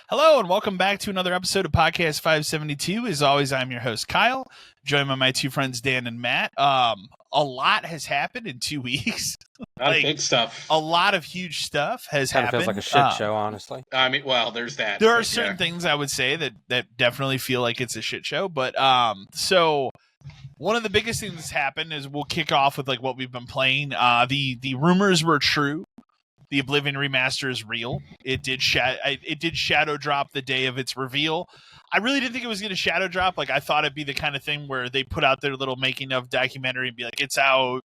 Hello and welcome back to another episode of Podcast 572. As always, I'm your host, Kyle, joined by my two friends, Dan and Matt. A lot has happened in 2 weeks. Big stuff. A lot of huge stuff has Kind of happened. feels like a shit show, honestly. I mean, well, there's that. There are certain things I would say that definitely feel like it's a shit show. But so one of the biggest things that's happened is we'll kick off with like what we've been playing. The rumors were true. The Oblivion remaster is real. It did shadow drop the day of its reveal. I really didn't think it was going to shadow drop. Like I thought it'd be the kind of thing where they put out their little making of documentary and be like, it's out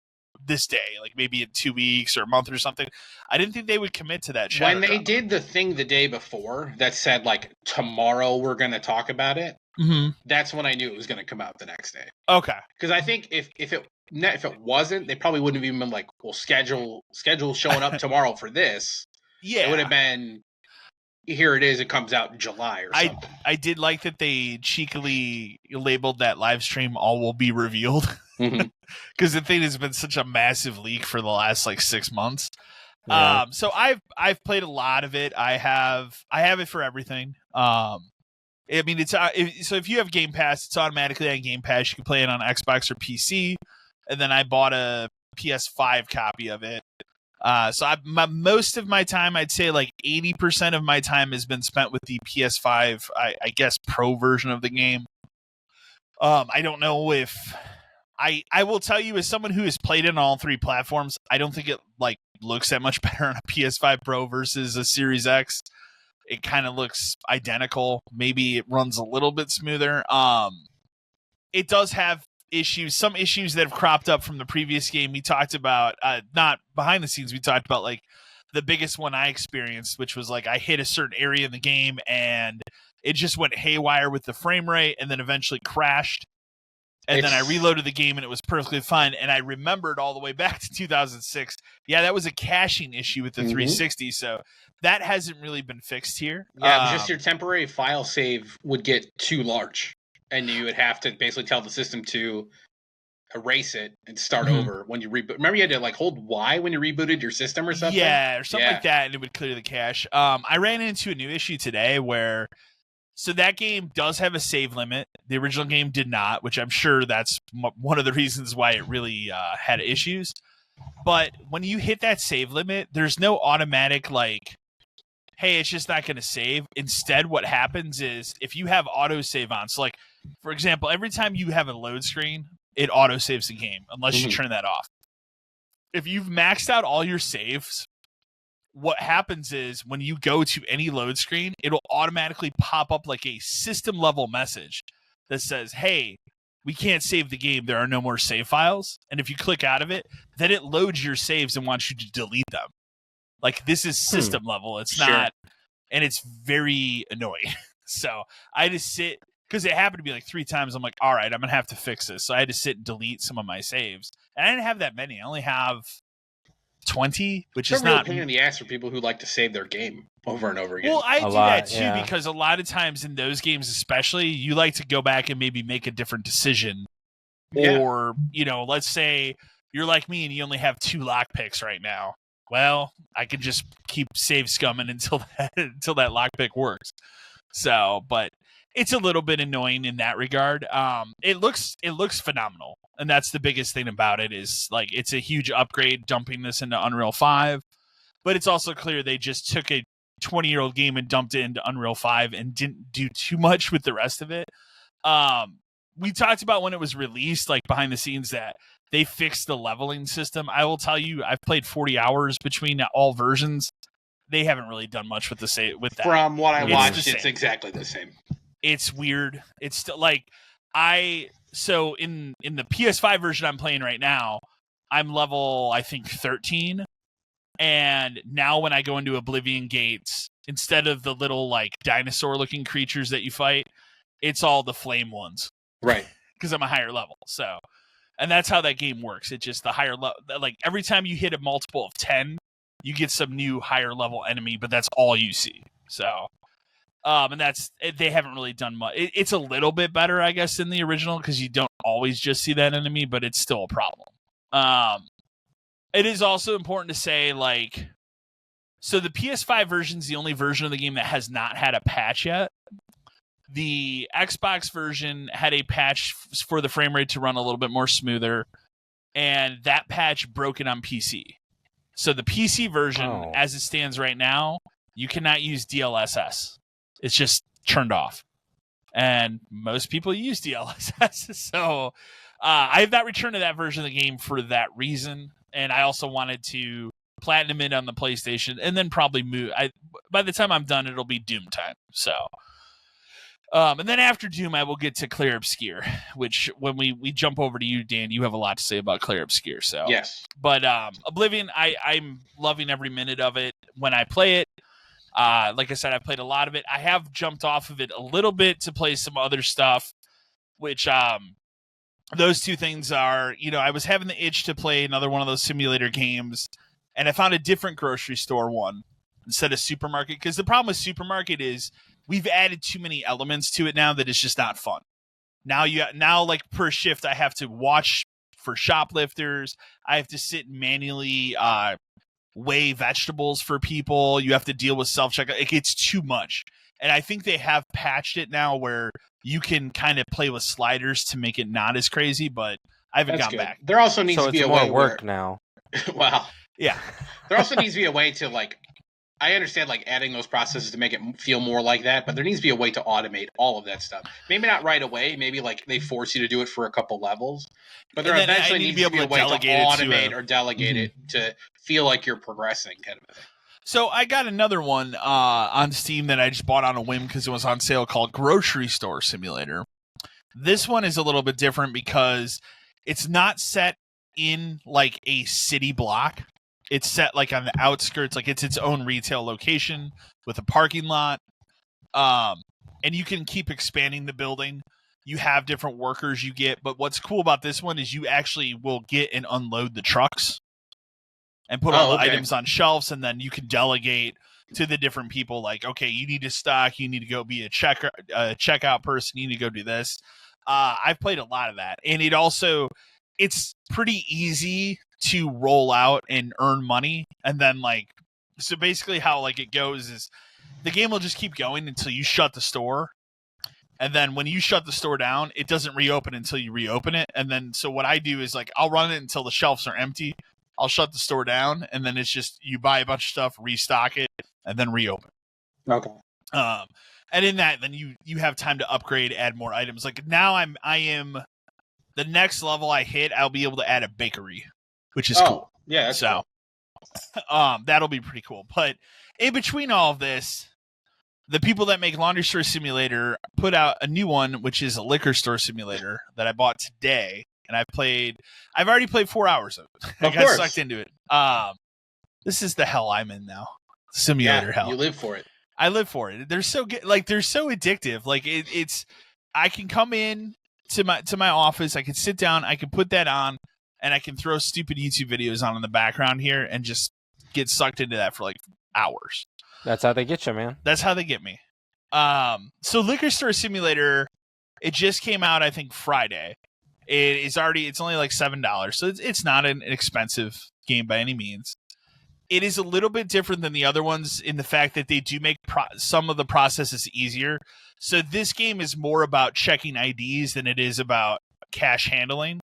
this day, like maybe in 2 weeks or a month or something. I didn't think they would commit to that shadow When they drop. did the thing the day before that said like tomorrow we're going to talk about it, that's when I knew it was going to come out the next day. Okay. Because I think if it wasn't, they probably wouldn't have even been like, well, schedule showing up tomorrow for this. Yeah. It would have been, here it is, it comes out in July or something. I did like that they cheekily labeled that live stream all will be revealed. Because the thing has been such a massive leak for the last like 6 months. Yeah. So I've played a lot of it. I have it for everything. I mean, so if you have Game Pass, it's automatically on Game Pass. You can play it on Xbox or PC. And then I bought a PS5 copy of it. So most of my time, I'd say like 80% of my time has been spent with the PS5, I guess, Pro version of the game. I don't know if I will tell you, as someone who has played it on all three platforms, I don't think it like looks that much better on a PS5 Pro versus a Series X. It kind of looks identical. Maybe it runs a little bit smoother. It does have some issues that have cropped up from the previous game. We talked about, not behind the scenes, we talked about like the biggest one I experienced, which was like I hit a certain area in the game and it just went haywire with the frame rate and then eventually crashed. And then I reloaded the game and it was perfectly fine. And I remembered all the way back to 2006. Yeah, that was a caching issue with the 360. So that hasn't really been fixed here. Yeah, just your temporary file save would get too large. And you would have to basically tell the system to erase it and start over when you reboot. Remember you had to like hold Y when you rebooted your system or something? Yeah, or something like that, and it would clear the cache. I ran into a new issue today where, so that game does have a save limit. The original game did not, which I'm sure that's one of the reasons why it really had issues. But when you hit that save limit, there's no automatic like, hey, it's just not going to save. Instead, what happens is if you have autosave on, so like, for example, every time you have a load screen, it autosaves the game unless you turn that off. If you've maxed out all your saves, what happens is when you go to any load screen, it'll automatically pop up like a system level message that says, hey, we can't save the game. There are no more save files. And if you click out of it, then it loads your saves and wants you to delete them. Like, this is system level. It's not, and it's very annoying. So I just sit, because it happened to be like 3 times. I'm like, all right, I'm going to have to fix this. So I had to sit and delete some of my saves. And I didn't have that many. I only have 20, which is not a pain in the ass for people who like to save their game over and over again. Well, I do that too, because a lot of times in those games, especially, you like to go back and maybe make a different decision. Or, you know, let's say you're like me and you only have 2 lockpicks right now. Well, I could just keep save scumming until that lockpick works. So, but it's a little bit annoying in that regard. It looks phenomenal. And that's the biggest thing about it is like, it's a huge upgrade dumping this into Unreal 5, but it's also clear they just took a 20-year-old game and dumped it into Unreal 5 and didn't do too much with the rest of it. We talked about when it was released, like behind the scenes, that they fixed the leveling system. I will tell you, I've played 40 hours between all versions. they haven't really done much with with that. From what I watched, the it's same. exactly the same. It's weird. It's still like so in the PS5 version I'm playing right now, I'm level I think 13, and now when I go into Oblivion Gates, instead of the little like dinosaur looking creatures that you fight, it's all the flame ones. Right. Because I'm a higher level. So, and that's how that game works. It's just the higher level. Like every time you hit a multiple of 10, you get some new higher level enemy, but that's all you see. So, and they haven't really done much. It's a little bit better, I guess, than the original because you don't always just see that enemy, but it's still a problem. It is also important to say, like, so the PS5 version is the only version of the game that has not had a patch yet. The Xbox version had a patch for the frame rate to run a little bit more smoother, and that patch broke it on PC. So the PC version, as it stands right now, you cannot use DLSS. It's just turned off. And most people use DLSS. So I have not returned to that version of the game for that reason. And I also wanted to platinum it on the PlayStation and then probably move. By the time I'm done, it'll be Doom time. So... and then after Doom, I will get to Clair Obscur, which when we jump over to you, Dan, you have a lot to say about Clair Obscur. So yes, but Oblivion, I'm loving every minute of it when I play it. Like I said, I played a lot of it. I have jumped off of it a little bit to play some other stuff, which those two things are, I was having the itch to play another one of those simulator games, and I found a different grocery store one instead of supermarket. Because the problem with supermarket is we've added too many elements to it now that it's just not fun. Now like per shift, I have to watch for shoplifters. I have to sit and manually weigh vegetables for people. You have to deal with self-checkout. It gets too much. And I think they have patched it now where you can kind of play with sliders to make it not as crazy, but I haven't gone back. There also needs to be a way work now. Wow. Yeah. There also needs to be a way to, like, I understand, like, adding those processes to make it feel more like that, but there needs to be a way to automate all of that stuff. Maybe not right away. Maybe, like, they force you to do it for a couple levels. But there eventually needs to be a way to automate or delegate it to feel like you're progressing, kind of thing. So I got another one on Steam that I just bought on a whim because it was on sale called Grocery Store Simulator. This one is a little bit different because it's not set in, like, a city block. It's set like on the outskirts, like it's its own retail location with a parking lot. And you can keep expanding the building. You have different workers you get. But what's cool about this one is you actually will get and unload the trucks and put all the items on shelves. And then you can delegate to the different people like, okay, you need to stock. You need to go be a checkout person. You need to go do this. I've played a lot of that. And it's pretty easy to roll out and earn money, and then so basically how it goes is the game will just keep going until you shut the store, and then when you shut the store down, it doesn't reopen until you reopen it. And then so what I do is I'll run it until the shelves are empty, I'll shut the store down, and then it's just you buy a bunch of stuff, restock it, and then reopen. Okay. And in that, then you have time to upgrade, add more items. Like now I am the next level I hit, I'll be able to add a bakery, which is cool. Yeah, that's cool. That'll be pretty cool. But in between all of this, the people that make Laundry Store Simulator put out a new one, which is a Liquor Store Simulator that I bought today, and I've already played 4 hours of it. I got sucked into it. This is the hell I'm in now. Simulator hell. You live for it. I live for it. They're so good. They're so addictive. It's I can come in to my office, I can sit down, I can put that on, and I can throw stupid YouTube videos on in the background here and just get sucked into that for hours. That's how they get you, man. That's how they get me. So Liquor Store Simulator, it just came out, I think, Friday. It's only $7, so it's not an expensive game by any means. It is a little bit different than the other ones in the fact that they do make some of the processes easier. So this game is more about checking IDs than it is about cash handling.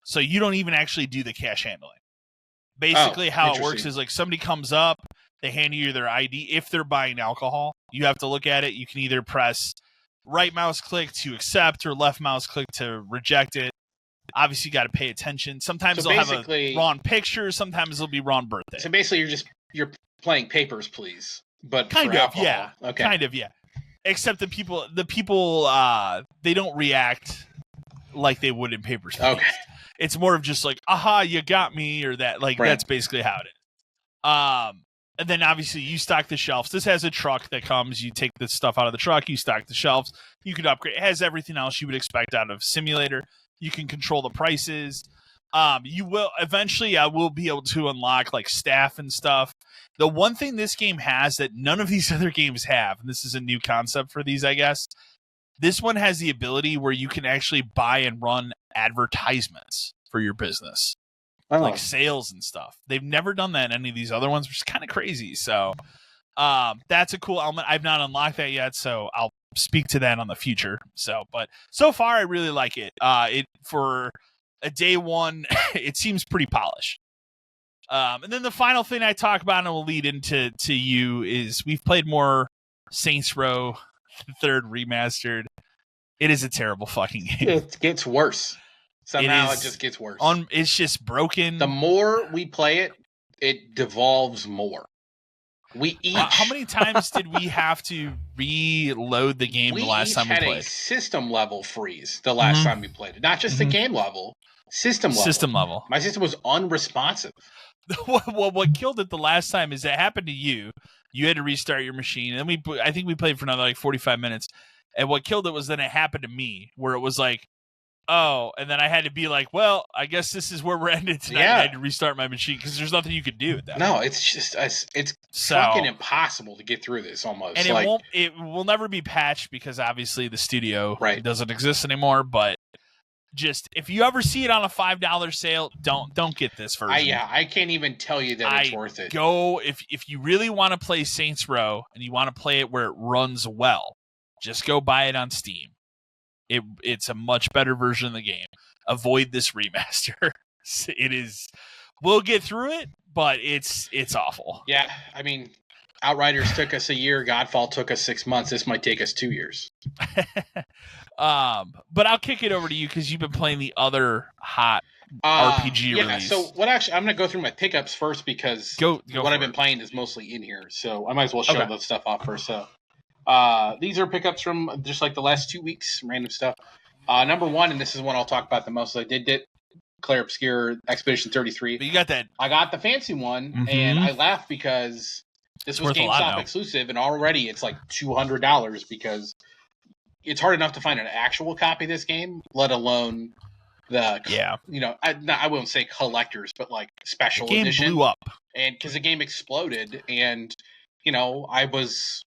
So you don't even actually do the cash handling. Basically, how it works is somebody comes up, they hand you their ID. If they're buying alcohol, you have to look at it. You can either press right mouse click to accept or left mouse click to reject it. Obviously, you got to pay attention. Sometimes they'll have a wrong picture. Sometimes it'll be wrong birthday. So basically, you're playing Papers, Please, but Kind for of, alcohol. yeah. Okay. Kind of, yeah. Except the people, they don't react like they would in Papers, Please. Okay. It's more of just like, aha, you got me, or that. Like, Right. that's basically how it is. And then obviously you stock the shelves. This has a truck that comes. You take the stuff out of the truck. You stock the shelves. You can upgrade. It has everything else you would expect out of Simulator. You can control the prices. You will eventually. I will be able to unlock like staff and stuff. The one thing this game has that none of these other games have, and this is a new concept for these, I guess. This one has the ability where you can actually buy and run advertisements for your business. Oh. Like sales and stuff. They've never done that in any of these other ones, which is kind of crazy. So that's a cool element. I've not unlocked that yet, so I'll speak to that on the future. But so far I really like it. It for a day one, it seems pretty polished. And then the final thing I talk about and will lead into you is we've played more Saints Row the 3rd remastered. It is a terrible fucking game. It gets worse. Somehow it just gets worse. It's just broken. The more we play it, it devolves more. We each how many times did we have to reload the game the last time we played? We had a system level freeze the last time we played it. Not just the game level, system level. System level. My system was unresponsive. Well, what killed it the last time is it happened to you. You had to restart your machine, and then I think we played for another like 45 minutes. And what killed it was then it happened to me, where it was like, oh, and then I had to be like, well, I guess this is where we're ended tonight. Yeah. I had to restart my machine because there's nothing you could do with that. No, it's just it's fucking impossible to get through this almost. And it will never be patched because obviously the studio doesn't exist anymore. But just if you ever see it on a $5 sale, don't get this version. I can't even tell you that it's worth it. Go if you really want to play Saints Row and you want to play it where it runs well, just go buy it on Steam. It's a much better version of the game. Avoid this remaster. It is. We'll get through it, but it's awful. Yeah, I mean, Outriders took us a year. Godfall took us 6 months. This might take us 2 years. But I'll kick it over to you because you've been playing the other hot RPG release. So I'm going to go through my pickups first because what I've been playing is mostly in here. So I might as well show the stuff off first. So these are pickups from just like the last 2 weeks, random stuff. Number one, and this is one I'll talk about the most. I did get Claire Obscure Expedition 33. But you got that. I got the fancy one, and I laughed because this was GameStop exclusive, and already it's like $200 because it's hard enough to find an actual copy of this game, let alone I won't say collectors, but like special edition. The game blew up, and because the game exploded, and I was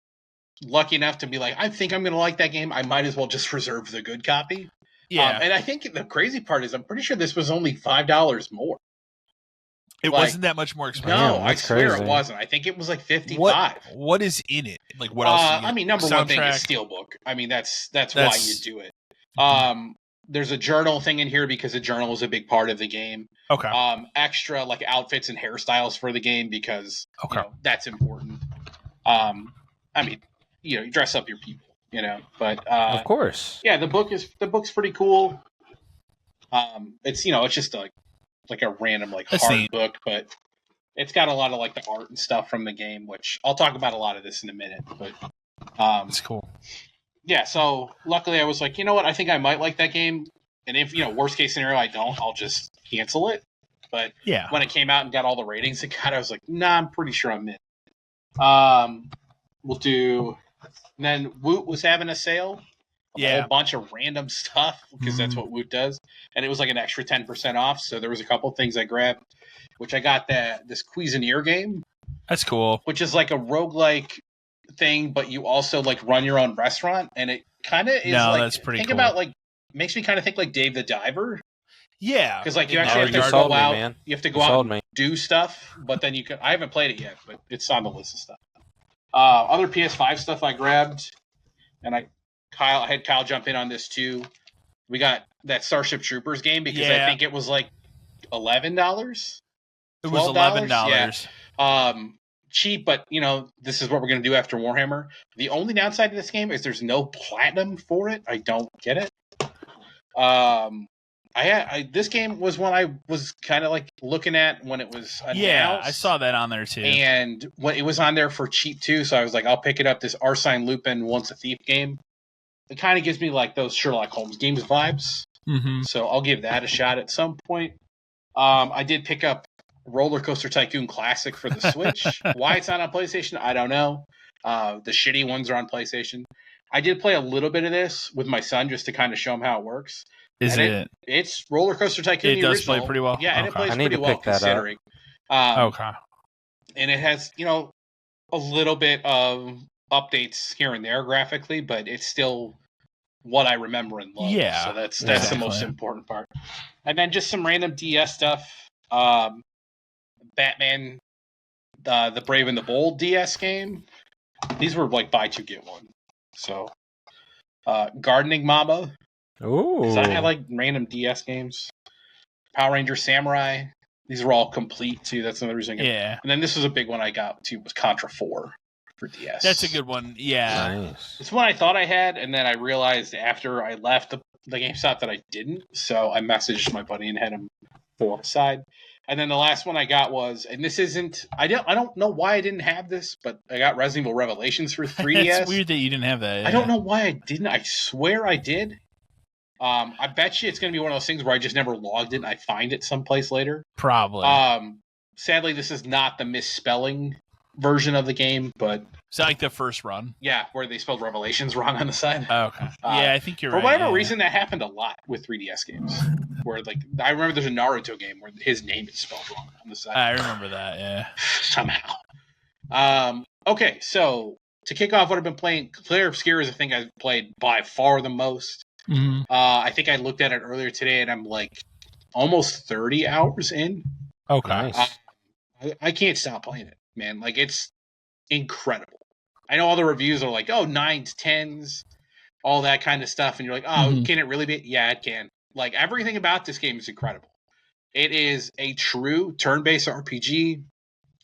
lucky enough to be like, I think I'm going to like that game. I might as well just reserve the good copy. Yeah, and I think the crazy part is I'm pretty sure this was only $5 more. It wasn't that much more expensive. No, I swear it wasn't. I think it was like $55. What is in it? Like what else? I mean, number one thing is Steelbook. I mean, that's why you do it. There's a journal thing in here because the journal is a big part of the game. Okay. Extra like outfits and hairstyles for the game because that's important. I mean, you dress up your people, but of course. Yeah, the book's pretty cool. It's it's just like a random hard book, but it's got a lot of like the art and stuff from the game, which I'll talk about a lot of this in a minute. But it's cool. Yeah, so luckily I was like, you know what, I think I might like that game, and if worst case scenario I don't, I'll just cancel it. But when it came out and got all the ratings it got, I was like, nah, I'm pretty sure I'm in. We'll do. And then Woot was having a sale. A whole bunch of random stuff because that's what Woot does, and it was like an extra 10% off. So there was a couple things I grabbed, which I got this Cuisinier game. That's cool. Which is like a roguelike thing, but you also like run your own restaurant, and it kind of is that's pretty think cool. about like makes me kind of think like Dave the Diver. Yeah, because like you actually have to go out, you have to go out and do stuff, but then you can. I haven't played it yet, but it's on the list of stuff. Other PS5 stuff I grabbed, and I had Kyle jump in on this too. We got that Starship Troopers game because I think it was like $11. It was $11. Yeah. Cheap, but this is what we're gonna do after Warhammer. The only downside to this game is there's no platinum for it. I don't get it. This game was one I was kind of like looking at when it was announced. Yeah, I saw that on there too. And when it was on there for cheap too, so I was like, I'll pick it up. This Arsene Lupin Once a Thief game. It kind of gives me like those Sherlock Holmes games vibes. Mm-hmm. So I'll give that a shot at some point. I did pick up Roller Coaster Tycoon Classic for the Switch. Why it's not on PlayStation, I don't know. The shitty ones are on PlayStation. I did play a little bit of this with my son just to kind of show him how it works. It's Roller Coaster Tycoon. It does play pretty well. Yeah, and it plays pretty well considering. Okay. And it has, a little bit of updates here and there graphically, but it's still what I remember and love. Yeah. So that's the most important part. And then just some random DS stuff. Batman, the Brave and the Bold DS game. These were like buy two get one. So, Gardening Mama. Ooh. So I had like random DS games. Power Ranger Samurai. These were all complete too. That's another reason. Yeah. And then this was a big one I got too. Was Contra 4 for DS. That's a good one. Yeah. Nice. It's one I thought I had, and then I realized after I left the GameStop that I didn't. So I messaged my buddy and had him pull it aside. And then the last one I got was, and this isn't, I don't know why I didn't have this, but I got Resident Evil Revelations for 3DS. It's weird that you didn't have that. Yeah. I don't know why I didn't. I swear I did. I bet you it's going to be one of those things where I just never logged it and I find it someplace later. Probably. Sadly, this is not the misspelling version of the game, but... Is that like the first run? Yeah, where they spelled Revelations wrong on the side. Oh, okay. Yeah, I think you're right. For whatever reason, that happened a lot with 3DS games. Where, like, I remember there's a Naruto game where his name is spelled wrong on the side. I remember that, yeah. Somehow. Okay, so to kick off what I've been playing, Player Obscure is the thing I've played by far the most. Mm-hmm. I think I looked at it earlier today, and I'm like almost 30 hours in. Okay. Nice. I can't stop playing it, man. Like, it's incredible. I know all the reviews are like, 9s, 10s, all that kind of stuff. And you're like, can it really be? Yeah, it can. Like, everything about this game is incredible. It is a true turn-based RPG.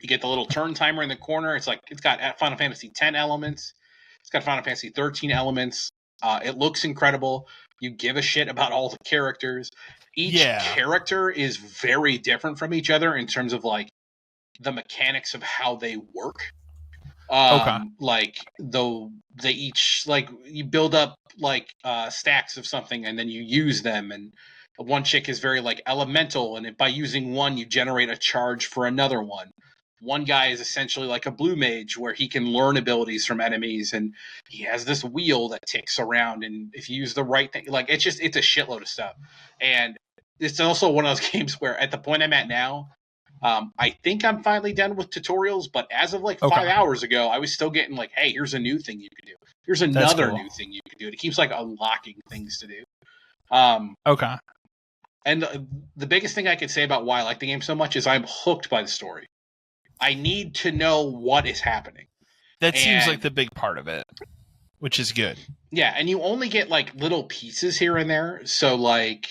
You get the little turn timer in the corner. It's got Final Fantasy X elements. It's got Final Fantasy 13 elements. It looks incredible. You give a shit about all the characters. Each character is very different from each other in terms of, like, the mechanics of how they work. Like they each, like, you build up like stacks of something and then you use them, and one chick is very like elemental, and by using one you generate a charge for another one. One guy is essentially like a blue mage where he can learn abilities from enemies, and he has this wheel that ticks around, and if you use the right thing, like, it's a shitload of stuff. And it's also one of those games where at the point I'm at now, I think I'm finally done with tutorials, but as of like 5 hours ago, I was still getting like, hey, here's a new thing you can do. Here's another new thing you can do. It keeps like unlocking things to do. And the biggest thing I could say about why I like the game so much is I'm hooked by the story. I need to know what is happening. That seems like the big part of it, which is good. Yeah, and you only get like little pieces here and there. So like,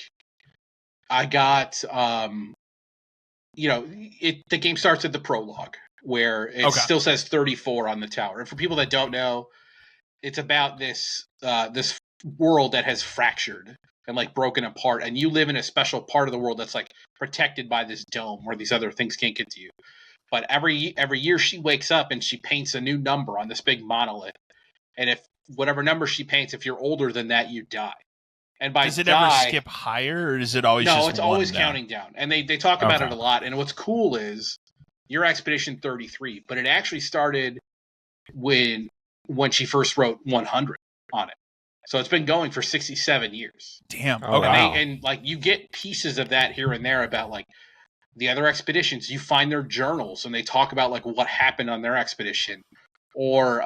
I got... the game starts at the prologue where it still says 34 on the tower. And for people that don't know, it's about this world that has fractured and like broken apart, and you live in a special part of the world that's like protected by this dome where these other things can't get to you. But every year she wakes up and she paints a new number on this big monolith. And if whatever number she paints, if you're older than that, you die. And does it ever skip higher, or is it always just it's always counting down. And they talk about it a lot. And what's cool is you're Expedition 33, but it actually started when she first wrote 100 on it. So it's been going for 67 years. Damn. And like, you get pieces of that here and there about like the other expeditions. You find their journals and they talk about like what happened on their expedition, or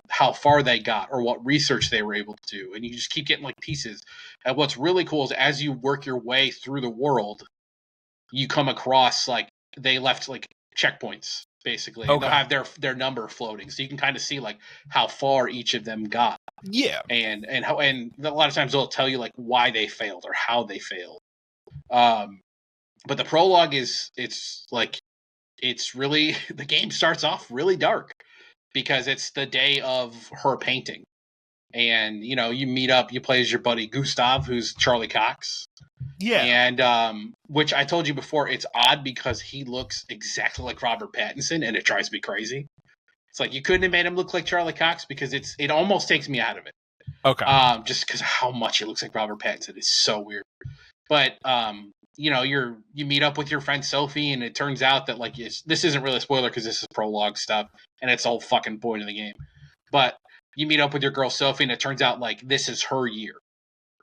how far they got, or what research they were able to do. And you just keep getting like pieces. And what's really cool is as you work your way through the world, you come across like they left like checkpoints basically. And they'll have their number floating, so you can kind of see like how far each of them got. Yeah. And a lot of times they'll tell you like why they failed or how they failed. But the prologue it's really, the game starts off really dark because it's the day of her painting. And, you meet up, you play as your buddy Gustav, who's Charlie Cox. Yeah. And which I told you before, it's odd because he looks exactly like Robert Pattinson, and it drives me crazy. It's like you couldn't have made him look like Charlie Cox because it almost takes me out of it. Okay. Just because of how much he looks like Robert Pattinson is so weird. But you know, you meet up with your friend Sophie, and it turns out that like this isn't really a spoiler because this is prologue stuff, and it's the whole fucking point of the game. But you meet up with your girl Sophie, and it turns out like this is her year.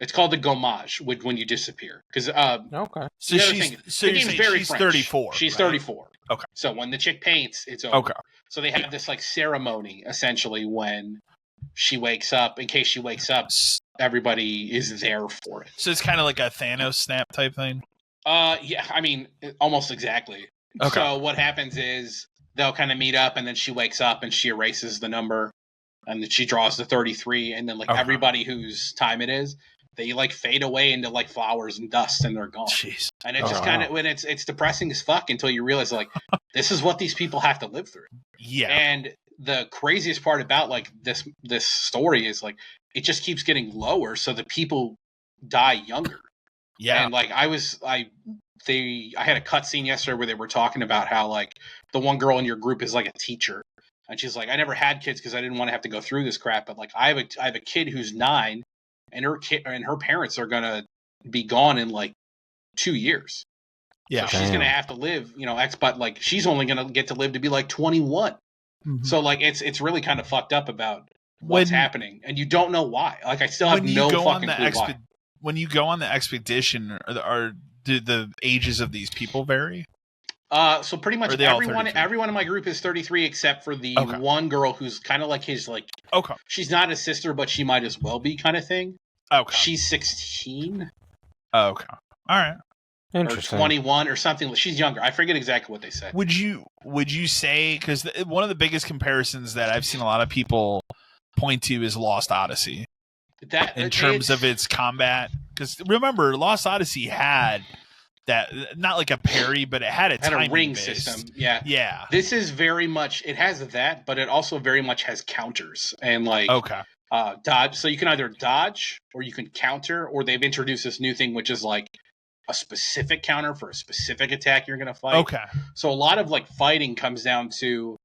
It's called the gommage when you disappear. Because Okay. So the game's very she's French. 34. She's right? 34. Okay. So when the chick paints, it's over. Okay. So they have this like ceremony essentially when she wakes up. In case she wakes up, everybody is there for it. So it's kind of like a Thanos snap type thing. Yeah, I mean, almost exactly. Okay. So what happens is they'll kind of meet up, and then she wakes up and she erases the number, and then she draws the 33, and then like everybody whose time it is, they like fade away into like flowers and dust, and they're gone. Jeez. And it's just kind of when it's depressing as fuck until you realize like this is what these people have to live through. Yeah. And the craziest part about like this story is like it just keeps getting lower, so the people die younger. Yeah. And like I had a cutscene yesterday where they were talking about how like the one girl in your group is like a teacher, and she's like, I never had kids because I didn't want to have to go through this crap, but like I have a kid who's 9, and her parents are gonna be gone in like 2 years. Yeah. So she's gonna have to live, you know, but like she's only gonna get to live to be like 21. Mm-hmm. So like it's really kind of fucked up about what's happening, and you don't know why. Like I still have no fucking clue why. When you go on the expedition, do the ages of these people vary? So pretty much everyone in my group is 33 except for the one girl who's kind of like his like. Okay. She's not his sister, but she might as well be, kind of thing. Okay. She's 16. Okay. All right. Interesting. Or 21 or something. She's younger. I forget exactly what they said. Would you say, because one of the biggest comparisons that I've seen a lot of people point to is Lost Odyssey. In terms of its combat, because remember, Lost Odyssey had that, not like a parry, but it had a ring system. Yeah. This is very much, it has that, but it also very much has counters and like dodge. So you can either dodge or you can counter, or they've introduced this new thing which is like a specific counter for a specific attack you're going to fight. Okay. So a lot of like fighting comes down to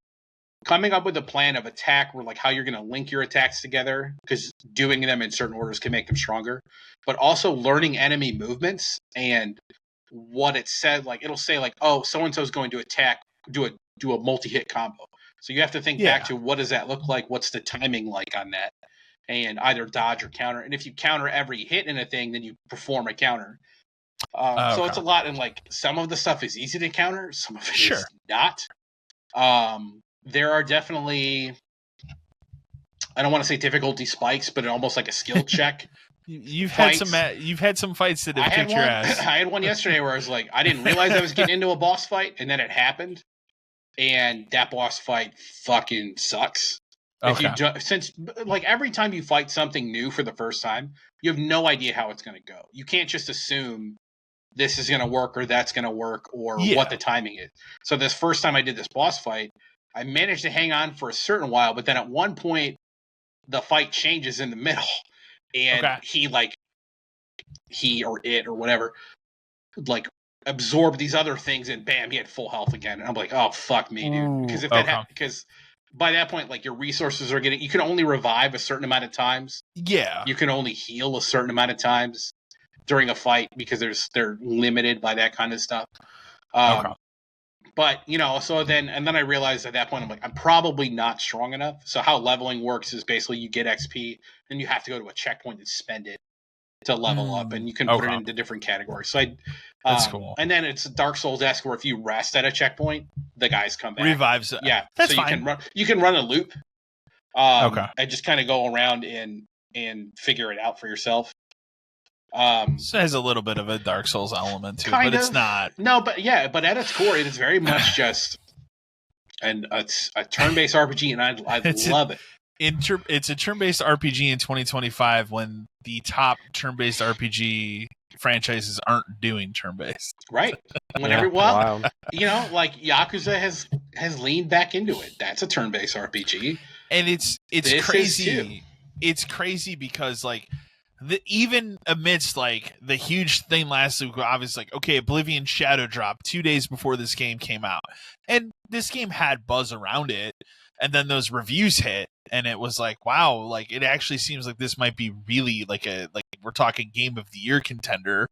coming up with a plan of attack where like how you're going to link your attacks together, because doing them in certain orders can make them stronger, but also learning enemy movements and what it said. Like it'll say like, oh, so-and-so is going to attack, do a multi-hit combo. So you have to think back to what does that look like? What's the timing like on that? And either dodge or counter. And if you counter every hit in a thing, then you perform a counter. So it's a lot. And like some of the stuff is easy to counter. Some of it is not. There are definitely, I don't want to say difficulty spikes, but almost like a skill check. You've had some fights that have kicked your ass. I had one yesterday where I was like, I didn't realize I was getting into a boss fight, and then it happened, and that boss fight fucking sucks. Since like every time you fight something new for the first time, you have no idea how it's going to go. You can't just assume this is going to work or that's going to work or what the timing is. So this first time I did this boss fight, I managed to hang on for a certain while, but then at one point the fight changes in the middle, and he or it or whatever like absorbed these other things, and bam, he had full health again. And I'm like, oh fuck me, dude. Because because by that point, like your resources are you can only revive a certain amount of times. Yeah. You can only heal a certain amount of times during a fight because they're limited by that kind of stuff. But, you know, so then I realized at that point, I'm like, I'm probably not strong enough. So how leveling works is basically you get XP, and you have to go to a checkpoint and spend it to level up, and you can put it into different categories. So that's cool. And then it's Dark Souls-esque where if you rest at a checkpoint, the guys come back. Revives it. Yeah. That's fine. You can run a loop. And just kind of go around and figure it out for yourself. So it has a little bit of a Dark Souls element to it, but it's not. No, but at its core, it is very much just a turn-based RPG, and I love it. It's a turn-based RPG in 2025 when the top turn-based RPG franchises aren't doing turn-based. Right. When you know, like Yakuza has leaned back into it. That's a turn-based RPG. And it's crazy. It's crazy because like even amidst like the huge thing last week, obviously, like, okay, Oblivion Shadow dropped 2 days before this game came out, and this game had buzz around it, and then those reviews hit, and it was like, wow, like it actually seems like this might be really like we're talking Game of the Year contender.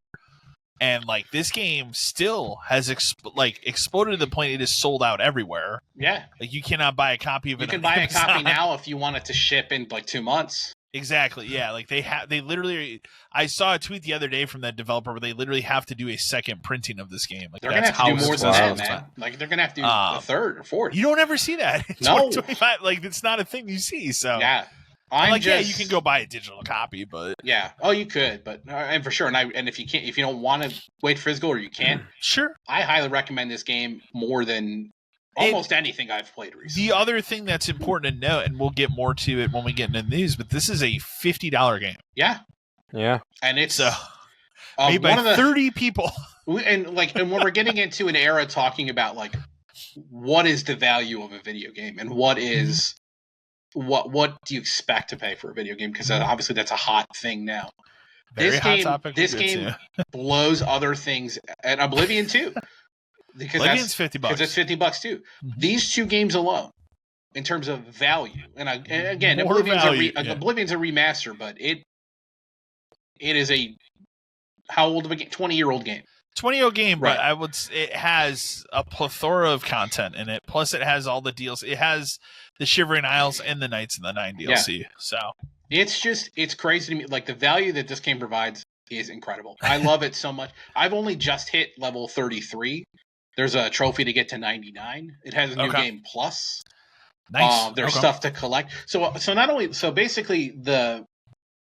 And like this game still has exploded to the point it is sold out everywhere. Yeah, like you cannot buy a copy of it. You can buy a copy now if you want it to ship in like 2 months. Exactly. Yeah. Like they literally. I saw a tweet the other day from that developer where they literally have to do a second printing of this game. Like they're gonna have to do more than that, man. Like they're gonna have to do a third or fourth. You don't ever see that. No, 25. Like it's not a thing you see. So yeah. Yeah, you can go buy a digital copy, but yeah, you could, but and for sure, and if you can't, if you don't want to wait for physical or you can't, sure, I highly recommend this game more than almost anything I've played recently. The other thing that's important to note, and we'll get more to it when we get into the news, but this is a $50 game. Yeah, and it's made by 30 people. And when we're getting into an era talking about like what is the value of a video game and what is what do you expect to pay for a video game? Because obviously that's a hot thing now. Very hot topic. This game blows other things, and Oblivion too. Because Oblivion's $50. Because it's $50 too. Mm-hmm. These two games alone, in terms of value, and again, More Oblivion's value, a remaster, but it is a how old of a game? 20-year-old game. 20-year-old game, right. But it has a plethora of content in it. Plus, it has all the deals. It has the Shivering Isles and the Knights in the Nine DLC. Yeah. So it's crazy to me. Like the value that this game provides is incredible. I love it so much. I've only just hit level 33. There's a trophy to get to 99. It has a new game plus. Nice. There's stuff to collect. So basically the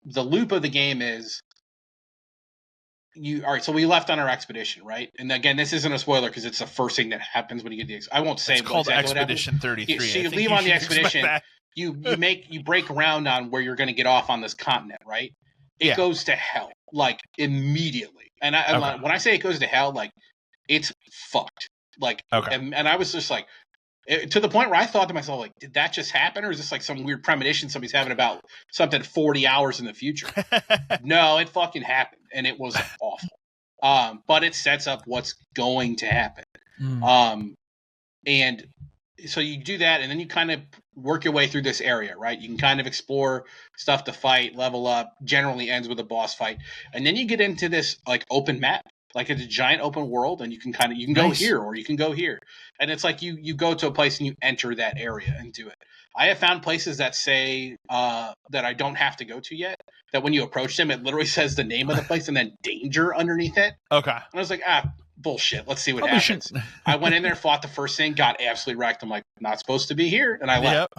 loop of the game is all right, so we left on our expedition, right? And again, this isn't a spoiler because it's the first thing that happens when you get I won't say it's called exactly Expedition 33. So you leave on the expedition, you break ground on where you're going to get off on this continent, right? It goes to hell, like immediately. And when I say it goes to hell, like it's fucked. Like, and I was just like, to the point where I thought to myself, like, did that just happen? Or is this like some weird premonition somebody's having about something 40 hours in the future? No, it fucking happened. And it was awful. But it sets up what's going to happen. And so you do that, and then you kind of work your way through this area, right? You can kind of explore stuff to fight, level up, generally ends with a boss fight. And then you get into this like open map. Like it's a giant open world, and you can go here or you can go here, and it's like you go to a place and you enter that area and do it. I have found places that say that I don't have to go to yet. That when you approach them, it literally says the name of the place and then danger underneath it. Okay, and I was like, bullshit. Let's see what happens. I went in there, fought the first thing, got absolutely wrecked. I'm like, not supposed to be here, and I left.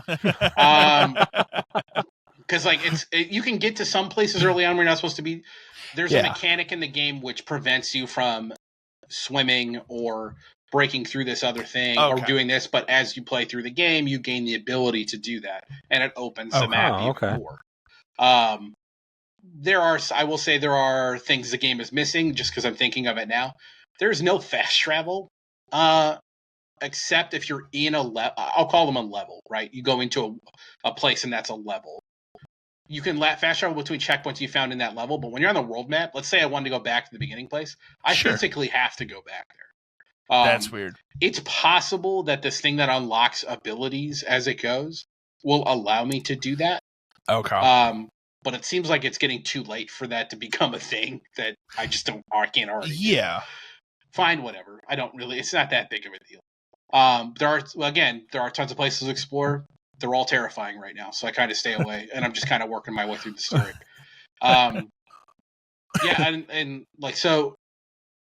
Because like you can get to some places early on where you're not supposed to be. There's a mechanic in the game which prevents you from swimming or breaking through this other thing or doing this, but as you play through the game, you gain the ability to do that, and it opens the map even more. I will say there are things the game is missing, just because I'm thinking of it now. There's no fast travel, except if you're in a level. I'll call them a level, right? You go into a place, and that's a level. You can fast travel between checkpoints you found in that level, but when you're on the world map, let's say I wanted to go back to the beginning place, I physically have to go back there. That's weird. It's possible that this thing that unlocks abilities as it goes will allow me to do that. Okay. But it seems like it's getting too late for that to become a thing that I can't already do. Yeah. Fine, whatever. It's not that big of a deal. There are tons of places to explore. They're all terrifying right now, so I kind of stay away, and I'm just kind of working my way through the story. So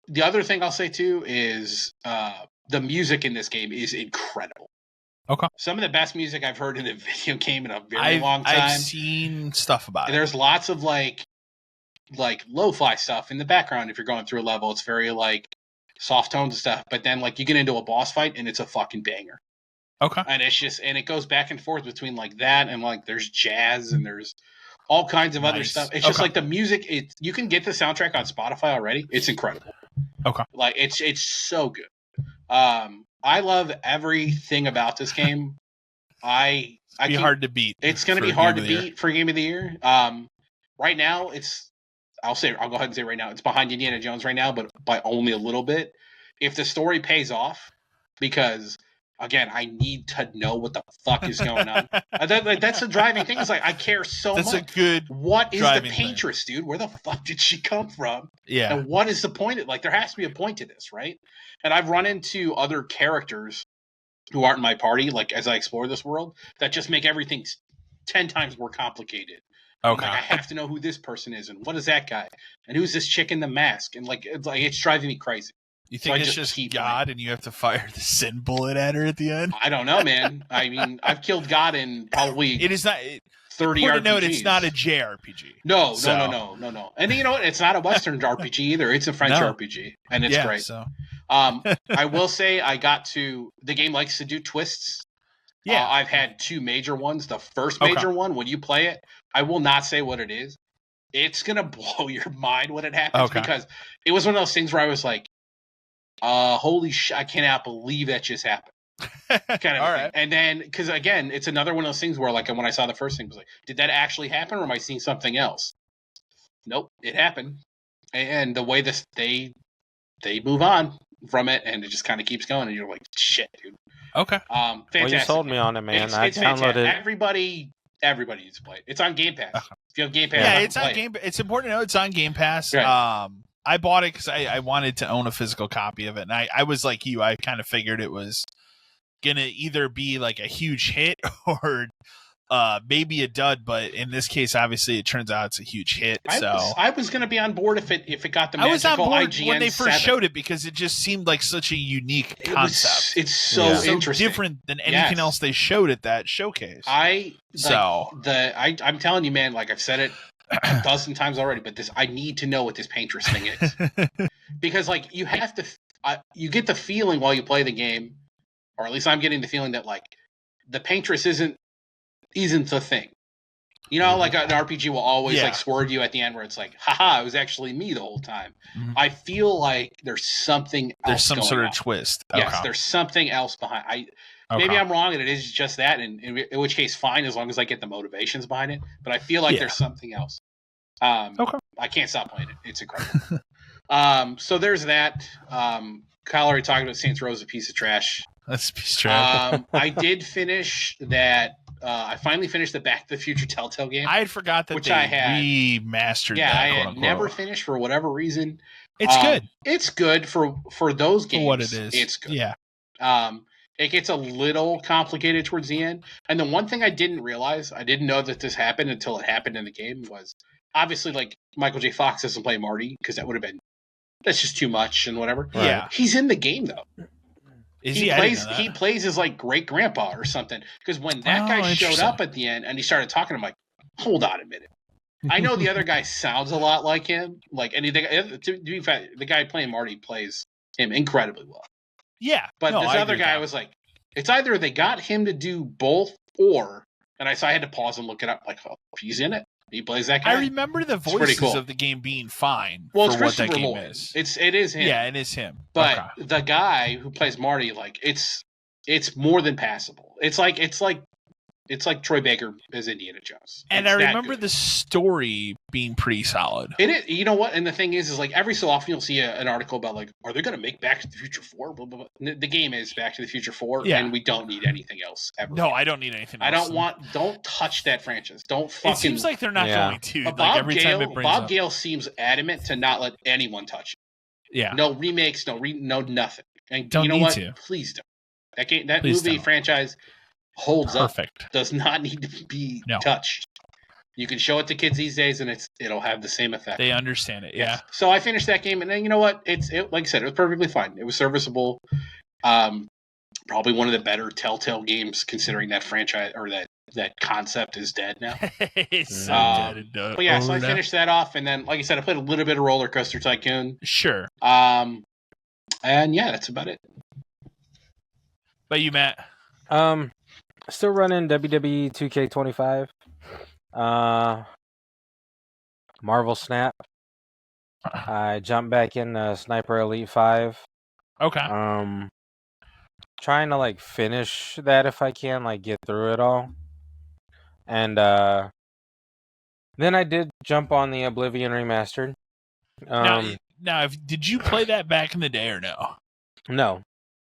the other thing I'll say too is the music in this game is incredible. Okay. Some of the best music I've heard in a video game in a very long time. I've seen stuff about it. There's lots of like lo-fi stuff in the background if you're going through a level. It's very like soft tones and stuff, but then like you get into a boss fight and it's a fucking banger. Okay. And it goes back and forth between like that and like there's jazz and there's all kinds of other stuff. It's just like the music. You can get the soundtrack on Spotify already. It's incredible. Okay. Like it's so good. I love everything about this game. Hard to beat. It's going to be hard to beat for Game of the Year. right now I'll go ahead and say right now, it's behind Indiana Jones right now, but by only a little bit. If the story pays off, because again, I need to know what the fuck is going on. That's the driving thing. Is like I care so That's much. a good. What is the driving thing. paintress, dude? Where the fuck did she come from? Yeah. And what is the point of, like, there has to be a point to this, right? And I've run into other characters who aren't in my party, like, as I explore this world, that just make everything 10 times more complicated. Okay. Like, I have to know who this person is, and what is that guy, and who's this chick in the mask, and it's driving me crazy. You think it's just God, and you have to fire the sin bullet at her at the end? I don't know, man. I mean, I've killed God in probably it is not 30 RPGs. Note, it's not a JRPG. No. And you know what? It's not a Western RPG either. It's a French RPG, and it's great. So. I will say the game likes to do twists. Yeah. I've had 2 major ones. The first major one, when you play it, I will not say what it is. It's going to blow your mind when it happens because it was one of those things where I was like, holy shit, I cannot believe that just happened. Kind of All thing. right. And then, because again, it's another one of those things where, like, when I saw the first thing, I was like, did that actually happen, or am I seeing something else? Nope, it happened. And the way they move on from it, and it just kind of keeps going, and you're like, shit, dude. Okay. Fantastic. Well, you sold me on it, man. It's downloaded it. Everybody needs to play it. It's on Game Pass. If you have Game Pass, yeah, it's on Game. It's important to know it's on Game Pass. Right. I bought it because I wanted to own a physical copy of it, and I was like you. I kind of figured it was gonna either be like a huge hit or maybe a dud, but in this case, obviously, it turns out it's a huge hit. I was gonna be on board if it got the magical I was on board IGN when they first 7. showed it because it just seemed like such a unique concept. It's so interesting, different than anything else they showed at that showcase. I'm telling you, man. Like I've said it a dozen times already, but I need to know what this paintress thing is because, like, you have to. You get the feeling while you play the game, or at least I'm getting the feeling that, like, the paintress isn't the thing. You know, like an RPG will always like swerve you at the end where it's like, haha, it was actually me the whole time. Mm-hmm. I feel like there's something else. There's some sort of twist. Yes, there's something else behind. Maybe I'm wrong and it is just that, and in which case, fine, as long as I get the motivations behind it. But I feel like there's something else. I can't stop playing it. It's incredible. So there's that. Kyle already talked about Saints Row is a piece of trash. That's a piece of trash. I did finish that. I finally finished the Back to the Future Telltale game. I had forgot that I had remastered. Yeah, that, I had never finished for whatever reason. It's good. It's good for those games. For what it is. It's good. Yeah. It gets a little complicated towards the end. And the one thing I didn't realize, I didn't know that this happened until it happened in the game, was obviously, like, Michael J. Fox doesn't play Marty because that's just too much and whatever. Right. Yeah. He's in the game though. He plays his like great grandpa or something. Because when that guy showed up at the end and he started talking, I'm like, hold on a minute. I know the other guy sounds a lot like him. Like, and to be fair, the guy playing Marty plays him incredibly well. Yeah. But this other guy was like, it's either they got him to do both or, and I had to pause and look it up. Like, oh, he's in it. He plays that guy. I remember the voices of the game being fine. Well, it's for what that Christopher game Lloyd. is. It is him. Yeah, it is him. But the guy who plays Marty, like, it's more than passable. It's like Troy Baker as Indiana Jones. And I remember the story being pretty solid. It is. You know what? And the thing is like every so often you'll see an article about, like, are they going to make Back to the Future 4? Blah, blah, blah. The game is Back to the Future 4, and we don't need anything else ever. No, I don't need anything else. Don't touch that franchise. Don't fucking. It seems like they're not going to. Bob Gale seems adamant to not let anyone touch it. Yeah. No remakes, no nothing. And don't you know need what? to. Please don't. That movie franchise holds perfect. Up. Does not need to be touched. You can show it to kids these days, and it'll have the same effect. They understand it. Yeah. So I finished that game, and then you know what? Like I said, it was perfectly fine. It was serviceable. Probably one of the better Telltale games, considering that franchise or that concept is dead now. It's so dead. But yeah, so I finished that off, and then, like I said, I played a little bit of Roller Coaster Tycoon. Sure. And yeah, that's about it. But you, Matt? Still running WWE 2K25. Marvel Snap. I jumped back in Sniper Elite 5. Okay. Trying to, like, finish that if I can, like, get through it all. And Then I did jump on the Oblivion Remastered. Now, did you play that back in the day or no? No.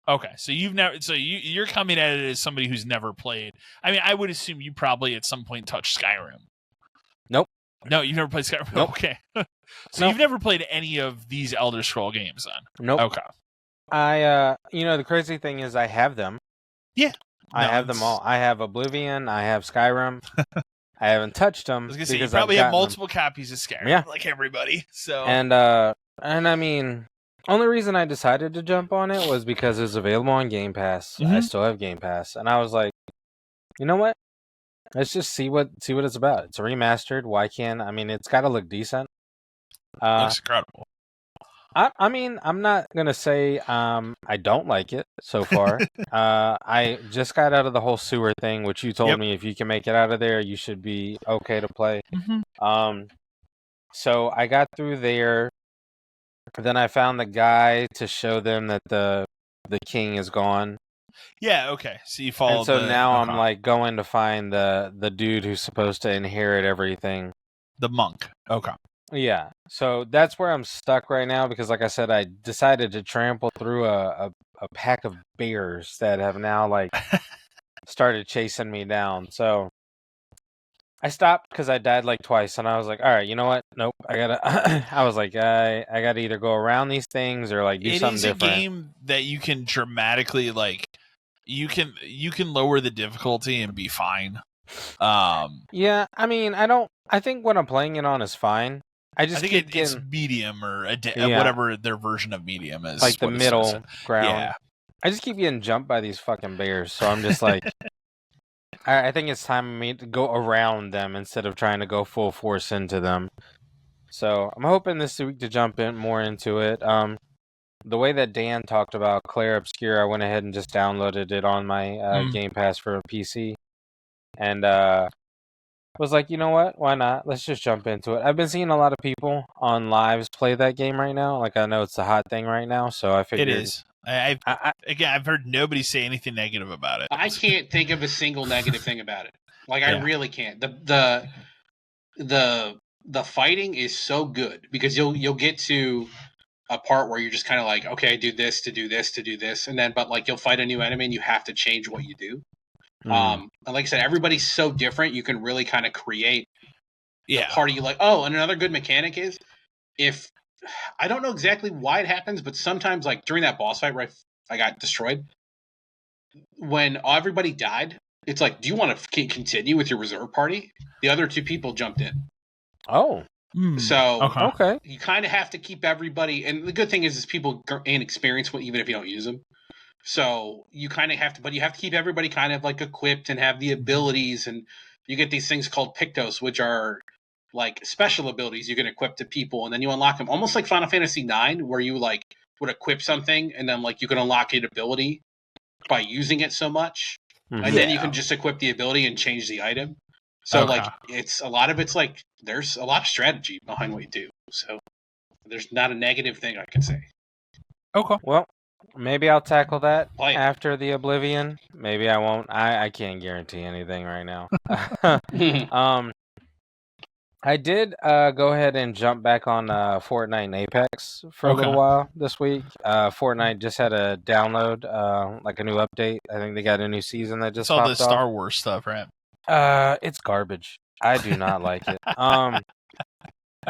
Okay, so you're coming at it as somebody who's never played. I mean, I would assume you probably at some point touched Skyrim. Nope. No, you've never played Skyrim. Nope. Okay, so Nope. you've never played any of these Elder Scroll games, then? Nope. Okay. The crazy thing is I have them. Yeah. I have them all. I have Oblivion. I have Skyrim. I haven't touched them. I was gonna say you probably have multiple copies of Skyrim, like everybody. So and I mean, only reason I decided to jump on it was because it's available on Game Pass. Mm-hmm. I still have Game Pass, and I was like, you know what? Let's just see what it's about. It's remastered. Why can't? I mean, it's got to look decent. Looks incredible. I mean, I'm not gonna say I don't like it so far. I just got out of the whole sewer thing, which you told me if you can make it out of there, you should be okay to play. Mm-hmm. So I got through there. Then I found the guy to show them that the king is gone. Yeah. Okay. So you follow. And so now I'm like going to find the dude who's supposed to inherit everything. The monk. Okay. Yeah, so that's where I'm stuck right now because, like I said, I decided to trample through a pack of bears that have now like started chasing me down. So I stopped because I died like twice, and I was like, "All right, you know what? Nope, I gotta." I was like, "I gotta either go around these things or like do something different." It is a game that you can dramatically you can lower the difficulty and be fine. Yeah, I mean, I think what I'm playing it on is fine. I think it's medium or whatever their version of medium is. Like the middle ground. Yeah. I just keep getting jumped by these fucking bears, so I'm just like, I think it's time for me to go around them instead of trying to go full force into them. So I'm hoping this week to jump in more into it. The way that Dan talked about Claire Obscure, I went ahead and just downloaded it on my Game Pass for PC. And was like, you know what? Why not? Let's just jump into it. I've been seeing a lot of people on lives play that game right now. Like, I know it's the hot thing right now, so I figured... It is. I've heard nobody say anything negative about it. I can't think of a single negative thing about it. Like, I really can't. The fighting is so good because you'll get to a part where you're just kind of like, okay, do this to do this to do this, and then but like you'll fight a new enemy and you have to change what you do. And like I said, everybody's so different. You can really kind of create the party you like. Oh, and another good mechanic is if I don't know exactly why it happens, but sometimes like during that boss fight where I got destroyed, when everybody died, it's like, do you want to continue with your reserve party? The other two people jumped in. Oh. So okay. You kind of have to keep everybody. And the good thing is people gain experience even if you don't use them. So you kind of have to, but you have to keep everybody kind of like equipped and have the abilities, and you get these things called Pictos, which are like special abilities you can equip to people, and then you unlock them almost like Final Fantasy IX, where you like would equip something and then like you can unlock an ability by using it so much, and then you can just equip the ability and change the item. So like it's a lot of it's like there's a lot of strategy behind what you do. So there's not a negative thing I can say. Okay. Well, maybe I'll tackle that after the Oblivion. Maybe I won't. I can't guarantee anything right now. I did go ahead and jump back on Fortnite and Apex for a little while this week. Fortnite just had a download, like a new update. I think they got a new season that just popped off. It's all the Star Wars stuff, right? It's garbage. I do not like it.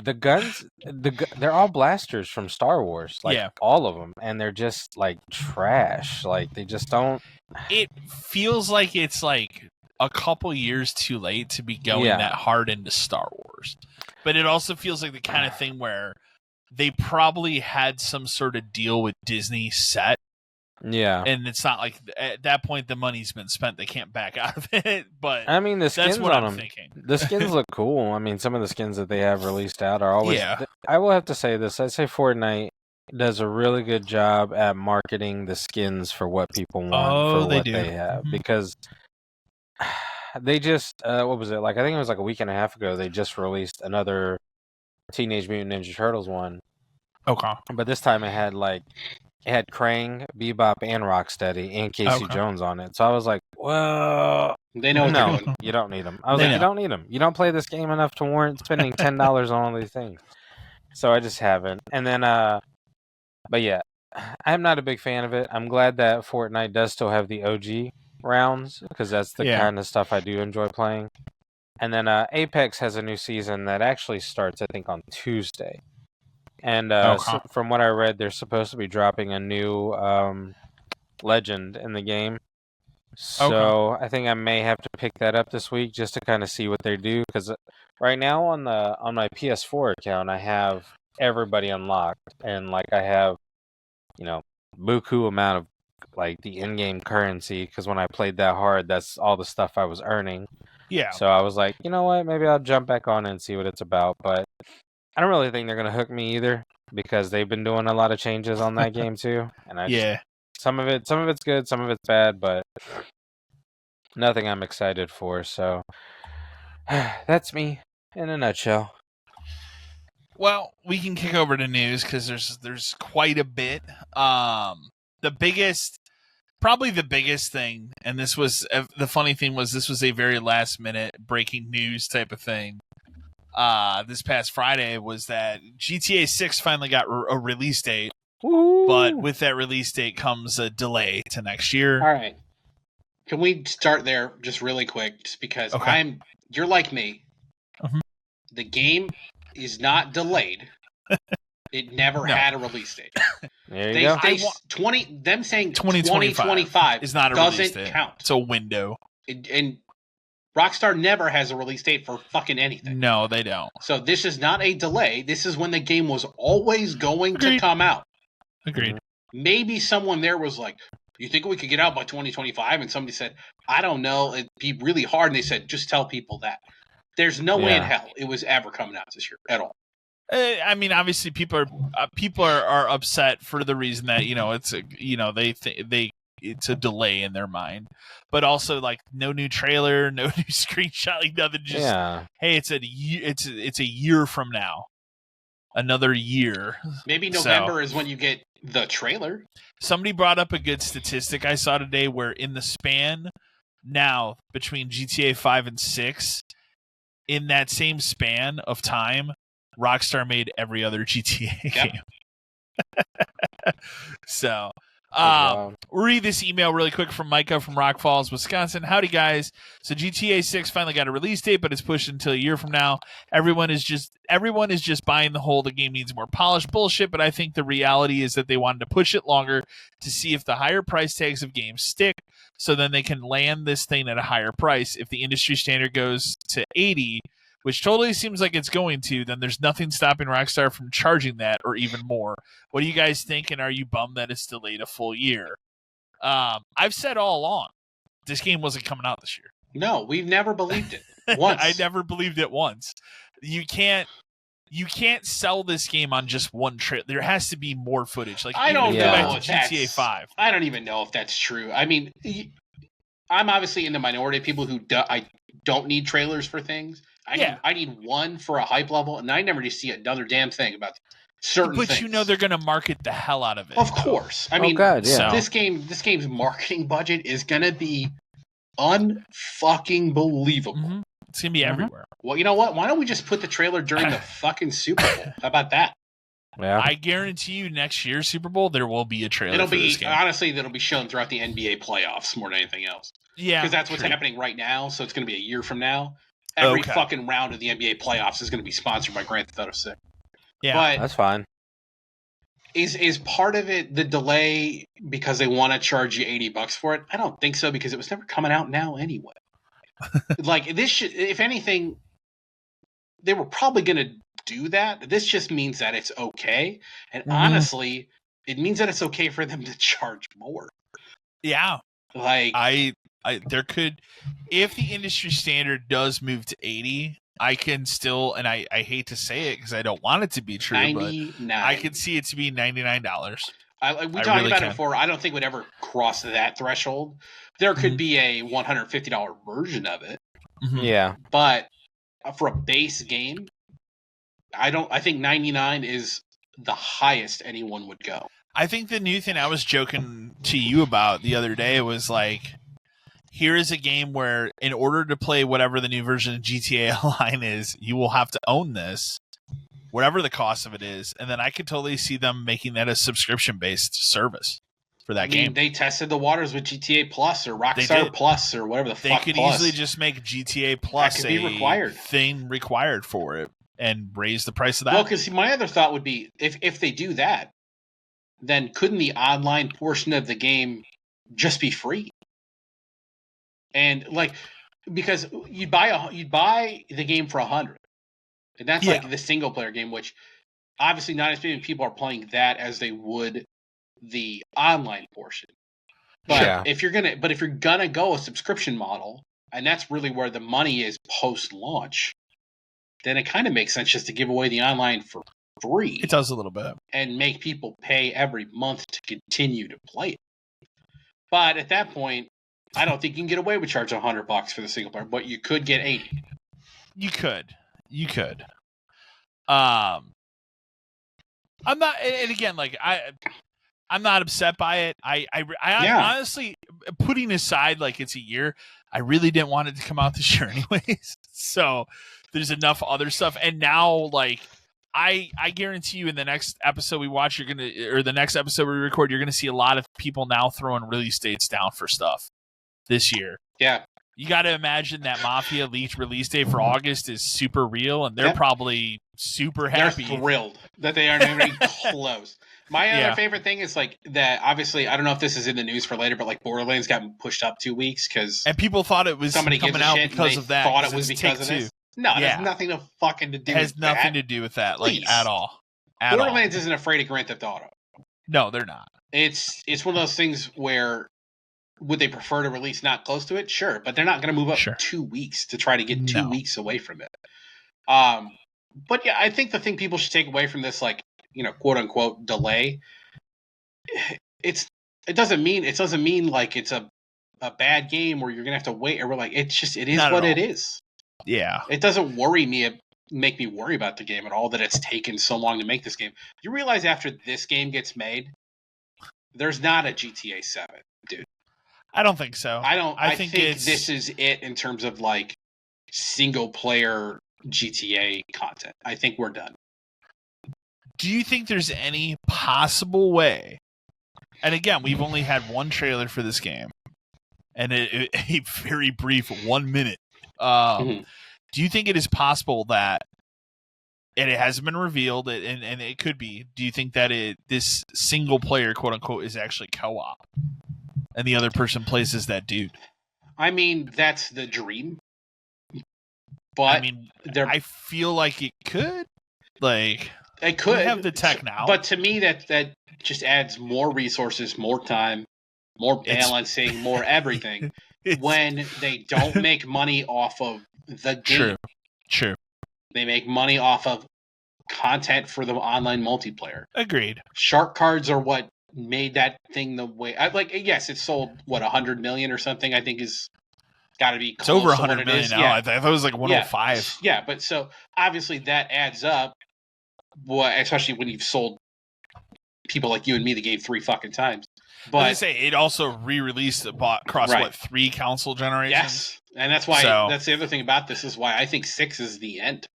The guns, they're all blasters from Star Wars, like all of them, and they're just like trash. Like they just don't. It feels like it's like a couple years too late to be going that hard into Star Wars, but it also feels like the kind of thing where they probably had some sort of deal with Disney set. Yeah, and it's not like at that point the money's been spent; they can't back out of it. But I mean, the skins that's what on I'm them, thinking. The skins look cool. I mean, some of the skins that they have released out are always. Yeah. I will have to say this: I say Fortnite does a really good job at marketing the skins for what people want for what they have, because they just what was it like? I think it was like a week and a half ago. They just released another Teenage Mutant Ninja Turtles one. Okay, but this time it had Krang, Bebop, and Rocksteady, and Casey Jones on it. So I was like, Well, They know what they're no, doing. you don't need them. I was They like, you know. don't need them. You don't play this game enough to warrant spending $10 on all these things. So I just haven't. And then, but yeah, I'm not a big fan of it. I'm glad that Fortnite does still have the OG rounds because that's the Yeah. kind of stuff I do enjoy playing. And then Apex has a new season that actually starts, I think, on Tuesday. And Okay. from what I read, they're supposed to be dropping a new legend in the game. So I think I may have to pick that up this week just to kind of see what they do. Because right now on my PS4 account, I have everybody unlocked, and like I have, buku amount of like the in-game currency. Because when I played that hard, that's all the stuff I was earning. Yeah. So I was like, you know what? Maybe I'll jump back on and see what it's about. But I don't really think they're gonna hook me either because they've been doing a lot of changes on that game too. And Yeah. some of it's good, some of it's bad, but nothing I'm excited for. So that's me in a nutshell. Well, we can kick over to news because there's quite a bit. Probably the biggest thing, and this was the funny thing was this was a very last minute breaking news type of thing. This past Friday was that GTA 6 finally got a release date, but with that release date comes a delay to next year. All right. Can we start there just really quick? Just because Okay. you're like me. Mhm. The game is not delayed. It never No. had a release date. There you go. Them saying 2025 2025 is not a release doesn't date. count. It's a window. And Rockstar never has a release date for fucking anything. No, they don't. So this is not a delay. This is when the game was always going to come out. Agreed. Maybe someone there was like, you think we could get out by 2025? And somebody said, I don't know. It'd be really hard. And they said, just tell people that. There's no way in hell it was ever coming out this year at all. I mean, obviously, people are upset for the reason that it's it's a delay in their mind, but also like no new trailer, no new screenshot, like nothing. Just hey, it's a year from now, another year. Maybe November is when you get the trailer. Somebody brought up a good statistic I saw today, where in the span now between GTA 5 and 6, in that same span of time, Rockstar made every other GTA game. So, we'll read this email really quick from Micah from Rock Falls, Wisconsin. Howdy, guys. So GTA 6 finally got a release date, but it's pushed until a year from now. Everyone is just buying the whole the game needs more polished bullshit, but I think the reality is that they wanted to push it longer to see if the higher price tags of games stick, so then they can land this thing at a higher price. If the industry standard goes to 80, which totally seems like it's going to, then there's nothing stopping Rockstar from charging that or even more. What do you guys think, and are you bummed that it's delayed a full year? I've said all along, this game wasn't coming out this year. No, we've never believed it once. I never believed it once. You can't sell this game on just one trailer. There has to be more footage. Like I don't know back to GTA 5. I don't even know if that's true. I mean, I'm obviously in the minority of people who I don't need trailers for things. I need one for a hype level, and I never just see another damn thing about certain things. But you know they're going to market the hell out of it. Of course. I mean, this game's marketing budget is going to be unfucking believable. Mm-hmm. It's going to be everywhere. Well, you know what? Why don't we just put the trailer during the fucking Super Bowl? How about that? Yeah. I guarantee you next year's Super Bowl, there will be a trailer for this game. Honestly, that'll be shown throughout the NBA playoffs more than anything else. Yeah. Because that's what's happening right now, so it's going to be a year from now. Every fucking round of the NBA playoffs is going to be sponsored by Grand Theft Auto 6. Yeah, but that's fine. Is part of it the delay because they want to charge you $80 for it? I don't think so, because it was never coming out now anyway. Like, this should, if anything, they were probably going to do that. This just means that it's okay. And honestly, it means that it's okay for them to charge more. Yeah. Like, there could, if the industry standard does move to 80, I can still, and I hate to say it because I don't want it to be true, 99. but I can see it to be $99. We talked about it before. I don't think it would ever cross that threshold. There could be a $150 version of it. Yeah. But for a base game, I think 99 is the highest anyone would go. I think the new thing I was joking to you about the other day was like, here is a game where in order to play whatever the new version of GTA Online is, you will have to own this, whatever the cost of it is. And then I could totally see them making that a subscription-based service for that game. They tested the waters with GTA Plus or Rockstar Plus or whatever the fuck. They could Plus. easily just make GTA Plus be required. thing required for it and raise the price of that. Well, because my other thought would be, if they do that, then couldn't the online portion of the game just be free? And like, because you'd buy the game for $100, and that's like the single player game, which obviously not as many people are playing that as they would the online portion. But if you're gonna go a subscription model, and that's really where the money is post launch, then it kind of makes sense just to give away the online for free. It does a little bit, and make people pay every month to continue to play it. But at that point, I don't think you can get away with charging $100 for the single player, but you could get 80. You could. I'm not, and again, like I'm not upset by it. I honestly, putting aside like it's a year, I really didn't want it to come out this year anyways. So there's enough other stuff, and now like I guarantee you, in the next episode we watch, the next episode we record, you're gonna see a lot of people now throwing release dates down for stuff this year. Yeah. You got to imagine that Mafia leaked release date for August is super real, and they're probably super happy. They're thrilled that they aren't even close. My other favorite thing is like that. Obviously, I don't know if this is in the news for later, but like Borderlands got pushed up 2 weeks because people thought it was coming out because of that. Thought it was because of this. No, it has nothing to fucking to do. It has nothing to do with that, like at all. Borderlands isn't afraid of Grand Theft Auto. No, they're not. It's one of those things where. Would they prefer to release not close to it? Sure, but they're not going to move up 2 weeks to try to get 2 weeks away from it. But yeah, I think the thing people should take away from this, like, quote unquote delay, it doesn't mean like it's a bad game where you're going to have to wait, or we're like, it is not what it is. Yeah, it doesn't make me worry about the game at all that it's taken so long to make this game. You realize after this game gets made, there's not a GTA 7, dude. I don't think so. I think this is it in terms of like single player GTA content. I think we're done. Do you think there's any possible way? And again, we've only had one trailer for this game, and a very brief 1 minute. Do you think it is possible that, and it hasn't been revealed, and it could be, do you think that this single player, quote unquote, is actually co-op? And the other person plays as that dude. I mean, that's the dream. But I mean, I feel like it could. Like, it could. We have the tech now. But to me, that just adds more resources, more time, more balancing, more everything. When they don't make money off of the game. True. They make money off of content for the online multiplayer. Agreed. Shark cards are what made that thing the way yes, it sold 100 million or something. I think is got to be close. It's over 100 million now. Yeah. I thought it was like 105. Yeah, but so obviously that adds up. Especially when you've sold people like you and me the game 3 fucking times. But I was gonna say, it also re-released across 3 console generations. Yes, and that's why that's the other thing about this is why I think 6 is the end.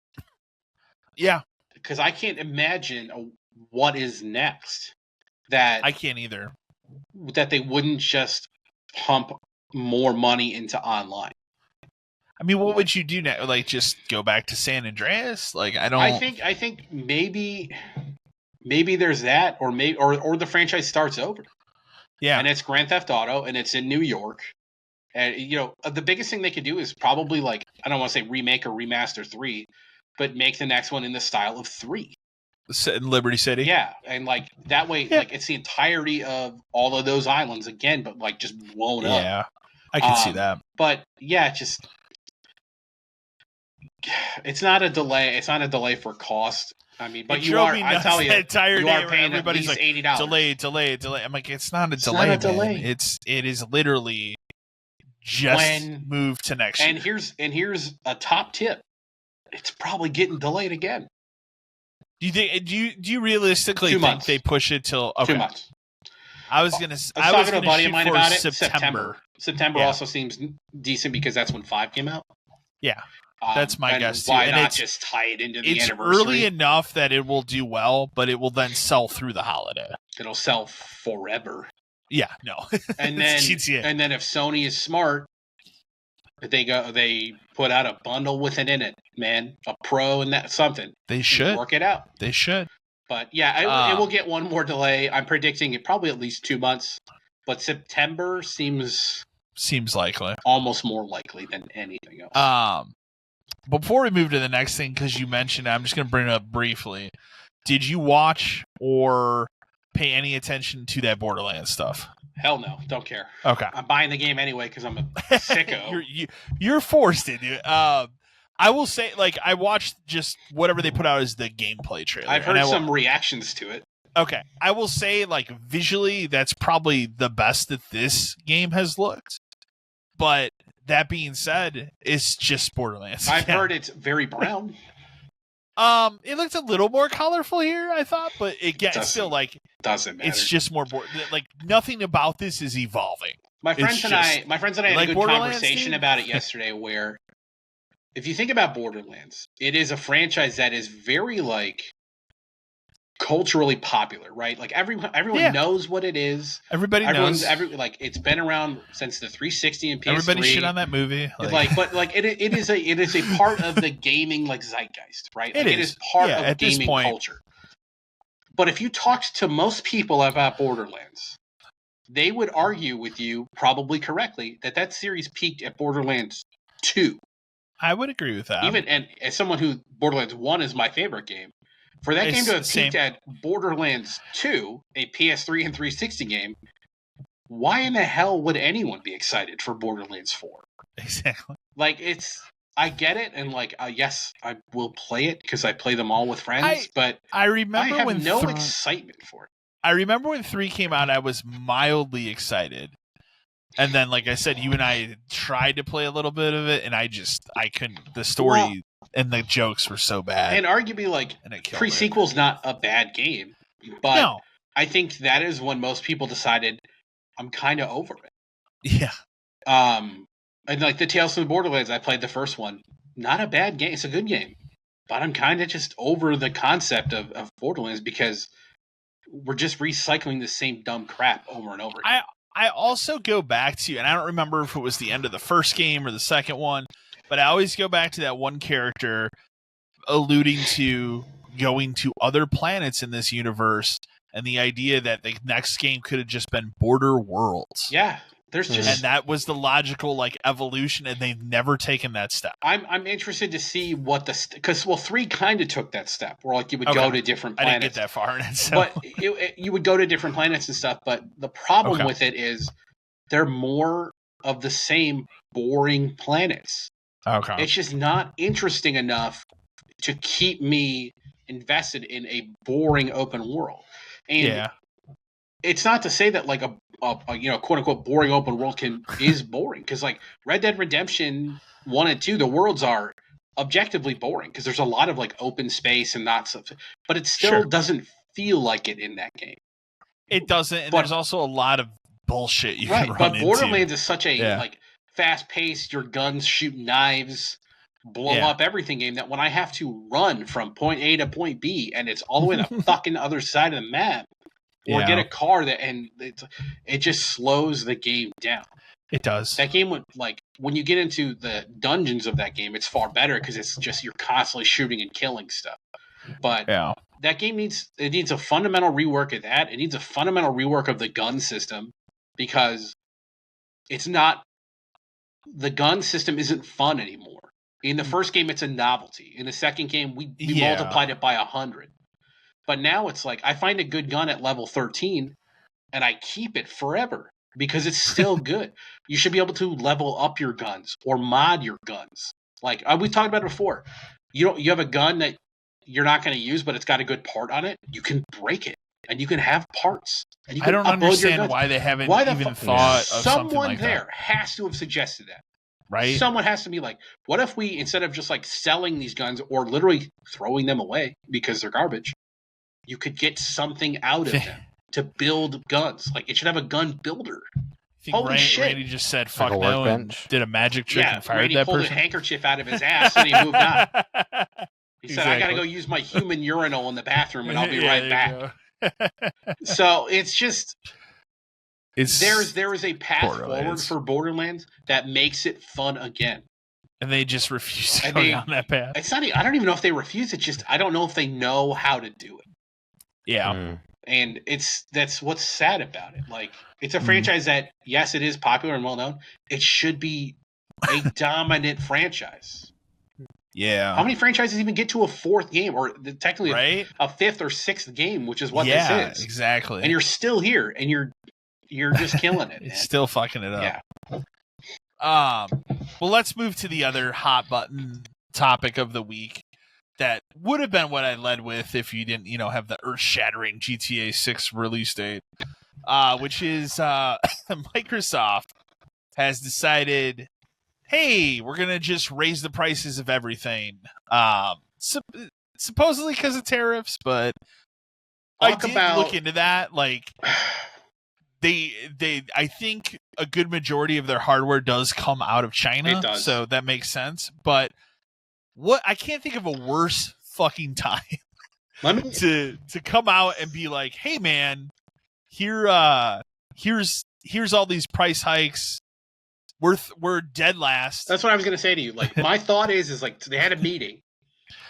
Yeah, because I can't imagine what is next. That I can't either. That they wouldn't just pump more money into online. I mean, what would you do now? Like, just go back to San Andreas? Like, I don't. I think maybe there's that, or the franchise starts over. Yeah, and it's Grand Theft Auto, and it's in New York, and the biggest thing they could do is probably like, I don't want to say remake or remaster 3, but make the next one in the style of 3. In Liberty City, yeah, and like that way, like it's the entirety of all of those islands again, but like just blown up. Yeah, I can see that. But yeah, it's not a delay. It's not a delay for cost. I mean, but you are. I tell you, you are paying everybody's like $80. Delay. I'm like, it's not a delay. Not a delay. It is literally just move to next year. And here's a top tip. It's probably getting delayed again. Do you realistically think they push it till 2 months? I was gonna talking to a buddy of shoot mine for about it. September. September Yeah. also seems decent because that's when 5 came out. Yeah, that's my and guess too. Why And not just tie it into the it's anniversary? early enough that it will do well, but it will then sell through the holiday. It'll sell forever. Yeah, no. And then if Sony is smart, they put out a bundle with it in it, man, a Pro and that something. They should work it out. They should. But yeah, it will get one more delay. I'm predicting it probably at least 2 months. But September seems likely, almost more likely than anything else. Before we move to the next thing, because you mentioned, I'm just going to bring it up briefly. Did you watch or pay any attention to that Borderlands stuff? Hell no, don't care. Okay, I'm buying the game anyway because I'm a sicko. you're forced into it. I will say, like, I watched just whatever they put out as the gameplay trailer. I've heard some reactions to it. Okay, I will say, like, visually, that's probably the best that this game has looked. But that being said, it's just Borderlands. I've heard it's very brown. It looked a little more colorful here, I thought, but it's still like doesn't matter. It's just more like nothing about this is evolving. My friends and I had a good conversation about it yesterday. Where, if you think about Borderlands, it is a franchise that is very like culturally popular, right? Like everyone knows what it is. Everybody knows. Like it's been around since the 360 and PS3. Everybody shit on that movie. It is a part of the gaming like zeitgeist, right? Like, it is part of gaming culture. But if you talked to most people about Borderlands, they would argue with you, probably correctly, that series peaked at Borderlands 2. I would agree with that. Even and as someone who Borderlands 1 is my favorite game. For that game to have peaked at Borderlands 2, a PS3 and 360 game, why in the hell would anyone be excited for Borderlands 4? Exactly. Like, I get it, and like, yes, I will play it because I play them all with friends, but I have no excitement for it. I remember when 3 came out, I was mildly excited. And then, like I said, you and I tried to play a little bit of it, and I couldn't. The story and the jokes were so bad. And arguably, like, pre-sequel's not a bad game, but no. I think that is when most people decided, I'm kind of over it. Yeah. And like the Tales from the Borderlands, I played the first one. Not a bad game. It's a good game. But I'm kind of just over the concept of Borderlands because we're just recycling the same dumb crap over and over again. I also go back to, and I don't remember if it was the end of the first game or the second one, but I always go back to that one character alluding to going to other planets in this universe and the idea that the next game could have just been Border Worlds. Yeah. And that was the logical like evolution, and they've never taken that step. I'm interested to see what because 3 kind of took that step where like you would go to different planets. I didn't get that far in it, so. But you would go to different planets and stuff. But the problem with it is they're more of the same boring planets. Okay, it's just not interesting enough to keep me invested in a boring open world. And it's not to say that like a quote unquote boring open world is boring, because like Red Dead Redemption 1 and 2, the worlds are objectively boring because there's a lot of like open space and not stuff, but it still doesn't feel like it in that game. It doesn't, and there's also a lot of bullshit you can run into. But Borderlands is such a like fast paced, your guns shoot knives, blow up everything game that when I have to run from point A to point B and it's all the way to the fucking other side of the map. Or get a car and it just slows the game down. It does. That game would like when you get into the dungeons of that game, it's far better because it's just you're constantly shooting and killing stuff. But that game needs a fundamental rework of that. It needs a fundamental rework of the gun system because it's not the gun system isn't fun anymore. In the first game, it's a novelty. In the second game, we multiplied it by 100. But now it's like, I find a good gun at level 13, and I keep it forever, because it's still good. You should be able to level up your guns, or mod your guns. Like, we talked about it before. You have a gun that you're not going to use, but it's got a good part on it. You can break it, and you can have parts. And you can I don't understand why they haven't even thought of something like that. Someone there has to have suggested that. Right? Someone has to be like, what if we, instead of just like selling these guns, or literally throwing them away because they're garbage, you could get something out of them. to build guns. Like, it should have a gun builder. I think Holy shit. Randy just said fuck a no and workbench? did a magic trick Yeah, and fired Randy that pulled person. a handkerchief out of his ass and he moved on. He said, I got to Exactly. go use my human urinal in the bathroom and I'll be Yeah, right there back. you go. So it's just, It's there is a path forward Borderlands. for Borderlands that makes it fun again. and they just refuse to And go they- down that path. It's not, I don't even know if they refuse it, just, I don't know if they know how to do it. Yeah. Mm. And that's what's sad about it. Like, it's a Mhm. franchise that, yes, it is popular and well known. It should be a dominant franchise. Yeah. How many franchises even get to a fourth game, or technically Right? a fifth or sixth game, which is what yeah, this is? exactly. And you're still here, and you're just killing it. it's Man. still fucking it up. Yeah, Well, let's move to the other hot button topic of the week. That would have been what I led with if you didn't, have the earth-shattering GTA 6 release date, which is Microsoft has decided, hey, we're gonna just raise the prices of everything, supposedly because of tariffs, but I did look into that. Like, I think a good majority of their hardware does come out of China, It does. so that makes sense. But I can't think of a worse fucking time let me. to come out and be like, hey man, here's all these price hikes. We're dead last. That's what I was gonna say to you. Like, my thought is like, they had a meeting,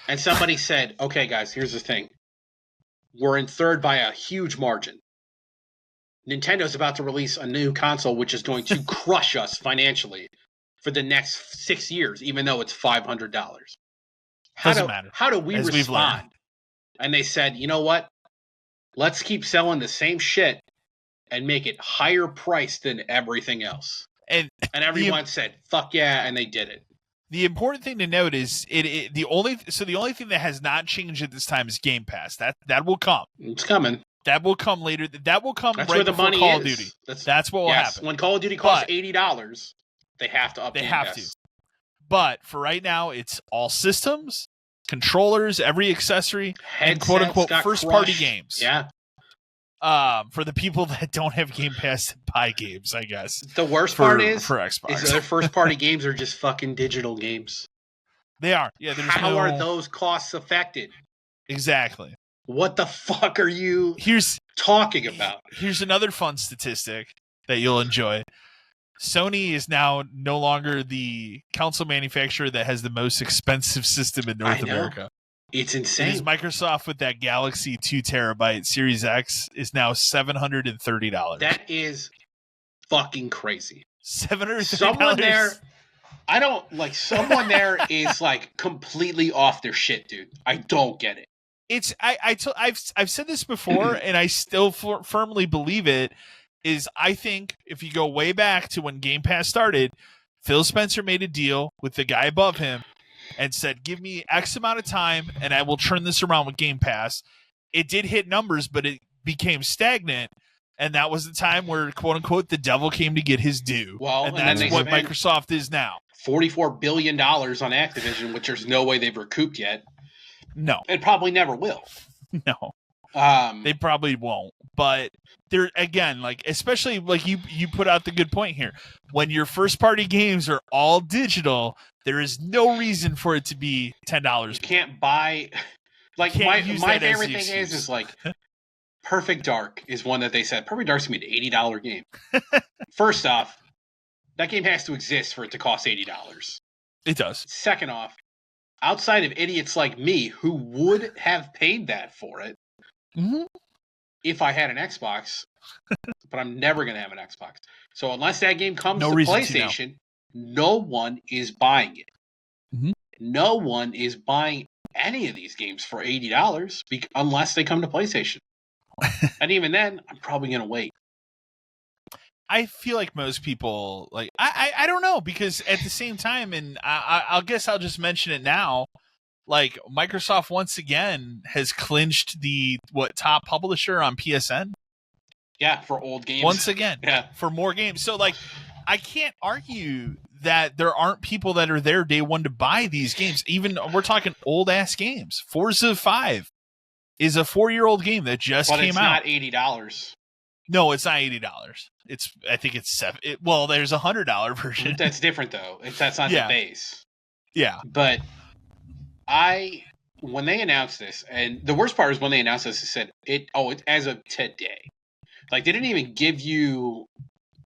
and somebody said, "Okay, guys, here's the thing. We're in third by a huge margin. Nintendo's about to release a new console, which is going to crush us financially for the next 6 years, even though it's $500. Doesn't matter. How do we As we've learned. respond?" And they said, "You know what? Let's keep selling the same shit and make it higher priced than everything else." And And everyone said, "Fuck yeah," and they did it. the important thing to note is the only thing that has not changed at this time is Game Pass. That will come. It's coming. That will come later. That will come That's right where the before money Call is. of Duty. That's That's what will yes. happen. When Call of Duty costs But- $80, they have to up. They Game have Pass. to. But for right now, it's all systems, controllers, every accessory, and quote Headsets unquote got first party crushed. games. Yeah. For the people that don't have Game Pass to buy games, I guess. The worst For part is Xbox. their first party games are just fucking digital games. They are. Yeah, there's How no... are those costs affected? Exactly. What the fuck are you Here's talking about? another fun statistic that you'll enjoy. Sony is now no longer the console manufacturer that has the most expensive system in North I know. America. It's It insane. is Microsoft with that Galaxy 2 terabyte Series X is now $730. That is fucking crazy. $730. Someone there, I don't like. Someone there is like completely off their shit, dude. I don't get it. It's I've said this before, and I still firmly believe it. Is I think if you go way back to when Game Pass started, Phil Spencer made a deal with the guy above him and said, "Give me X amount of time, and I will turn this around with Game Pass." It did hit numbers, but it became stagnant, and that was the time where "quote unquote" the devil came to get his due. Well, and and then that's they what spent- Microsoft is now. $44 billion on Activision, which there's no way they've recouped yet. No, It probably never will. no. They They probably won't, but they're again like, especially like you put out the good point here. When your first party games are all digital, there is no reason for it to be $10. you can't buy. Like Can't my use my that as favorite the thing excuse. is like Perfect Dark is one that they said Perfect Dark's gonna be an $80 game. First off, that game has to exist for it to cost $80. It does. Second off, outside of idiots like me who would have paid that for it Mm-hmm. if I had an Xbox, but I'm never going to have an Xbox. So unless that game comes No to reason to now. PlayStation, no one is buying it. Mhm. No one is buying any of these games for $80 unless they come to PlayStation. And even then, I'm probably going to wait. I feel like most people like I don't know, because at the same time, and I'll guess I'll just mention it now. Like Microsoft once again has clinched the top publisher on PSN Yeah, for old games. once again Yeah. for more games. So like I can't argue that there aren't people that are there day one to buy these games. Even we're talking old ass games. Forza 5 is a 4-year-old game that just but came it's out. not $80. No, it's not $80. I think it's $7. Well, there's a $100 version. That's different though. That's not the base. Yeah. But when they announced this, and the worst part is when they announced this, it said it's as of today. Like, they didn't even give you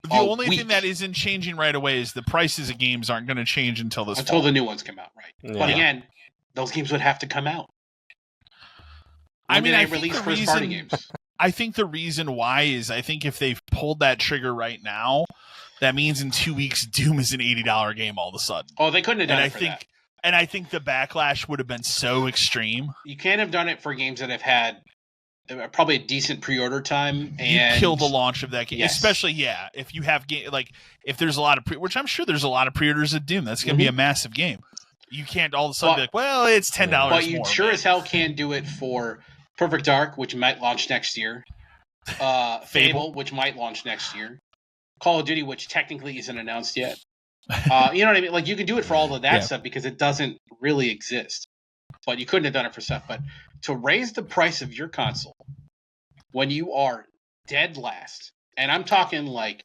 the only thing that isn't changing right away is the prices of games aren't going to change until fall. The new ones come out, right? Yeah. But again, those games would have to come out. I mean, I release first-party games. I think the reason why is I think if they've pulled that trigger right now, that means in 2 weeks Doom is an $80 game all of a sudden. Oh, they couldn't have done it for that. And I think the backlash would have been so extreme. You can't have done it for games that have had probably a decent pre-order time. And you kill the launch of that game. Yes. Especially, if you have if there's a lot of which I'm sure there's a lot of pre-orders of Doom. That's going to be a massive game. You can't all of a sudden be like, well, it's $10 more. But you sure as hell can do it for Perfect Dark, which might launch next year. Fable, which might launch next year. Call of Duty, which technically isn't announced yet. You know what I mean? Like, you can do it for all of that stuff because it doesn't really exist. But you couldn't have done it for stuff. But to raise the price of your console when you are dead last, and I'm talking like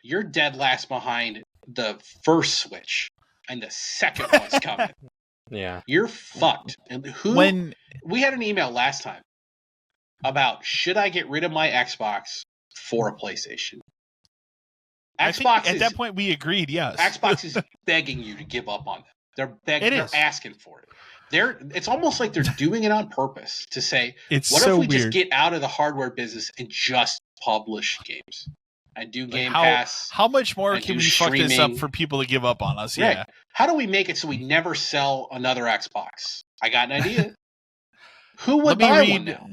you're dead last behind the first Switch and the second one's coming. Yeah. You're fucked. And we had an email last time about, should I get rid of my Xbox for a PlayStation? Xbox at that point we agreed, yes. Xbox is begging you to give up on them. They're asking for it. It's almost like they're doing it on purpose to say, what if we just get out of the hardware business and just publish games? And do Game Pass. How much more can we fuck this up for people to give up on us? Right. Yeah. How do we make it so we never sell another Xbox? I got an idea. Who would buy one now?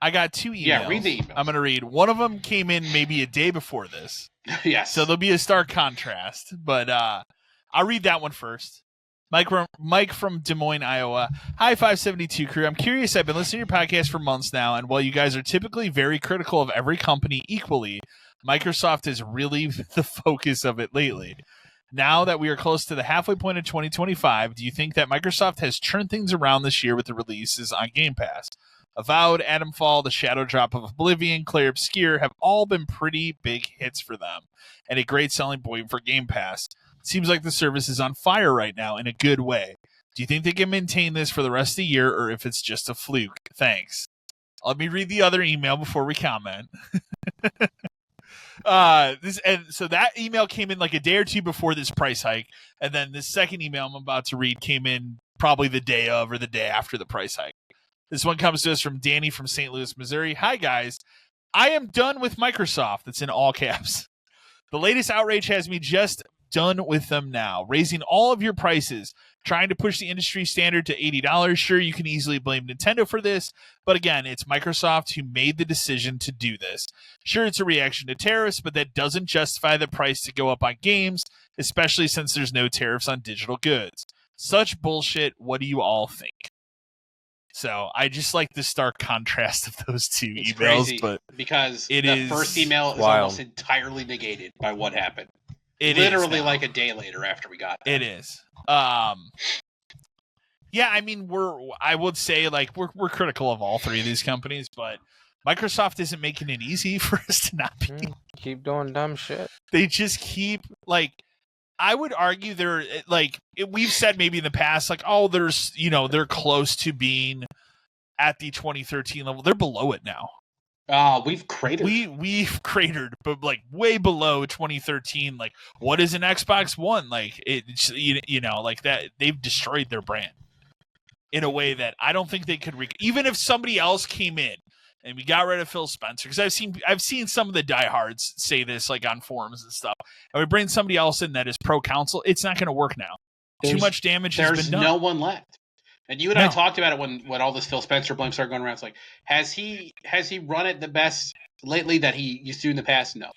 I got 2 emails. Yeah, read the emails. I'm going to read. One of them came in maybe a day before this. Yes. So there'll be a stark contrast. But I'll read that one first. Mike from Des Moines, Iowa. Hi, 572 crew. I'm curious. I've been listening to your podcast for months now, and while you guys are typically very critical of every company equally, Microsoft is really the focus of it lately. Now that we are close to the halfway point of 2025, do you think that Microsoft has turned things around this year with the releases on Game Pass? Avowed, Atomfall, The Shadow Drop of Oblivion, Clair Obscur have all been pretty big hits for them, and a great selling point for Game Pass. Seems like the service is on fire right now in a good way. Do you think they can maintain this for the rest of the year, or if it's just a fluke? Thanks. Let me read the other email before we comment. So that email came in like a day or two before this price hike, and then this second email I'm about to read came in probably the day of or the day after the price hike. This one comes to us from Danny from St. Louis, Missouri. Hi, guys. I am done with Microsoft. That's in all caps. The latest outrage has me just done with them now. Raising all of your prices, trying to push the industry standard to $80. Sure, you can easily blame Nintendo for this, but again, it's Microsoft who made the decision to do this. Sure, it's a reaction to tariffs, but that doesn't justify the price to go up on games, especially since there's no tariffs on digital goods. Such bullshit. What do you all think? So I just like the stark contrast of those two emails, crazy, but because the first email is almost entirely negated by what happened. Literally like a day later after we got there. It is. Yeah, I mean, I would say like we're critical of all three of these companies, but Microsoft isn't making it easy for us to not be. Keep doing dumb shit. They just keep I would argue they're we've said maybe in the past, there's, they're close to being at the 2013 level. They're below it now. We've cratered. We've cratered, but way below 2013. What is an Xbox One? It's that they've destroyed their brand in a way that I don't think they could. Even if somebody else came in and we got rid of Phil Spencer, because I've seen some of the diehards say this on forums and stuff, and we bring somebody else in that is pro console, it's not going to work now. Too much damage has been done. There's no one left. And you and I talked about it when all this Phil Spencer blame started going around. It's like, has he run it the best lately that he used to in the past? No.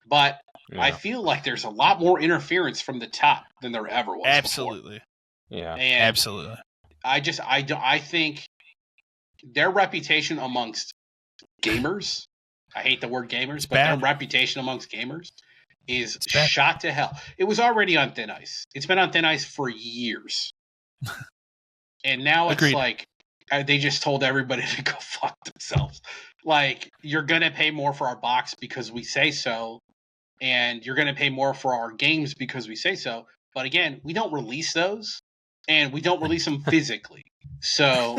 But I feel like there's a lot more interference from the top than there ever was. Absolutely. Before. Yeah. And absolutely. I think their reputation amongst gamers, I hate the word gamers, but their reputation amongst gamers is shot to hell. It was already on thin ice. It's been on thin ice for years. And now it's they just told everybody to go fuck themselves. Like, you're gonna pay more for our box because we say so, and you're gonna pay more for our games because we say so. But again, we don't release those, and we don't release them physically. So,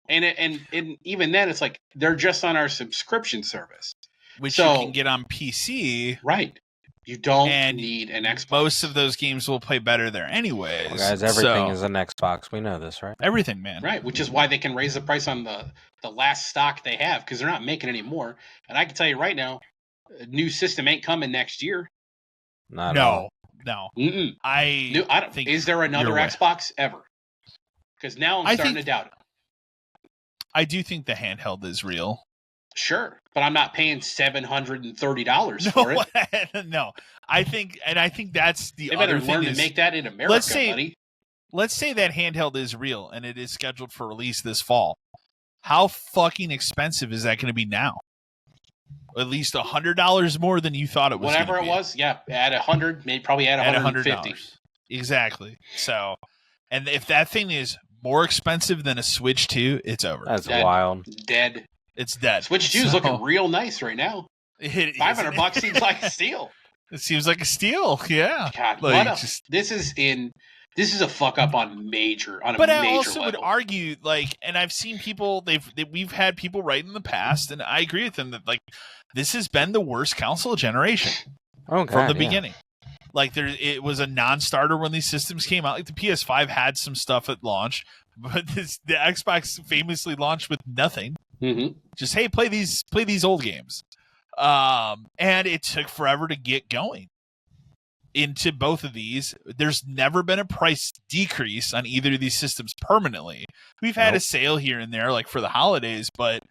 and even then, it's like they're just on our subscription service, which so, you can get on PC. Right. You don't And need an Xbox. Most of those games will play better there anyways. Well, guys, everything is an Xbox. We know this, right? Everything, man. Right, which is why they can raise the price on the last stock they have, because they're not making any more. And I can tell you right now, a new system ain't coming next year. Not at all. No. I don't think. Is there another Xbox ever? Because now I'm starting to doubt it. I do think the handheld is real. Sure, but I'm not paying $730 for it. No, I think that's the they other better thing learn is, to make that in America, buddy. Let's say that handheld is real and it is scheduled for release this fall. How fucking expensive is that going to be now? At least $100 more than you thought it was. Whatever it was, yeah, add 100, maybe probably add 150. Exactly. So, and if that thing is more expensive than a Switch 2, it's over. That's wild. Dead. It's dead. Switch 2 is looking real nice right now. $500 seems like a steal. It seems like a steal. Yeah. God, like, this is a fuck up on a major But I major also level. would argue, like, and I've seen people. We've had people write in the past, and I agree with them that like this has been the worst console generation from the beginning. Like it was a non-starter when these systems came out. Like the PS5 had some stuff at launch, but the Xbox famously launched with nothing. Mm-hmm. Just hey, play these old games, and it took forever to get going into both of these. There's never been a price decrease on either of these systems permanently. We've had a sale here and there, like for the holidays, but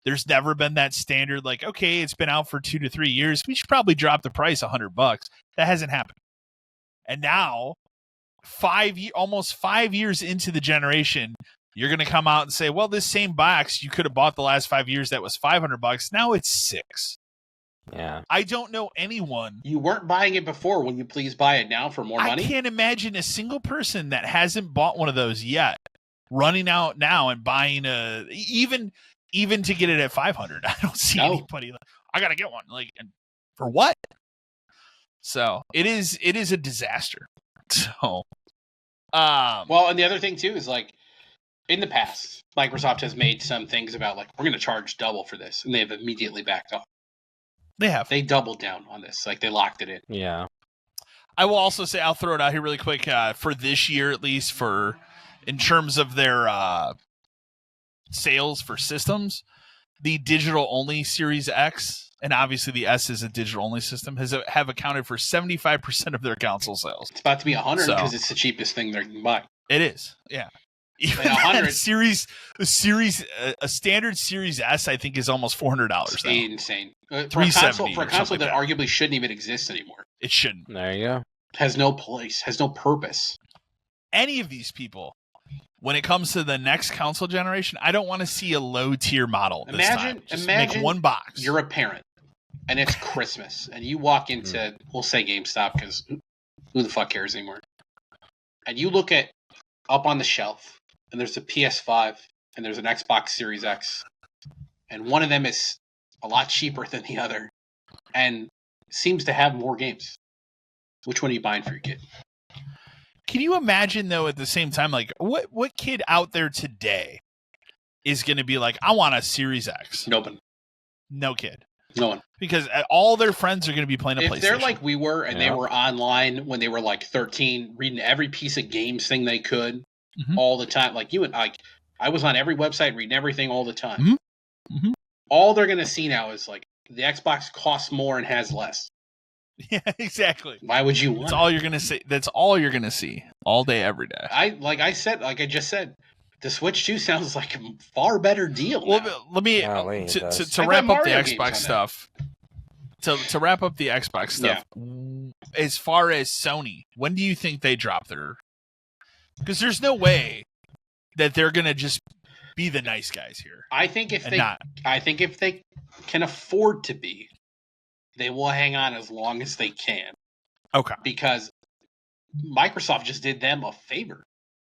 there's never been that standard. Like, okay, it's been out for 2 to 3 years. We should probably drop the price $100. That hasn't happened. And now, almost 5 years into the generation, you're going to come out and say, well, this same box you could have bought the last 5 years that was $500. Now it's $600. Yeah. I don't know anyone. You weren't buying it before. Will you please buy it now for more money? I can't imagine a single person that hasn't bought one of those yet running out now and buying even to get it at $500. I don't see anybody like, I got to get one. Like, for what? So it is a disaster. So, well, and the other thing too is like in the past, Microsoft has made some things about like, we're going to charge double for this, and they've immediately backed off. They doubled down on this. Like they locked it in. Yeah. I will also say, I'll throw it out here really quick for this year, at least in terms of their sales for systems, the digital only Series X, and obviously the S is a digital only system, have accounted for 75% of their console sales. It's about to be 100 because it's the cheapest thing they can buy. It is. Yeah. Even 100 a standard Series S, I think, is almost $400 now. Insane. For a console that arguably shouldn't even exist anymore. It shouldn't. There you go. Has no place, has no purpose. Any of these people, when it comes to the next console generation, I don't want to see a low tier model. Imagine make one box. You're a parent, and it's Christmas, and you walk into, we'll say GameStop, because who the fuck cares anymore? And you look up on the shelf, and there's a PS5, and there's an Xbox Series X, and one of them is a lot cheaper than the other, and seems to have more games. Which one are you buying for your kid? Can you imagine, though, at the same time, like, what kid out there today is going to be like, I want a Series X? No one. No kid. No one. Because all their friends are going to be playing a PlayStation. If they're like we were, and they were online when they were like 13, reading every piece of games thing they could all the time, like you and I was on every website reading everything all the time. Mm-hmm. Mm-hmm. All they're going to see now is like the Xbox costs more and has less. Yeah, exactly. Why would you want That's all you're going to see. That's all you're going to see all day, every day. I just said, the Switch 2 sounds like a far better deal. Well, let me to wrap up the Xbox stuff. To wrap up the Xbox stuff, as far as Sony, when do you think they drop their? Because there's no way that they're going to just be the nice guys here. I think if they can afford to be, they will hang on as long as they can. Okay. Because Microsoft just did them a favor.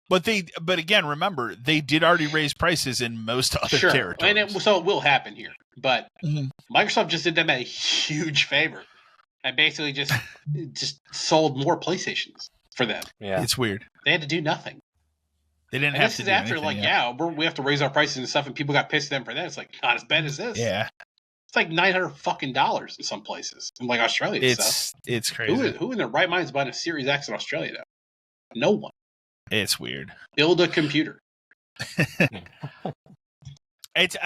But again, remember, they did already raise prices in most other territories. And so it will happen here. But Mhm. Microsoft just did them a huge favor and basically just sold more PlayStations for them. Yeah. It's weird. They had to do nothing. They didn't And have this to is do after, anything. we have to raise our prices and stuff, and people got pissed at them for that. It's like, not as bad as this. Yeah. It's like $900 fucking in some places, in like Australia and stuff. It's crazy. Who in their right mind is buying a Series X in Australia now? No one. It's weird. Build a computer. It's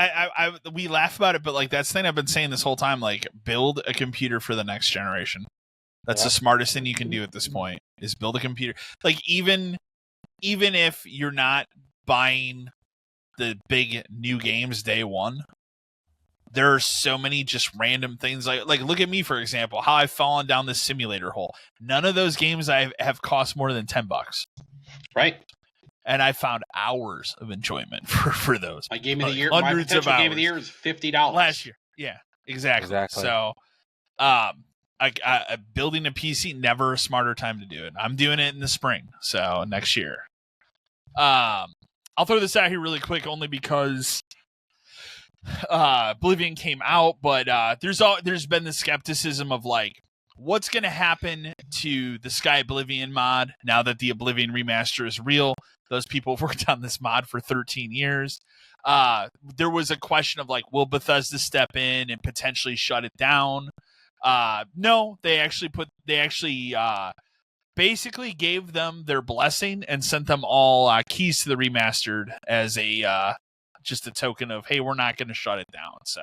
we laugh about it, but like that's the thing I've been saying this whole time. Like, build a computer for the next generation. That's the smartest thing you can do at this point, is build a computer. Like, even if you're not buying the big new games day one, there are so many just random things. Like look at me, for example, how I've fallen down this simulator hole. None of those games have cost more than $10. Right. And I found hours of enjoyment for those. My game of the year, hundreds of hours. Game of the year is $50 last year. Yeah, exactly. So, building a PC, never a smarter time to do it. I'm doing it in the spring, so next year. I'll throw this out here really quick, only because Oblivion came out, but there's been the skepticism of like, what's going to happen to the Sky Oblivion mod now that the Oblivion remaster is real? Those people have worked on this mod for 13 years. There was a question of like, will Bethesda step in and potentially shut it down? No, they actually basically gave them their blessing and sent them all keys to the remastered as a just a token of, hey, we're not going to shut it down. So,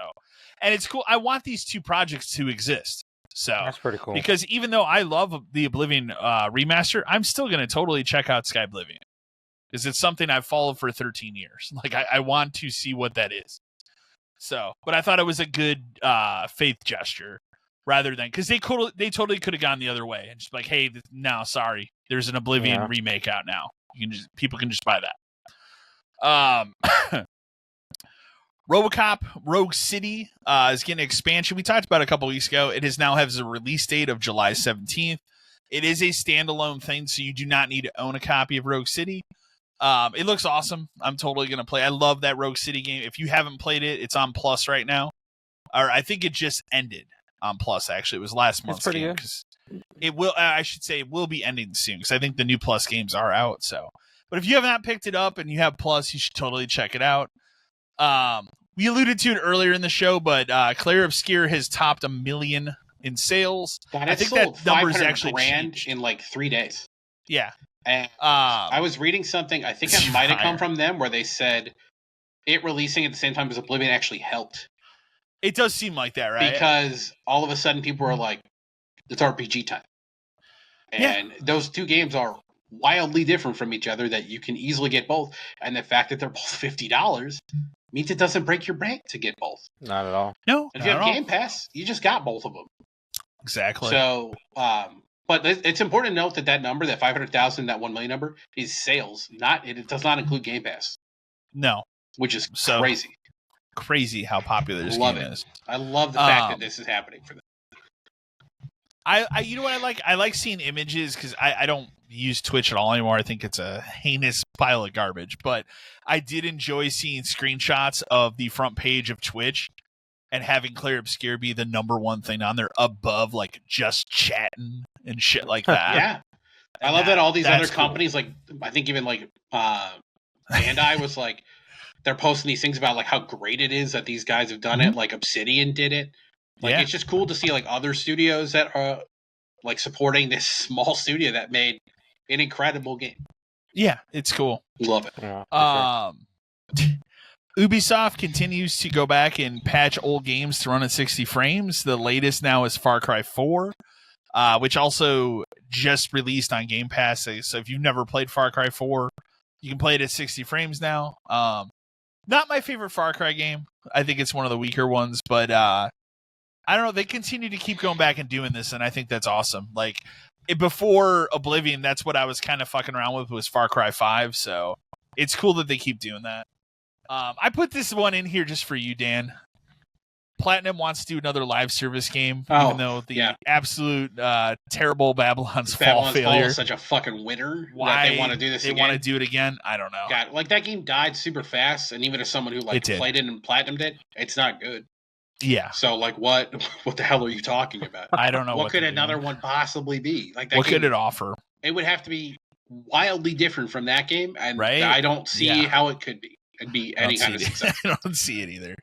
and it's cool. I want these two projects to exist. So That's pretty cool. Because even though I love the Oblivion remaster, I'm still going to totally check out Sky Oblivion, because it's something I've followed for 13 years. Like, I want to see what that is. So, but I thought it was a good faith gesture, rather than, because they totally could have gone the other way and just like, hey, no, sorry, there's an Oblivion remake out now. People can just buy that. RoboCop Rogue City is getting an expansion. We talked about it a couple weeks ago. It now has a release date of July 17th. It is a standalone thing, so you do not need to own a copy of Rogue City. It looks awesome. I'm totally going to play. I love that Rogue City game. If you haven't played it, it's on Plus right now. Or I think it just ended on Plus, actually. It was last month's game. It will, I should say, it will be ending soon, because I think the new Plus games are out. So, but if you have not picked it up and you have Plus, you should totally check it out. We alluded to it earlier in the show, but Claire Obscure has topped 1 million in sales. God, I think that number's actually grand changed in like 3 days. Yeah. And I was reading something, I think it might have come from them, where they said it releasing at the same time as Oblivion actually helped. It does seem like that, right? Because all of a sudden people were like, it's RPG time. And those two games are wildly different from each other, that you can easily get both. And the fact that they're both $50 means it doesn't break your bank to get both. Not at all. No. If you have Game Pass, you just got both of them. Exactly. So, but it's important to note that number, that 500,000, that 1 million number, is sales. It does not include Game Pass. No. Which is crazy. Crazy how popular this game is. I love the fact that this is happening for them. You know what I like? I like seeing images, because I don't use Twitch at all anymore. I think it's a heinous pile of garbage. But I did enjoy seeing screenshots of the front page of Twitch and having Claire Obscure be the number one thing on there, above like just chatting and shit like that. Yeah. I love that all these other companies, like I think even like Bandai was like, they're posting these things about like how great it is that these guys have done it. Like Obsidian did it. Like it's just cool to see like other studios that are like supporting this small studio that made an incredible game. Yeah, it's cool. Love it. Yeah, Ubisoft continues to go back and patch old games to run at 60 frames. The latest now is Far Cry 4, which also just released on Game Pass. So if you've never played Far Cry 4, you can play it at 60 frames now. Not my favorite Far Cry game. I think it's one of the weaker ones, but I don't know. They continue to keep going back and doing this, and I think that's awesome. Like, before Oblivion, that's what I was kind of fucking around with, was Far Cry 5, so it's cool that they keep doing that. I put this one in here just for you, Dan. Platinum wants to do another live service game, Oh, even though the yeah. absolute terrible Babylon's Fall Babylon's Fall failure. is such a fucking winner Why that they want to do this they again. want to do it again? I don't know. God, like that game died super fast, and even as someone who like played it and platinumed it, it's not good. Yeah. So like, what the hell are you talking about? I don't know. What could another one possibly be? Like that what game, could it offer? It would have to be wildly different from that game, and right? I don't see how it could be. It'd be any kind of success. I don't see it either.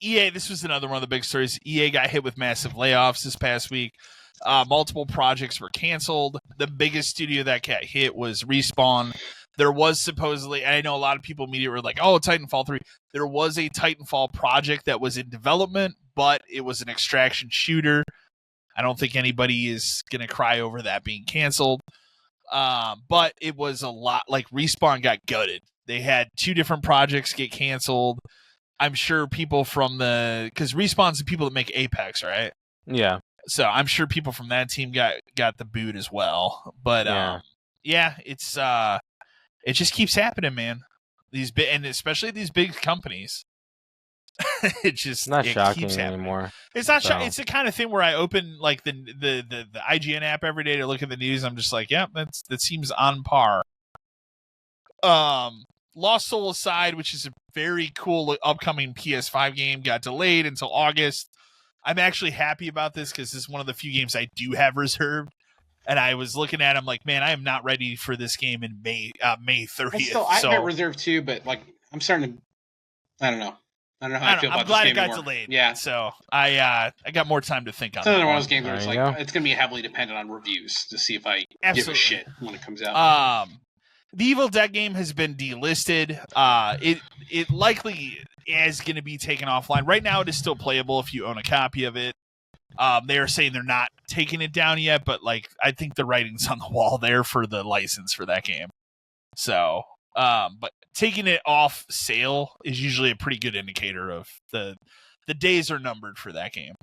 EA, this was another one of the big stories. EA got hit with massive layoffs this past week. Multiple projects were canceled. The biggest studio that got hit was Respawn. There was supposedly, and I know a lot of people immediately were like, oh, Titanfall 3. There was a Titanfall project that was in development, but it was an extraction shooter. I don't think anybody is going to cry over that being canceled. But it was a lot, like Respawn got gutted. They had 2 different projects get canceled. I'm sure people from because Respawn's the people that make Apex, right? Yeah. So I'm sure people from that team got the boot as well. But yeah, it's it just keeps happening, man. And especially these big companies. It's not shocking anymore. It's not shocking. It's the kind of thing where I open like the IGN app every day to look at the news. I'm just like, yeah, that seems on par. Lost Soul Aside, which is a very cool upcoming PS5 game, got delayed until August. I'm actually happy about this because this is one of the few games I do have reserved. And I was looking at him like, man, I am not ready for this game in May 30th. I have it reserved too, but like I'm starting to, I don't know how I feel about this game. I'm glad it got anymore. delayed. Yeah. So I got more time to think on it's it. Another one of those games where it's like it's going to be heavily dependent on reviews to see if I give a shit when it comes out. The Evil Dead game has been delisted. It likely is going to be taken offline. Right now, it is still playable if you own a copy of it. They are saying they're not taking it down yet, but like I think the writing's on the wall there for the license for that game. So, but taking it off sale is usually a pretty good indicator of the days are numbered for that game.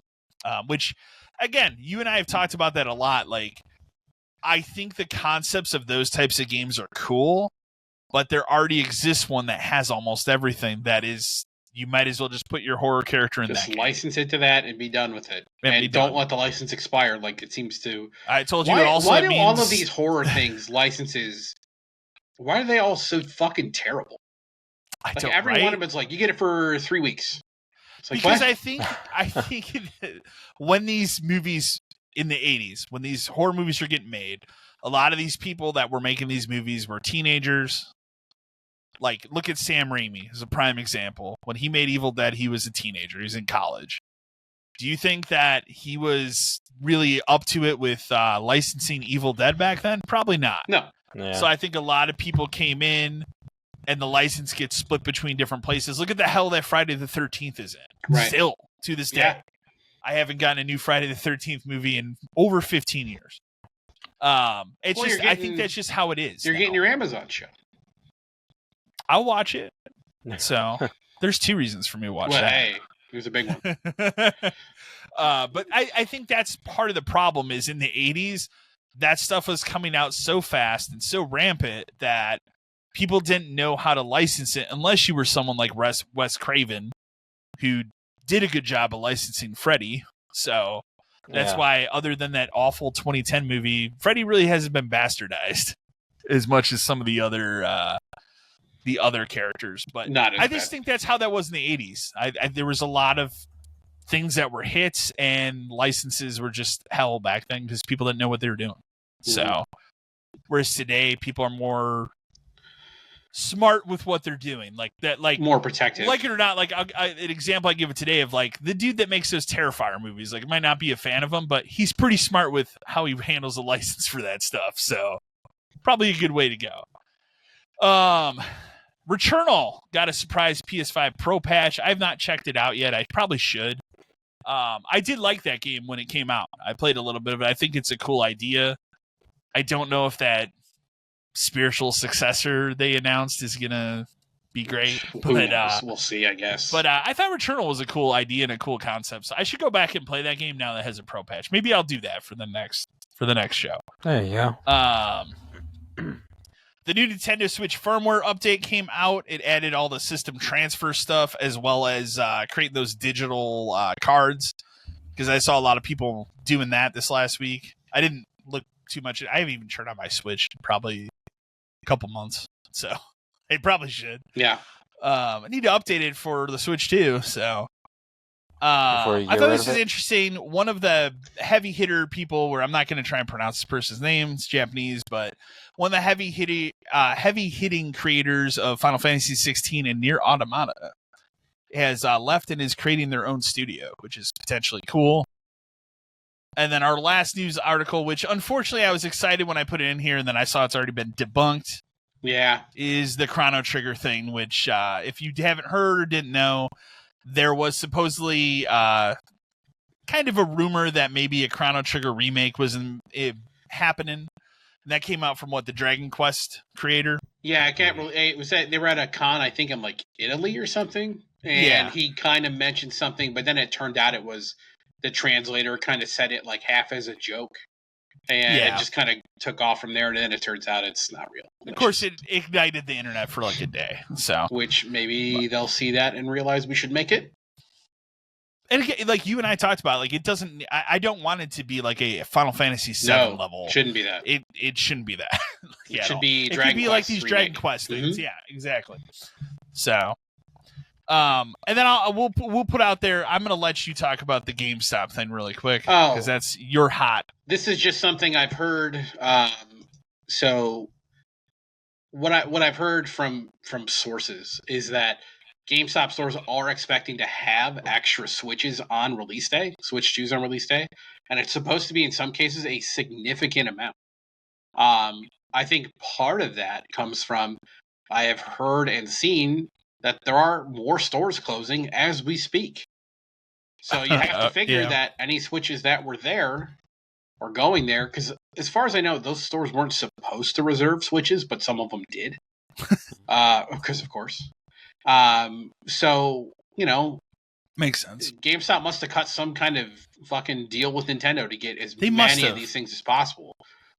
Which, again, you and I have talked about that a lot. Like, I think the concepts of those types of games are cool, but there already exists one that has almost everything that is. You might as well just put your horror character in that game. Just license it to that and be done with it. And don't let the license expire like it seems to. I told you why do all of these horror things, licenses, why are they all so fucking terrible? Every one of them's like, you get it for 3 weeks. It's like, because what? I think when these movies in the 80s, when these horror movies are getting made, a lot of these people that were making these movies were teenagers. Like, look at Sam Raimi as a prime example. When he made Evil Dead, he was a teenager. He was in college. Do you think that he was really up to it with licensing Evil Dead back then? Probably not. No. Yeah. So I think a lot of people came in, and the license gets split between different places. Look at the hell that Friday the 13th is in. Right. Still, to this day. Yeah. I haven't gotten a new Friday the 13th movie in over 15 years. I think that's just how it is. You're getting your Amazon show. I'll watch it. So there's 2 reasons for me to watch that. Hey, it was a big one. But I think that's part of the problem is in the 80s, that stuff was coming out so fast and so rampant that people didn't know how to license it unless you were someone like Wes Craven, who did a good job of licensing Freddy. So that's why, other than that awful 2010 movie, Freddy really hasn't been bastardized as much as some of the other characters. But I just think that's how that was in the 80s. There was a lot of things that were hits and licenses were just hell back then because people didn't know what they were doing. Mm-hmm. So whereas today people are more smart with what they're doing, like that, like more protective, like it or not. Like an example I give it today of like the dude that makes those Terrifier movies, like I might not be a fan of him, but he's pretty smart with how he handles the license for that stuff. So probably a good way to go. Returnal got a surprise PS5 Pro patch. I've not checked it out yet. I probably should. I did like that game when it came out. I played a little bit of it. I think it's a cool idea. I don't know if that spiritual successor they announced is going to be great. But we'll see, I guess. But I thought Returnal was a cool idea and a cool concept. So I should go back and play that game now that it has a Pro patch. Maybe I'll do that for the next show. There you go. The The new Nintendo Switch firmware update came out. It added all the system transfer stuff as well as creating those digital cards, because I saw a lot of people doing that this last week. I didn't look too much. I haven't even turned on my Switch in probably a couple months, so I probably should. Yeah. I need to update it for the Switch too, so... Before you I get thought rid this of was it? interesting. One of the heavy hitter people, where I'm not going to try and pronounce this person's name, it's Japanese, but one of the heavy hitting creators of Final Fantasy 16 and Nier Automata has left and is creating their own studio, which is potentially cool. And then our last news article, which unfortunately I was excited when I put it in here, and then I saw it's already been debunked. Yeah. Is the Chrono Trigger thing, which if you haven't heard or didn't know, there was supposedly kind of a rumor that maybe a Chrono Trigger remake was happening. And that came out from the Dragon Quest creator. Yeah, I can't really. It was that they were at a con, I think in like Italy or something, and he kind of mentioned something, but then it turned out it was the translator kind of said it like half as a joke, and it just kind of took off from there. And then it turns out it's not real. Of course, it ignited the internet for like a day. So, which maybe they'll see that and realize we should make it. And again, like you and I talked about, like it doesn't. I don't want it to be like a Final Fantasy VII level. Shouldn't be that. It shouldn't be that. It should be. It Dragon could be Quest like these remake. Dragon Quest things. Mm-hmm. Yeah, exactly. So, and then we'll put out there. I'm going to let you talk about the GameStop thing really quick because that's your hot. This is just something I've heard. So, what I've heard from sources is that GameStop stores are expecting to have extra Switches on release day, Switch 2s on release day, and it's supposed to be in some cases a significant amount. I think part of that comes from I have heard and seen that there are more stores closing as we speak. So you have to figure that any Switches that were there are going there, because as far as I know, those stores weren't supposed to reserve Switches, but some of them did. Because of course. So, makes sense. GameStop must have cut some kind of fucking deal with Nintendo to get as many of these things as possible.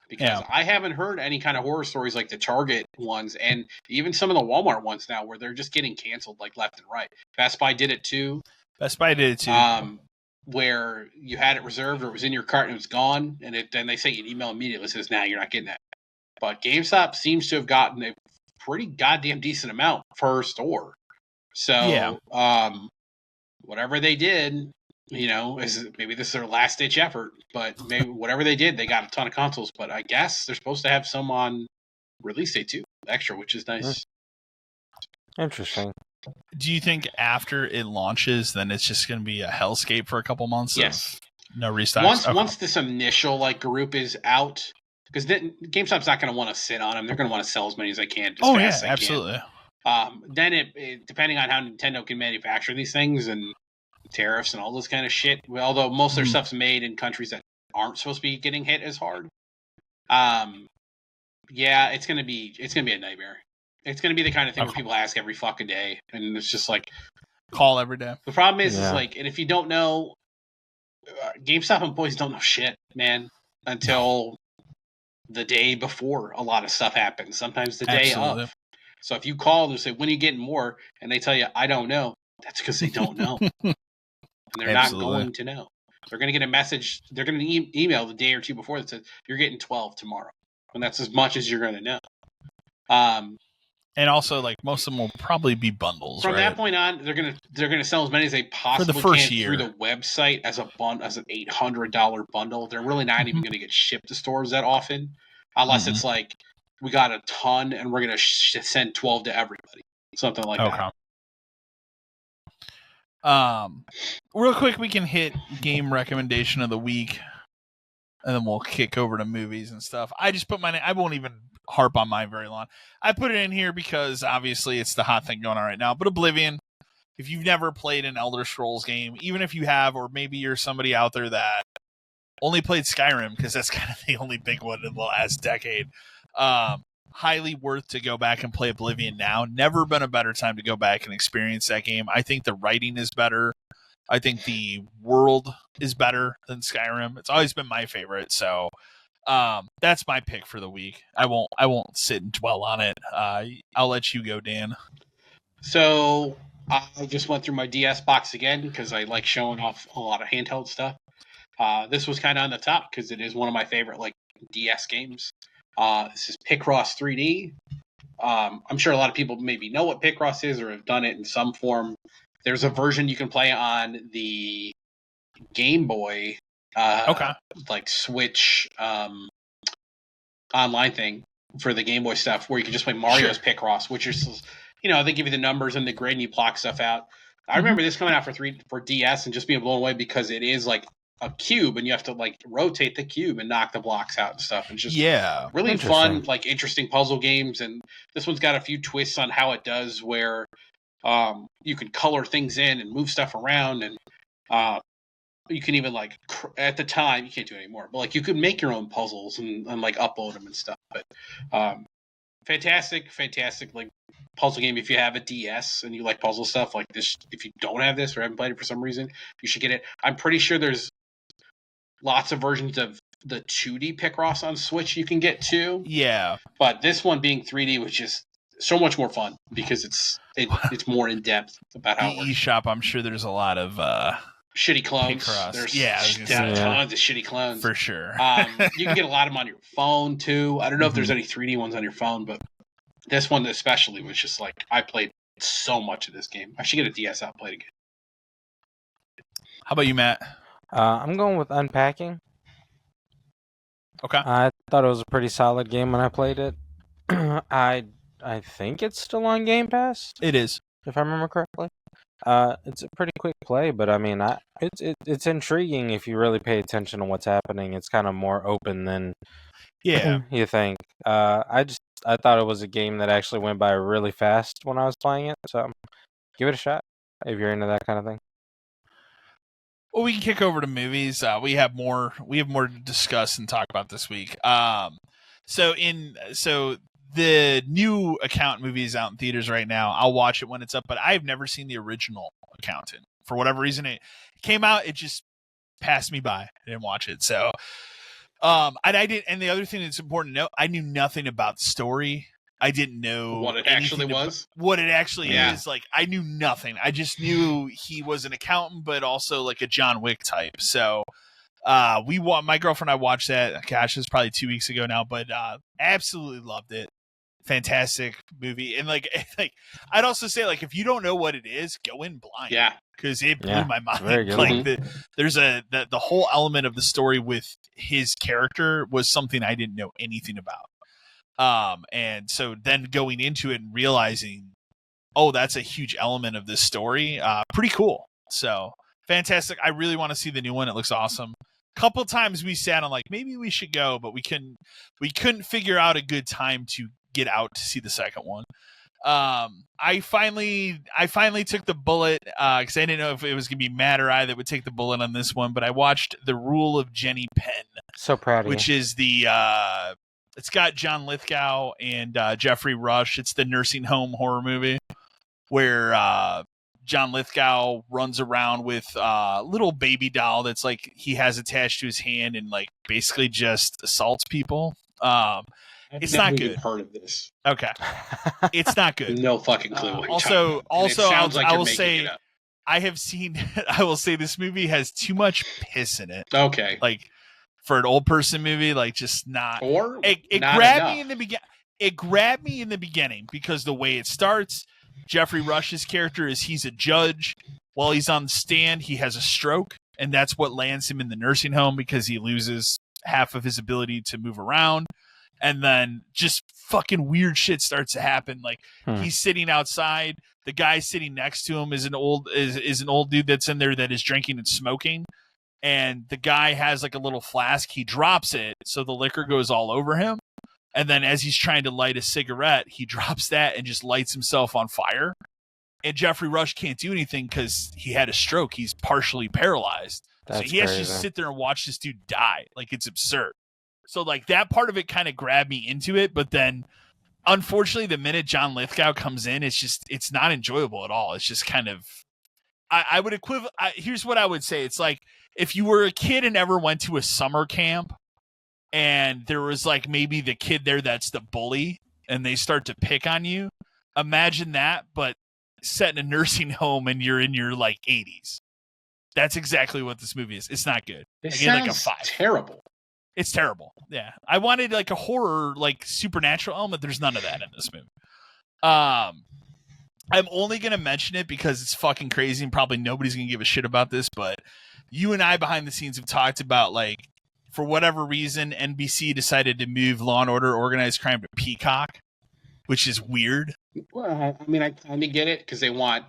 Because I haven't heard any kind of horror stories like the Target ones and even some of the Walmart ones now where they're just getting canceled like left and right. Best Buy did it too. Where you had it reserved or it was in your cart and it was gone, and then they say an email immediately says, "Nah, you're not getting that." But GameStop seems to have gotten a pretty goddamn decent amount per store. So, whatever they did, is maybe this is their last ditch effort, but maybe whatever they did, they got a ton of consoles. But I guess they're supposed to have some on release day too, extra, which is nice. Interesting. Do you think after it launches, then it's just going to be a hellscape for a couple months? Yes. No restocks? Once this initial group is out, because then GameStop's not going to want to sit on them. They're going to want to sell as many as they can. Absolutely. Then it depending on how Nintendo can manufacture these things and tariffs and all this kind of shit. Although most of their stuff's made in countries that aren't supposed to be getting hit as hard. It's gonna be a nightmare. It's gonna be the kind of thing where people ask every fucking day, and it's just like call every day. The problem is and if you don't know, GameStop employees don't know shit, man, until the day before a lot of stuff happens. Sometimes the day of. So if you call and say, "When are you getting more?" and they tell you, "I don't know," that's because they don't know. And they're not going to know. They're going to get a message. They're going to email the day or two before that says, "You're getting 12 tomorrow." And that's as much as you're going to know. And also, most of them will probably be bundles. From that point on, they're gonna sell as many as they possibly for the first can year. Through the website as an $800 bundle. They're really not even going to get shipped to stores that often, unless it's like we got a ton and we're going to send 12 to everybody, something like that. Real quick, we can hit game recommendation of the week, and then we'll kick over to movies and stuff. I just put I won't even harp on mine very long. I put it in here because obviously it's the hot thing going on right now. But Oblivion, if you've never played an Elder Scrolls game, even if you have, or maybe you're somebody out there that only played Skyrim, because that's kind of the only big one in the last decade, highly worth to go back and play Oblivion now. Never been a better time to go back and experience that game. I think the writing is better. I think the world is better than Skyrim. It's always been my favorite. So That's my pick for the week. I won't sit and dwell on it. I'll let you go, Dan. So I just went through my DS box again because I like showing off a lot of handheld stuff. This was kind of on the top because it is one of my favorite like DS games. This is Picross 3D. I'm sure a lot of people maybe know what Picross is or have done it in some form. There's a version you can play on the Game Boy, like Switch online thing for the Game Boy stuff, where you can just play Mario's Picross, which is, they give you the numbers and the grid and you block stuff out. I remember this coming out for DS and just being blown away because it is like a cube and you have to like rotate the cube and knock the blocks out and stuff. And just really fun, like interesting puzzle games. And this one's got a few twists on how it does, where you can color things in and move stuff around, and you can even like at the time, you can't do it anymore, but like you could make your own puzzles and like upload them and stuff. But fantastic like puzzle game. If you have a DS and you like puzzle stuff like this, if you don't have this or haven't played it for some reason, you should get it. I'm pretty sure there's lots of versions of the 2D Picross on Switch you can get too. Yeah, but this one being 3D was just so much more fun because it's more in depth about how the eShop. I'm sure there's a lot of shitty clones. Picross. There's tons of shitty clones for sure. You can get a lot of them on your phone too. I don't know if there's any 3D ones on your phone, but this one especially was just like, I played so much of this game. I should get a DS out and play it again. How about you, Matt? I'm going with Unpacking. Okay. I thought it was a pretty solid game when I played it. I think it's still on Game Pass. It is, if I remember correctly. It's a pretty quick play, but I mean, it's intriguing if you really pay attention to what's happening. It's kind of more open than you think. I thought it was a game that actually went by really fast when I was playing it. So give it a shot if you're into that kind of thing. Well, we can kick over to movies. We have more to discuss and talk about this week. So the new Accountant movie is out in theaters right now. I'll watch it when it's up, but I've never seen the original Accountant. For whatever reason, it came out, it just passed me by. I didn't watch it. So, and I did. And the other thing that's important to know, I knew nothing about the story. I didn't know what it actually was. What it actually is. Like, I knew nothing. I just knew he was an accountant, but also like a John Wick type. So, my girlfriend and I watched that. Gosh, it was probably 2 weeks ago now, but absolutely loved it. Fantastic movie. And like I'd also say, like, if you don't know what it is, go in blind. Yeah. Because it blew my mind. Very good. Like there's the whole element of the story with his character was something I didn't know anything about. And so then going into it and realizing, oh, that's a huge element of this story. Pretty cool. So fantastic. I really want to see the new one. It looks awesome. Couple times we sat on like, maybe we should go, but we couldn't figure out a good time to get out to see the second one. I finally took the bullet because I didn't know if it was gonna be Matt or I that would take the bullet on this one, but I watched The Rule of Jenny Penn. So proud of which you. is the it's got John Lithgow and Jeffrey Rush. It's the nursing home horror movie where John Lithgow runs around with a little baby doll that's like he has attached to his hand and like basically just assaults people. It's not good. I've heard of this. Okay, it's not good. No fucking clue. What Also, I will say, I have seen. I will say this movie has too much piss in it. Okay, like for an old person movie, like just not. Or it not grabbed enough. me in the beginning. It grabbed me in the beginning because the way it starts, Jeffrey Rush's character is he's a judge. While he's on the stand, he has a stroke, and that's what lands him in the nursing home because he loses half of his ability to move around. And then just fucking weird shit starts to happen. Like he's sitting outside. The guy sitting next to him is an old dude that's in there that is drinking and smoking. And the guy has like a little flask. He drops it, so the liquor goes all over him. And then as he's trying to light a cigarette, he drops that and just lights himself on fire. And Jeffrey Rush can't do anything because he had a stroke. He's partially paralyzed. So he has to just sit there and watch this dude die. Like, it's absurd. So, like, that part of it kind of grabbed me into it. But then, unfortunately, the minute John Lithgow comes in, it's not enjoyable at all. It's just kind of, I would here's what I would say. It's like if you were a kid and ever went to a summer camp and there was like maybe the kid there that's the bully, and they start to pick on you. Imagine that, but set in a nursing home, and you're in your like 80s. That's exactly what this movie is. It's not good. It Again, sounds like a 5. terrible. It's terrible. Yeah, I wanted like a horror, like supernatural element. There's none of that in this movie. I'm only gonna mention it because it's fucking crazy, and probably nobody's gonna give a shit about this. But you and I behind the scenes have talked about, like, for whatever reason, NBC decided to move Law and Order: Organized Crime to Peacock, which is weird. Well, I mean, I kind of get it because they want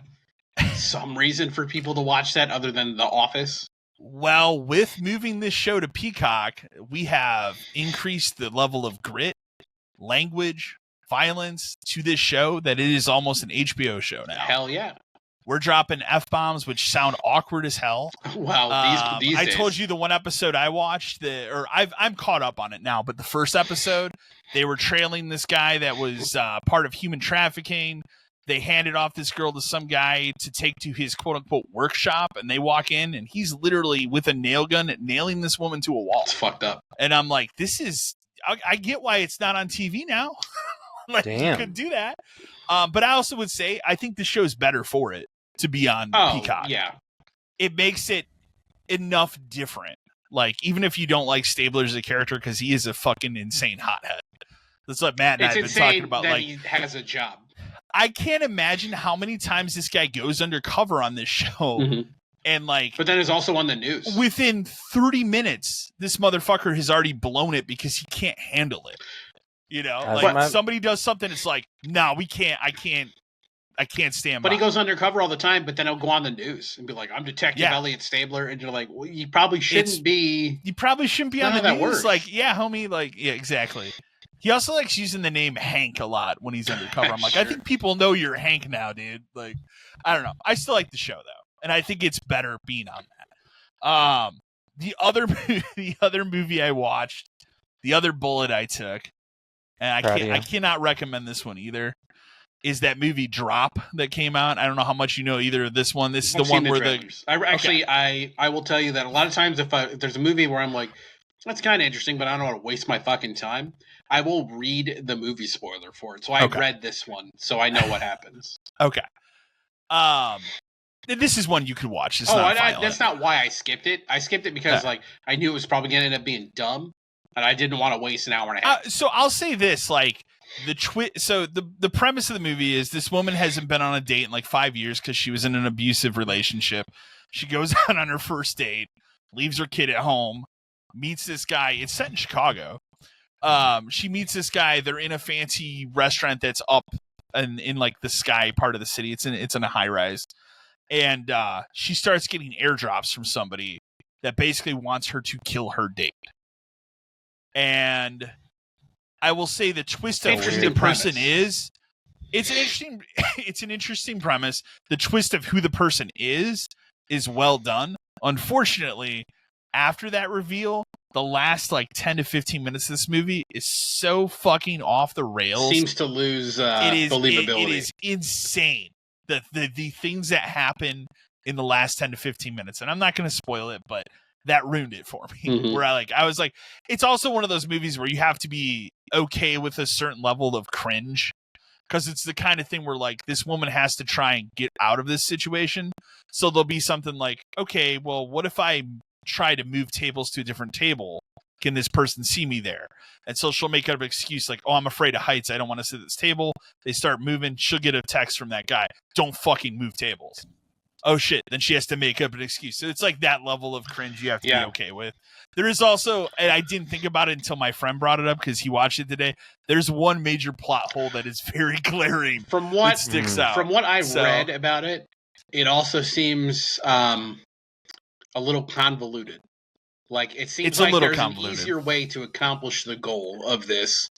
some reason for people to watch that other than The Office. Well, with moving this show to Peacock, we have increased the level of grit, language, violence to this show that it is almost an HBO show now. Hell yeah. We're dropping F-bombs, which sound awkward as hell. Well, these I days. told you the one episode I watched, I'm caught up on it now, but the first episode, they were trailing this guy that was part of human trafficking. They handed off this girl to some guy to take to his quote-unquote workshop, and they walk in, and he's literally with a nail gun nailing this woman to a wall. It's fucked up. And I'm like, I get why it's not on TV now. Like, Damn. you could do that. But I also would say, I think the show's better for it to be on Peacock. Yeah. It makes it enough different. Like, even if you don't like Stabler as a character, because he is a fucking insane hothead. That's what Matt and I have been talking about. That like, he has a job. I can't imagine how many times this guy goes undercover on this show. Mm-hmm. And like, but then it's also on the news. Within 30 minutes, this motherfucker has already blown it because he can't handle it. You know, like somebody does something, it's like, no, we can't. I can't stand by. But he goes undercover all the time, but then he'll go on the news and be like, I'm Detective Elliot Stabler. And you're like, well, you probably shouldn't be. You probably shouldn't be on the news. Works. Like, yeah, homie. Like, yeah, exactly. He also likes using the name Hank a lot when he's undercover. I'm like, sure. I think people know you're Hank now, dude. Like, I don't know. I still like the show, though. And I think it's better being on that. The other movie I watched, the other bullet I took, and I cannot recommend this one either, is that movie Drop that came out. I don't know how much you know either of this one. This is the one where I will tell you that a lot of times if there's a movie where I'm like, that's kind of interesting, but I don't want to waste my fucking time, I will read the movie spoiler for it. So I read this one, so I know what happens. Okay. This is one you could watch. That's not why I skipped it. I skipped it because like I knew it was probably going to end up being dumb, and I didn't want to waste an hour and a half. So I'll say this, like the premise of the movie is this woman hasn't been on a date in like 5 years because she was in an abusive relationship. She goes out on her first date, leaves her kid at home, meets this guy. It's set in Chicago. She meets this guy. They're in a fancy restaurant that's up in like the sky part of the city. It's in a high rise. And she starts getting airdrops from somebody that basically wants her to kill her date. And I will say the twist of who the person is, it's an interesting premise. The twist of who the person is well done. Unfortunately, after that reveal, the last like 10 to 15 minutes of this movie is so fucking off the rails. Seems to lose believability. It is insane. The things that happen in the last 10 to 15 minutes. And I'm not going to spoil it, but that ruined it for me. Mm-hmm. Where I was like, it's also one of those movies where you have to be okay with a certain level of cringe. Because it's the kind of thing where like this woman has to try and get out of this situation. So there'll be something like, okay, well, what if I try to move tables to a different table? Can this person see me there? And so she'll make up an excuse like, oh, I'm afraid of heights. I don't want to sit at this table. They start moving. She'll get a text from that guy. Don't fucking move tables. Oh, shit. Then she has to make up an excuse. So it's like that level of cringe you have to be okay with. There is also, and I didn't think about it until my friend brought it up because he watched it today. There's one major plot hole that is very glaring. From what sticks out. From what I read about it, it also seems a little convoluted. Like it seems like there's an easier way to accomplish the goal of this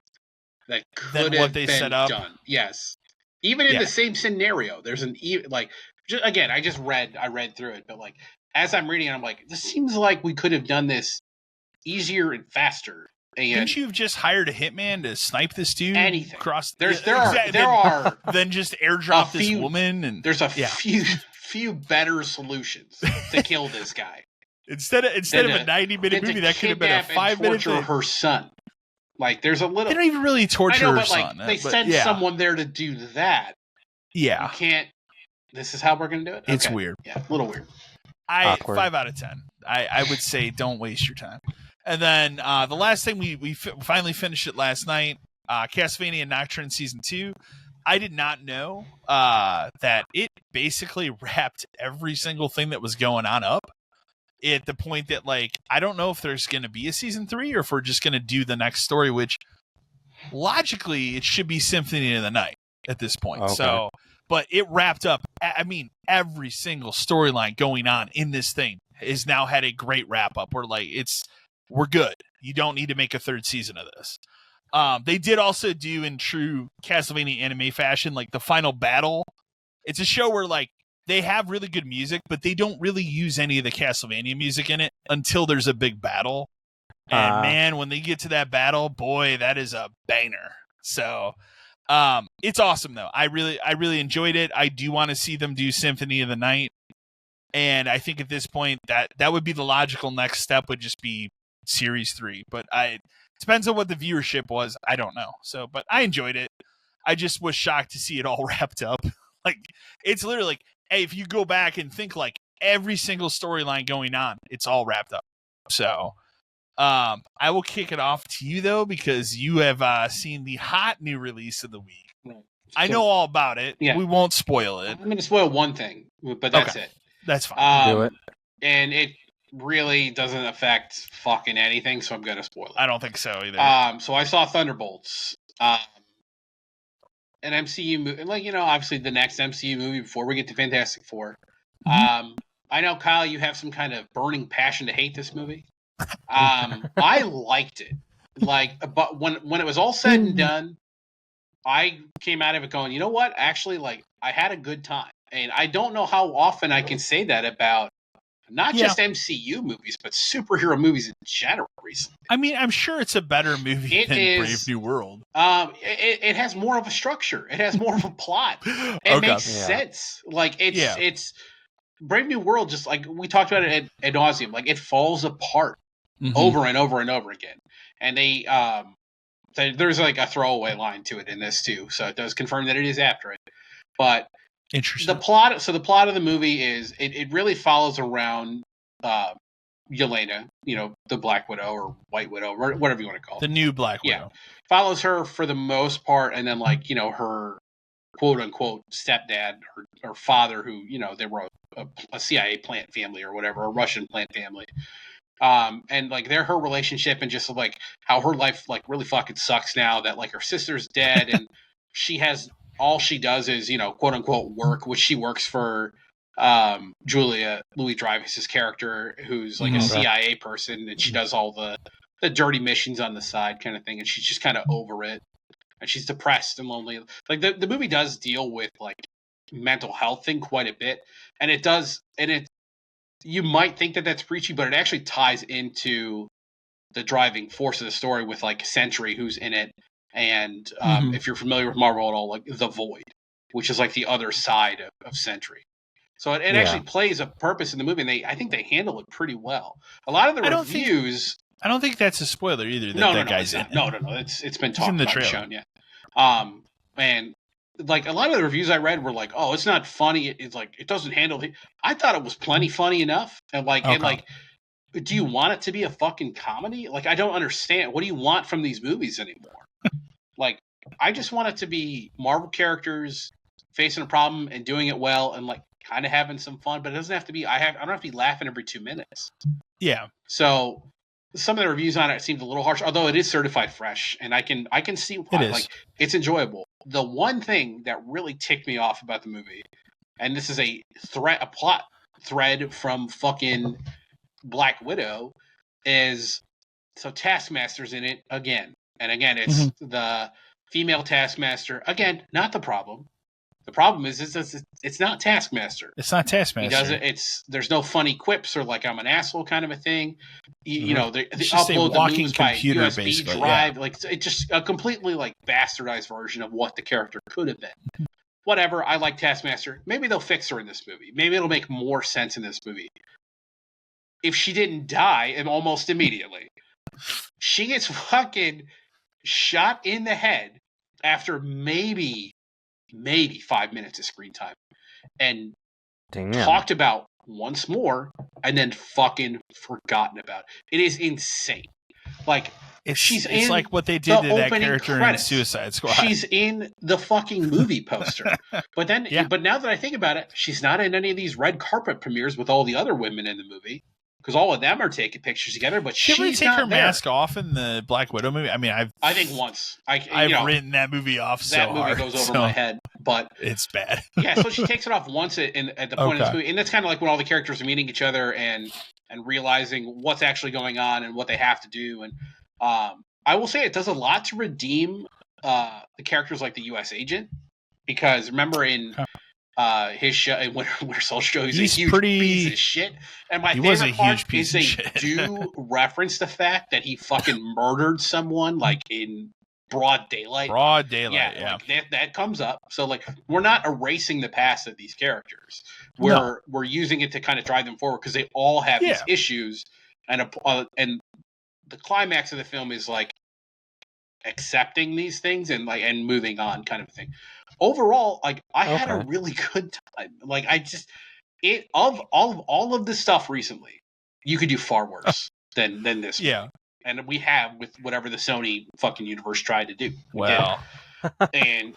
that could have been done. Yes, even in the same scenario, there's again. I read through it, but like as I'm reading, I'm like, this seems like we could have done this easier and faster. And couldn't you have just hired a hitman to snipe this dude? Anything. There then just airdrop this woman, and there's a few better solutions to kill this guy. Instead of a 90-minute movie, that could have been a 5-minute torture thing. her son. Like that could have been a 5-minute thing. Her son. Like there's a little. They don't even really torture her son. I know, but they send someone there to do that. Yeah. You can't. This is how we're gonna do it. It's weird. Yeah, a little weird. Awkward. 5 out of 10. I would say don't waste your time. And then the last thing we finally finished it last night, Castlevania Nocturne Season 2. I did not know that it basically wrapped every single thing that was going on up at the point that, like, I don't know if there's going to be a Season 3 or if we're just going to do the next story, which logically it should be Symphony of the Night at this point. Okay. So, but it wrapped up. I mean, every single storyline going on in this thing has now had a great wrap up. We're good. You don't need to make a third season of this. They did also do, in true Castlevania anime fashion, like the final battle. It's a show where like they have really good music, but they don't really use any of the Castlevania music in it until there's a big battle. And man, when they get to that battle, boy, that is a banger. So it's awesome though. I really enjoyed it. I do want to see them do Symphony of the Night. And I think at this point that would be the logical next step, would just be Series 3. But it depends on what the viewership was. I don't know. So, but I enjoyed it. I just was shocked to see it all wrapped up. Like, it's literally like, hey, if you go back and think like every single storyline going on, it's all wrapped up. So, I will kick it off to you though, because you have seen the hot new release of the week. Right. I know all about it. Yeah. We won't spoil it. I'm going to spoil one thing, but that's it. That's fine. Do it. And it really doesn't affect fucking anything, so I'm going to spoil it. I don't think so either. So I saw Thunderbolts, an MCU movie, like, you know, obviously the next MCU movie before we get to Fantastic Four. I know, Kyle, you have some kind of burning passion to hate this movie. I liked it. But when it was all said and done, I came out of it going, you know what? Actually, like, I had a good time. And I don't know how often I can say that about not just MCU movies, but superhero movies in general recently. I mean, I'm sure it's a better movie than Brave New World. It has more of a structure. It has more of a plot. It makes sense. Like, it's Brave New World, just like we talked about it ad nauseum, like it falls apart over and over and over again. And there's like a throwaway line to it in this too, so it does confirm that it is after it. But interesting. The plot of the movie is it really follows around Yelena, you know, the Black Widow or White Widow, or whatever you want to call it. The new Black Widow. Yeah. Follows her for the most part, and then, like, you know, her quote unquote stepdad or father, who, you know, they were a CIA plant family or whatever, a Russian plant family. And like her relationship, and just like how her life like really fucking sucks now that like her sister's dead and she has all she does is, you know, quote unquote work, which she works for Julia Louis-Dreyfus's character, who's like a CIA person, and she does all the dirty missions on the side kind of thing, and she's just kind of over it, and she's depressed and lonely. Like the movie does deal with like mental health thing quite a bit, and it does, and it, you might think that that's preachy, but it actually ties into the driving force of the story with like Sentry, who's in it. And if you're familiar with Marvel at all, like The Void, which is like the other side of Sentry. So it actually plays a purpose in the movie, and I think they handle it pretty well. A lot of the reviews... I don't think that's a spoiler either, that guy's in it. No. It's been talked about and shown, yeah. And like a lot of the reviews I read were like, oh, it's not funny. It's like, it doesn't handle... I thought it was plenty funny enough. And like, do you want it to be a fucking comedy? Like, I don't understand. What do you want from these movies anymore? Like, I just want it to be Marvel characters facing a problem and doing it well and like kind of having some fun, but it doesn't have to be. I don't have to be laughing every 2 minutes. Yeah. So some of the reviews on it seemed a little harsh, although it is certified fresh, and I can see why. Like, it's enjoyable. The one thing that really ticked me off about the movie, and this is a plot thread from fucking Black Widow, is so Taskmaster's in it again. And again, it's the female Taskmaster. Again, not the problem. The problem is it's not Taskmaster. It's not Taskmaster. He doesn't. There's no funny quips or like I'm an asshole kind of a thing. You know, they upload the moves by USB drive. Yeah. Like, it's just a completely like bastardized version of what the character could have been. Whatever. I like Taskmaster. Maybe they'll fix her in this movie. Maybe it'll make more sense in this movie. if she didn't die and almost immediately. She gets fucking shot in the head after maybe 5 minutes of screen time and talked about once more and then fucking forgotten about. It is insane. Like, it's like what they did to that character credits. in Suicide Squad. She's in the fucking movie poster. But then, but now that I think about it, she's not in any of these red carpet premieres with all the other women in the movie. Because all of them are taking pictures together, but she's not there. Did she ever take her mask off in the Black Widow movie? I mean, I think once. I've written that movie off so hard. That movie goes over my head, but it's bad. Yeah, so she takes it off once at the point of this movie, and that's kind of like when all the characters are meeting each other and realizing what's actually going on and what they have to do. And I will say it does a lot to redeem the characters like the U.S. agent, because remember in his show and Winter Soldier, he's a huge piece of shit. And my favorite part is they do reference the fact that he fucking murdered someone like in broad daylight. Yeah. Like that comes up. So like we're not erasing the past of these characters. We're using it to kind of drive them forward because they all have these issues, and the climax of the film is like accepting these things and moving on, kind of thing. Overall, like I had a really good time. Like of all of this stuff recently, you could do far worse than this. Yeah. And we have with whatever the Sony fucking universe tried to do. Well, and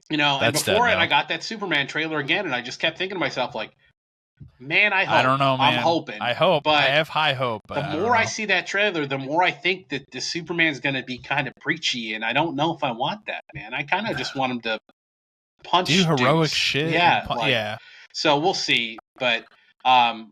and before it, I got that Superman trailer again, and I just kept thinking to myself, like, man, I hope. I don't know, man. I'm hoping. I hope. But I have high hope. But the more I see that trailer, the more I think that the Superman's going to be kind of preachy, and I don't know if I want that, man. I kind of just want him to do heroic shit. Yeah. So we'll see. But the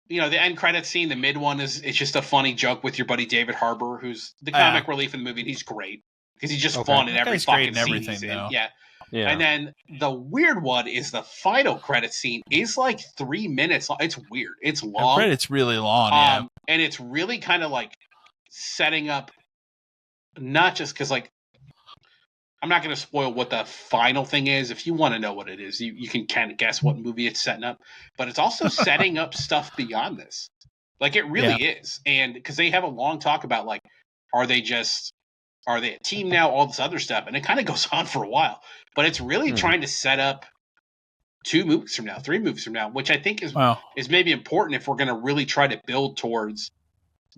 end credits scene, the mid one it's just a funny joke with your buddy David Harbour, who's the comic relief in the movie, and he's great because he's just fun in every fucking scene he's in. Yeah. And then the weird one is the final credit scene is like 3 minutes long. It's weird. It's long. The credit's really long. And it's really kind of like setting up, not just because like I'm not going to spoil what the final thing is. If you want to know what it is, you can kind of guess what movie it's setting up. But it's also setting up stuff beyond this. Like, it really is. And because they have a long talk about, like, are they a team now, all this other stuff. And it kind of goes on for a while. But it's really trying to set up 3 movies from now, which I think is maybe important if we're going to really try to build towards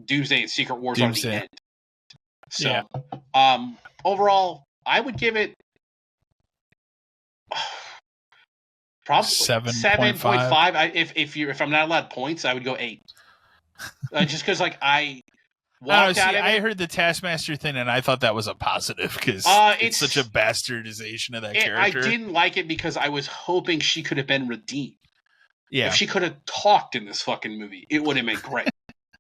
Doomsday and Secret Wars on the end. So, overall, I would give it probably 7.5. If I'm not allowed points, I would go 8. Just because like I walked out of it. I heard the Taskmaster thing, and I thought that was a positive because it's such a bastardization of that character. I didn't like it because I was hoping she could have been redeemed. Yeah, if she could have talked in this fucking movie, it would have been great.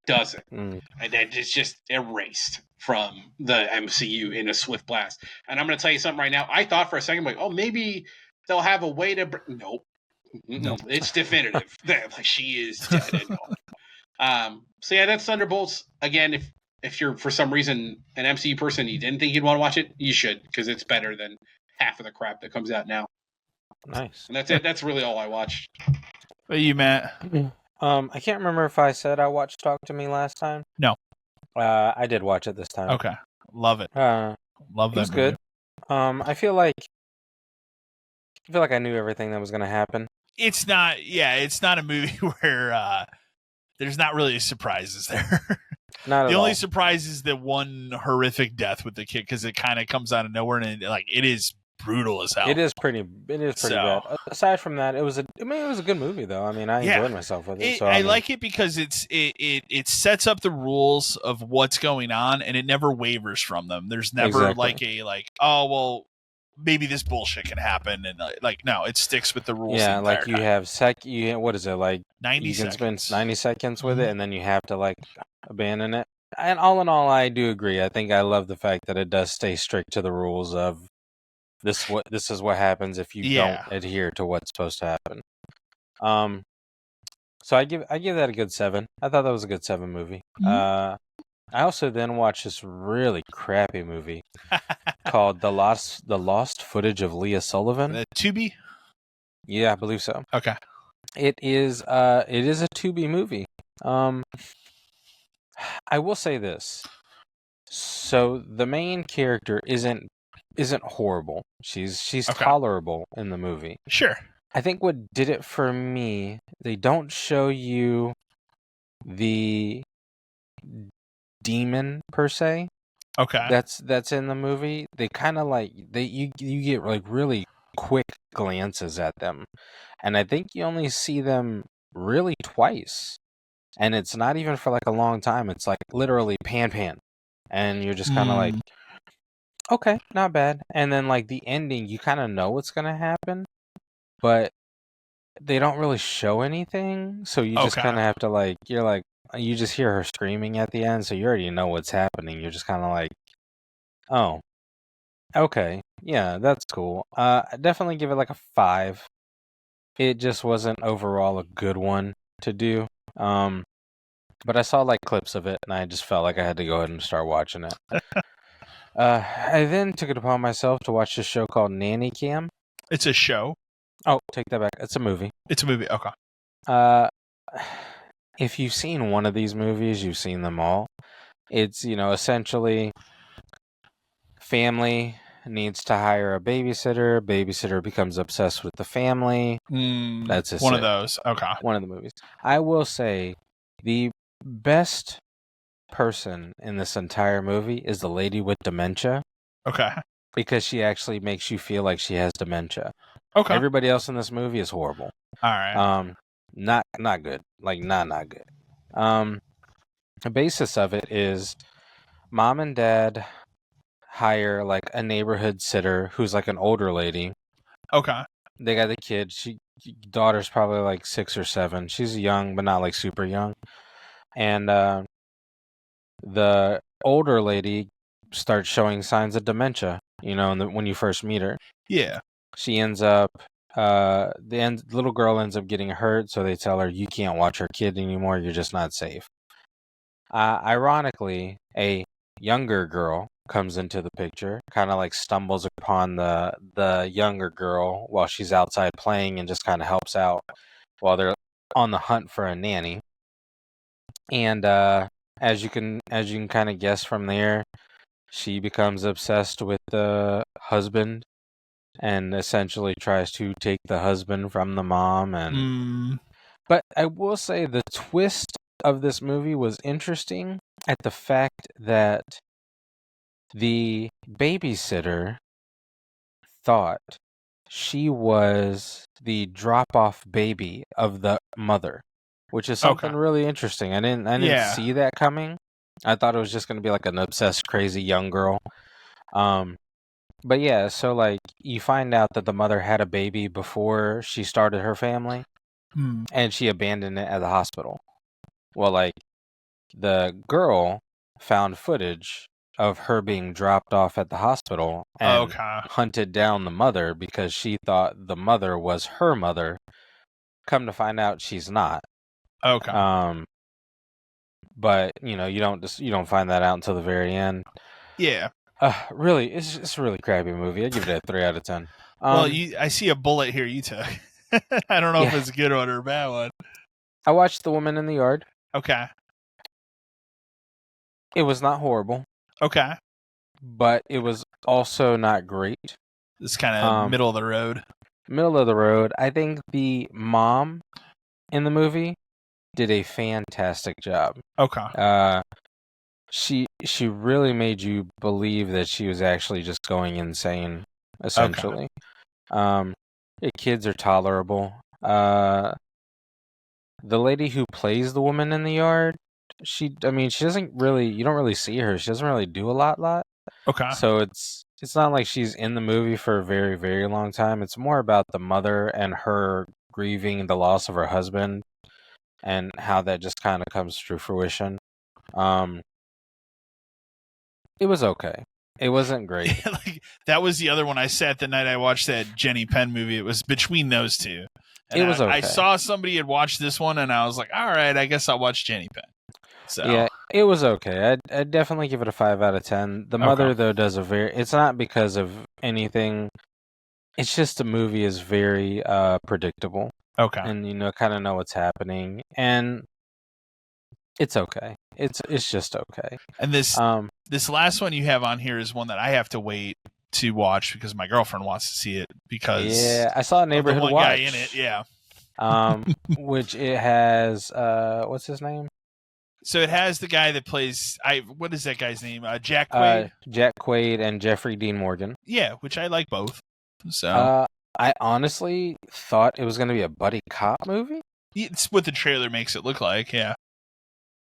Doesn't, and then it's just erased from the MCU in a swift blast. And I'm going to tell you something right now. I thought for a second, like, oh, maybe they'll have a way to. Nope, it's definitive. Like she is dead. So yeah, that's Thunderbolts. Again, if you're for some reason an MCU person, you didn't think you'd want to watch it, you should, because it's better than half of the crap that comes out now. Nice. And that's it. That's really all I watched. What are you, Matt? I can't remember if I said I watched Talk to Me last time. No. I did watch it this time. Okay. Love it. Love that. It was good. I feel like I knew everything that was going to happen. It's not a movie where there's not really surprises there. Not at all. The only surprise is the one horrific death with the kid, because it kind of comes out of nowhere, and it is brutal as hell. It is pretty bad. Aside from that, it was a good movie though. I mean, I enjoyed myself with it. I like it because it sets up the rules of what's going on, and it never wavers from them. There's never maybe this bullshit can happen, and no, it sticks with the rules. Yeah, like you have what is it, like 90 seconds. You can spend 90 seconds with it, and then you have to like abandon it. And all in all, I do agree. I think I love the fact that it does stay strict to the rules of this is what happens if you don't adhere to what's supposed to happen. So I give that a good 7. I thought that was a good 7 movie. I also then watched this really crappy movie called The Lost Footage of Leah Sullivan. Tubi? Yeah, I believe so. Okay. It is a Tubi movie. I will say this. So the main character isn't horrible. She's Okay. tolerable in the movie. Sure. I think what did it for me, they don't show you the demon per se Okay. that's in the movie. They kind of like you get like really quick glances at them, and I think you only see them really twice, and it's not even for like a long time. It's like literally pan, and you're just kind of like, okay, not bad. And then like the ending, you kind of know what's gonna happen, but they don't really show anything, so you just Okay. kind of have to like, you're like, you just hear her screaming at the end, so you already know what's happening. You're just kind of like, oh, okay, yeah, that's cool. I definitely give it like a 5. It just wasn't overall a good one to do. But I saw like clips of it, and I just felt like I had to go ahead and start watching it. I then took it upon myself to watch this show called Nanny Cam. It's a show. Oh, take that back. It's a movie. It's a movie. Okay. If you've seen one of these movies, you've seen them all. It's, essentially family needs to hire a babysitter. Babysitter becomes obsessed with the family. That's just one of those. Okay. One of the movies. I will say the best person in this entire movie is the lady with dementia. Okay. Because she actually makes you feel like she has dementia. Okay. Everybody else in this movie is horrible. All right. Not good. Like not good. The basis of it is mom and dad hire like a neighborhood sitter who's like an older lady. Okay. They got the kid. Daughter's probably like 6 or 7. She's young, but not like super young. And the older lady starts showing signs of dementia. When you first meet her. Yeah. She ends up. The little girl ends up getting hurt, so they tell her you can't watch her kid anymore. You're just not safe. Ironically, a younger girl comes into the picture, kind of like stumbles upon the younger girl while she's outside playing and just kind of helps out while they're on the hunt for a nanny. And as you can kind of guess from there, she becomes obsessed with the husband and essentially tries to take the husband from the mom. And but I will say the twist of this movie was interesting at the fact that the babysitter thought she was the drop-off baby of the mother, which is something really interesting. I didn't see that coming. I thought it was just going to be like an obsessed, crazy young girl. But yeah, so like you find out that the mother had a baby before she started her family, and she abandoned it at the hospital. Well, like the girl found footage of her being dropped off at the hospital and hunted down the mother because she thought the mother was her mother. Come to find out, she's not. Okay. But you don't find that out until the very end. Yeah. Really, it's a really crappy movie. I give it a 3 out of 10. Well, I see a bullet here you took. I don't know if it's a good one or a bad one. I watched The Woman in the Yard. Okay. It was not horrible. Okay. But it was also not great. It's kind of middle of the road. Middle of the road. I think the mom in the movie did a fantastic job. Okay. She really made you believe that she was actually just going insane, essentially. Okay. Your kids are tolerable. The lady who plays the woman in the yard, she doesn't really, you don't really see her. She doesn't really do a lot. Okay. So it's not like she's in the movie for a very, very long time. It's more about the mother and her grieving the loss of her husband and how that just kind of comes to fruition. It was okay. It wasn't great. Like that was the other one I sat the night I watched that Jenny Penn movie. It was between those two. And it was okay. I saw somebody had watched this one, and I was like, all right, I guess I'll watch Jenny Penn. So yeah, it was okay. I'd definitely give it a 5 out of 10. The mother, though, does it's not because of anything. It's just the movie is very predictable. Okay. And, kind of know what's happening. And It's okay. It's just okay. And this last one you have on here is one that I have to wait to watch because my girlfriend wants to see it because I saw a of the Neighborhood one Watch. guy in it. Yeah. Which it has what's his name? So it has the guy that plays what is that guy's name? Jack Quaid. Jack Quaid and Jeffrey Dean Morgan. Yeah, which I like both. So I honestly thought it was going to be a buddy cop movie. it's what the trailer makes it look like. Yeah,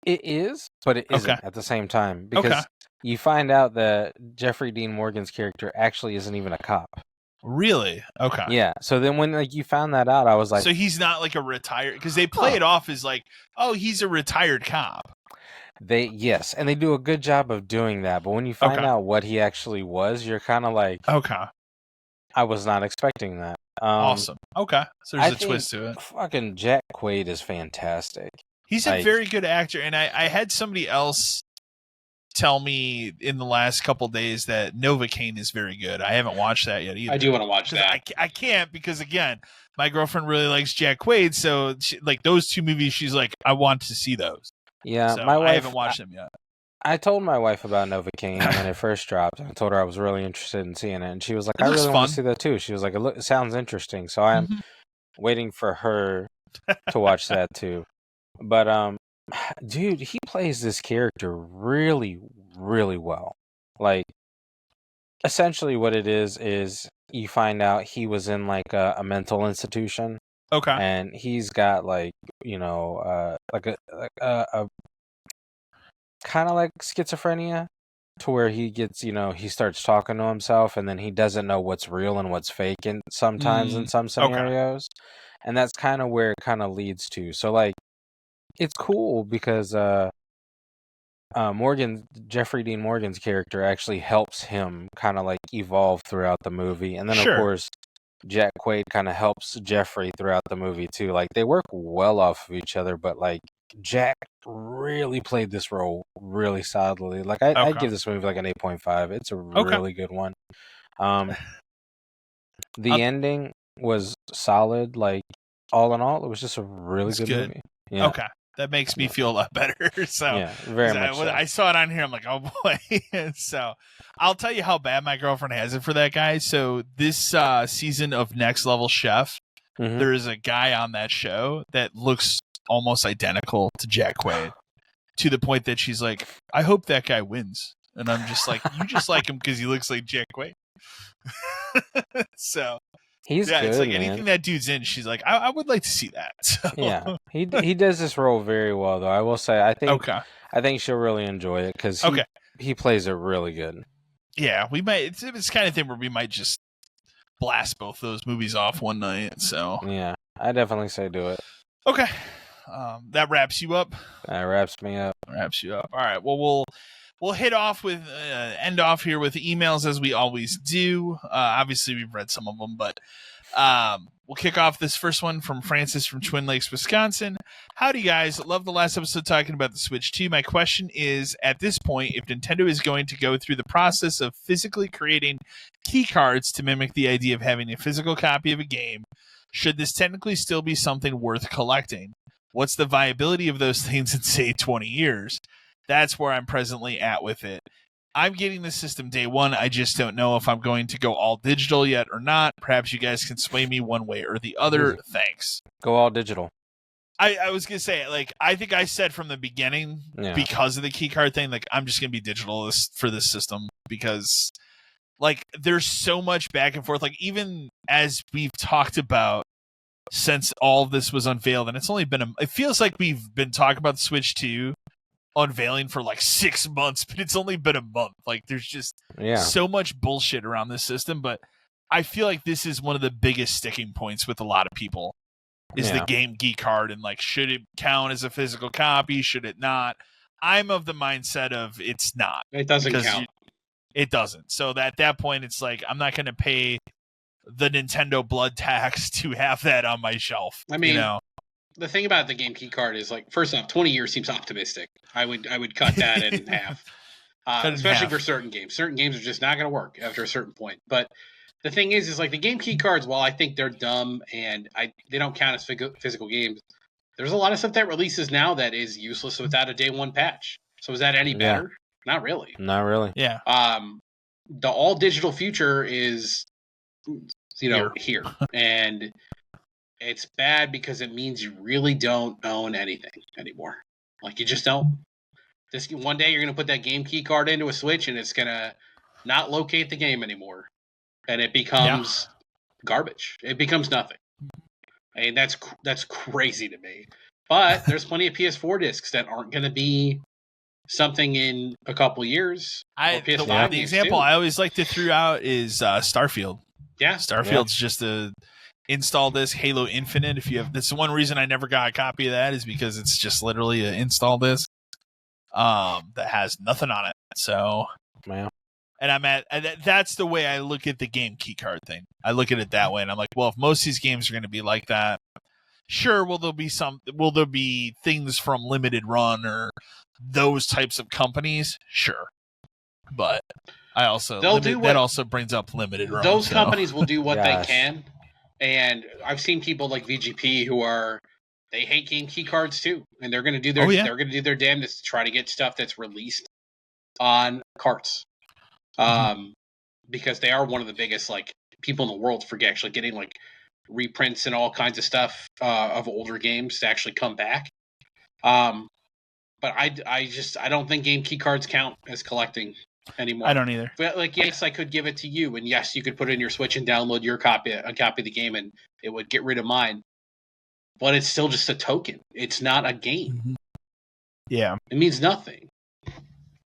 it is, but it isn't at the same time because you find out that Jeffrey Dean Morgan's character actually isn't even a cop. Really? Okay. Yeah. So then when you found that out, I was like, so he's not like a retired because they play it off as like, oh, he's a retired cop. Yes, and they do a good job of doing that. But when you find out what he actually was, you're kind of like, okay, I was not expecting that. Awesome. Okay, so there's a twist to it. Fucking Jack Quaid is fantastic. He's a very good actor, and I had somebody else tell me in the last couple days that Novocaine is very good. I haven't watched that yet either. I do want to watch that. I can't because, again, my girlfriend really likes Jack Quaid, so like those two movies, she's like, I want to see those. Yeah, so my wife, I haven't watched them yet. I told my wife about Novocaine when it first dropped. I told her I was really interested in seeing it, and she was like, I really want to see that too. She was like, it sounds interesting, so I'm waiting for her to watch that too. But dude, he plays this character really, really well. Like, essentially what it is you find out he was in like a mental institution. Okay. And he's got like, like a kind of like schizophrenia to where he gets, he starts talking to himself and then he doesn't know what's real and what's fake and sometimes in some scenarios. And that's kind of where it kind of leads to. So like, it's cool because Jeffrey Dean Morgan's character actually helps him kind of like evolve throughout the movie. And then of course Jack Quaid kind of helps Jeffrey throughout the movie too. Like they work well off of each other, but like Jack really played this role really solidly. Like I give this movie like an 8.5. It's a really good one. The ending was solid. Like all in all, it was just a really good movie. Yeah. Okay. That makes me feel a lot better. So yeah, very much. I saw it on here. I'm like, oh boy. So I'll tell you how bad my girlfriend has it for that guy. So this season of Next Level Chef, there is a guy on that show that looks almost identical to Jack Quaid, to the point that she's like, I hope that guy wins. And I'm just like, you just like him because he looks like Jack Quaid. So he's good, it's like man. anything that dude's in, she's like, I would like to see that. So. Yeah, he does this role very well, though. I will say, I think she'll really enjoy it because he plays it really good. Yeah, we might. It's kind of thing where we might just blast both those movies off one night. So yeah, I definitely say do it. Okay, that wraps you up. That wraps me up. Wraps you up. All right. Well, we'll hit off with end off here with emails as we always do. Obviously, we've read some of them, but we'll kick off this first one from Francis from Twin Lakes, Wisconsin. Howdy, guys. Love the last episode talking about the Switch 2. My question is, at this point, if Nintendo is going to go through the process of physically creating key cards to mimic the idea of having a physical copy of a game, should this technically still be something worth collecting? What's the viability of those things in, say, 20 years? That's where I'm presently at with it. I'm getting the system day one. I just don't know if I'm going to go all digital yet or not. Perhaps you guys can sway me one way or the other. Thanks. Go all digital. I was going to say, like, I think I said from the beginning, because of the key card thing, like, I'm just going to be digital for this system because, like, there's so much back and forth. Like, even as we've talked about since all of this was unveiled, and it's only been it feels like we've been talking about the Switch 2 unveiling for like 6 months, but it's only been a month. Like there's just so much bullshit around this system, but I feel like this is one of the biggest sticking points with a lot of people is the Game Geek card, and like, should it count as a physical copy? Should it not? I'm of the mindset of it's not. It doesn't count. It doesn't. So at that point, it's like, I'm not going to pay the Nintendo blood tax to have that on my shelf. I mean, the thing about the game key card is, like, first off, 20 years seems optimistic. I would cut that in half, especially for certain games. Certain games are just not going to work after a certain point. But the thing is like the game key cards, while I think they're dumb and they don't count as physical games, There's a lot of stuff that releases now that is useless without a day one patch. So is that any better? Not really. Not really. Yeah. The all digital future is, here. And it's bad because it means you really don't own anything anymore. Like, you just don't. This one day you're going to put that game key card into a Switch and it's going to not locate the game anymore. And it becomes garbage. It becomes nothing. I mean, that's crazy to me. But there's plenty of PS4 discs that aren't going to be something in a couple years. The example I always like to throw out is Starfield. Yeah. Starfield's just a install disc. Halo Infinite. That's the one reason I never got a copy of that, is because it's just literally an install disc that has nothing on it. So, wow. And that's the way I look at the game key card thing. I look at it that way, and I'm like, well, if most of these games are going to be like that, sure, will there be things from Limited Run or those types of companies? Sure, but I also that also brings up Limited Run. Those companies will do what they can, and I've seen people like VGP who they hate game key cards too, and they're going to do their damnedest to try to get stuff that's released on carts. Because they are one of the biggest people in the world for actually getting reprints and all kinds of stuff of older games to actually come back. But I don't think game key cards count as collecting anymore. I don't either. But yes, I could give it to you, and yes, you could put it in your Switch and download a copy of the game, and it would get rid of mine. But it's still just a token. It's not a game. Mm-hmm. Yeah, it means nothing.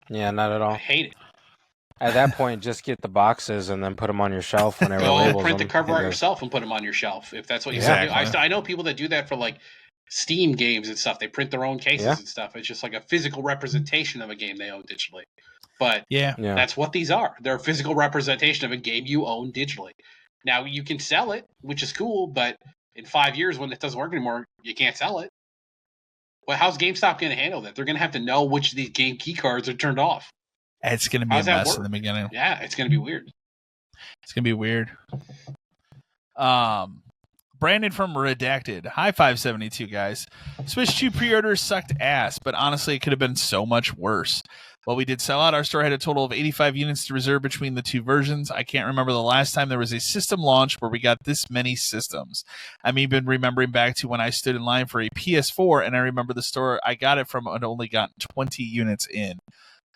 Yeah, not at all. I hate it. At that point, just get the boxes and then put them on your shelf whenever labels print them. the cover out yourself and put them on your shelf if that's what you exactly. want to do. I know people that do that for Steam games and stuff. They print their own cases and stuff. It's just like a physical representation of a game they own digitally. But that's what these are. They're a physical representation of a game you own digitally. Now, you can sell it, which is cool, but in 5 years when it doesn't work anymore, you can't sell it. Well, how's GameStop going to handle that? They're going to have to know which of these game key cards are turned off. It's going to be a mess in the beginning. Yeah, it's going to be weird. It's going to be weird. Brandon from Redacted. Hi, 572, guys. Switch 2 pre-orders sucked ass, but honestly, it could have been so much worse. While we did sell out, our store had a total of 85 units to reserve between the two versions. I can't remember the last time there was a system launch where we got this many systems. I'm even remembering back to when I stood in line for a PS4, and I remember the store I got it from had only gotten 20 units in.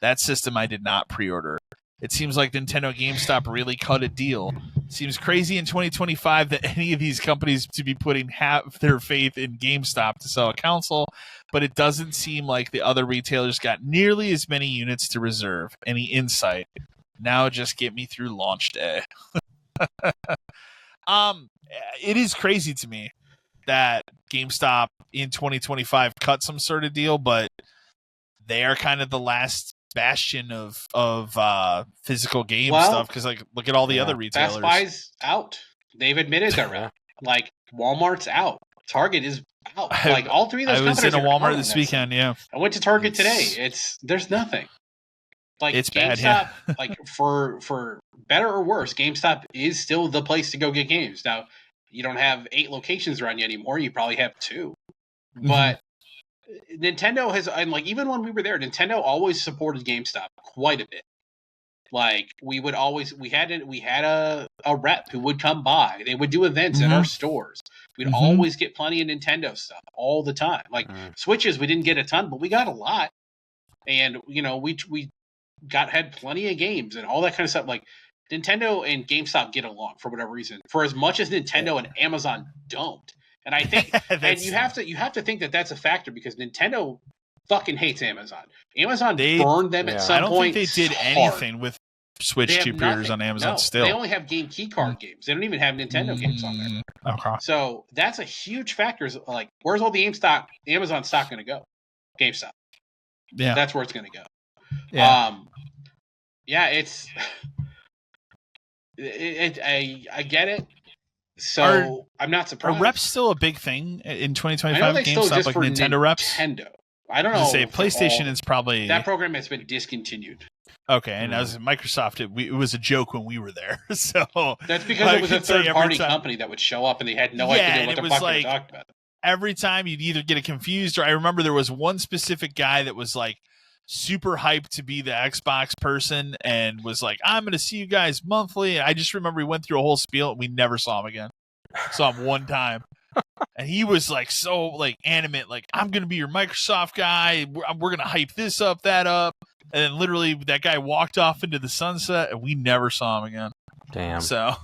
That system I did not pre-order. It seems like Nintendo GameStop really cut a deal. Seems crazy in 2025 that any of these companies to be putting half their faith in GameStop to sell a console, but it doesn't seem like the other retailers got nearly as many units to reserve. Any insight? Now just get me through launch day. It is crazy to me that GameStop in 2025 cut some sort of deal, but they are kind of the last bastion of physical game stuff, because look at all the other retailers. Best Buy's out. They've admitted they're out. Walmart's out. Target is out. All three of those companies. I was in a Walmart this weekend. Yeah, I went to Target today. There's nothing. It's GameStop, bad. Yeah. For better or worse, GameStop is still the place to go get games. Now, you don't have 8 locations around you anymore. You probably have 2, but. Nintendo has, and even when we were there, Nintendo always supported GameStop quite a bit. We had a rep who would come by. They would do events at our stores. We'd always get plenty of Nintendo stuff all the time. Switches, we didn't get a ton, but we got a lot. And we had plenty of games and all that kind of stuff. Nintendo and GameStop get along for whatever reason. For as much as Nintendo and Amazon don't. And I think, and you have to think that that's a factor, because Nintendo fucking hates Amazon. Amazon burned them at some point. I don't think they did anything with Switch 2 pre-orders on Amazon. Still, they only have game key card games. They don't even have Nintendo games on there. Okay. So that's a huge factor. Where's all the Amazon stock going to go? GameStop. Yeah, that's where it's going to go. Yeah. It's. I get it. So I'm not surprised. Are reps still a big thing in 2025? GameStop, Nintendo reps? Nintendo. I don't know. Say PlayStation is probably that program has been discontinued. Okay, and as Microsoft, it was a joke when we were there. So that's because it was a third-party company that would show up and they had no idea what the fuck they talked about. every time you'd either get it confused, or I remember there was one specific guy that was like super hyped to be the Xbox person and was like, I'm going to see you guys monthly. And I just remember he went through a whole spiel and we never saw him again. Saw him one time. And he was like so like animate, like, I'm going to be your Microsoft guy. We're going to hype this up, that up. And then literally that guy walked off into the sunset and we never saw him again. Damn. So,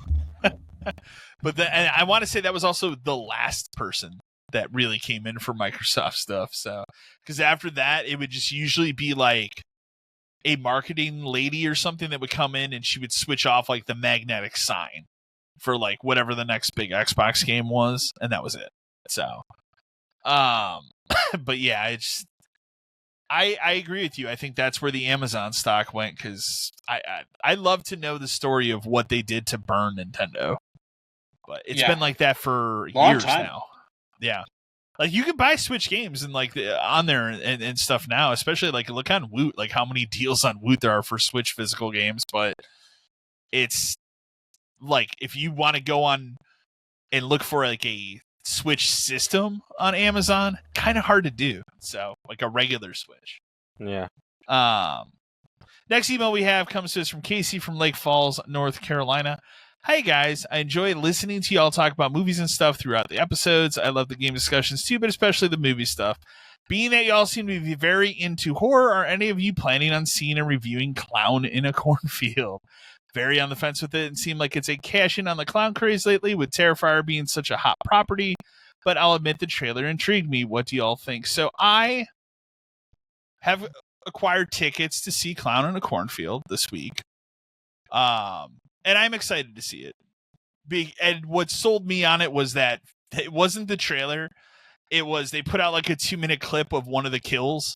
but and I want to say that was also the last person that really came in for Microsoft stuff. So, because after that, it would just usually be like a marketing lady or something that would come in and she would switch off like the magnetic sign for like whatever the next big Xbox game was. And that was it. So, but yeah, it's, I agree with you. I think that's where the Amazon stock went, because I love to know the story of what they did to burn Nintendo. But it's been like that for years now. Yeah. Like you can buy Switch games and like on there and stuff now, especially like look on Woot, like how many deals on Woot there are for Switch physical games. But it's like if you want to go on and look for like a Switch system on Amazon, kind of hard to do. So like a regular Switch. Yeah. Next email we have comes to us from Casey from Lake Falls, North Carolina. Hi guys, I enjoy listening to y'all talk about movies and stuff throughout the episodes. I love the game discussions too, but especially the movie stuff. Being that y'all seem to be very into horror, are any of you planning on seeing and reviewing Clown in a Cornfield? Very on the fence with it and seem like it's a cash in on the clown craze lately, with Terrifier being such a hot property, but I'll admit the trailer intrigued me. What do y'all think? So I have acquired tickets to see Clown in a Cornfield this week. And I'm excited to see it. And what sold me on it was that it wasn't the trailer. It was, they put out like a 2-minute clip of one of the kills.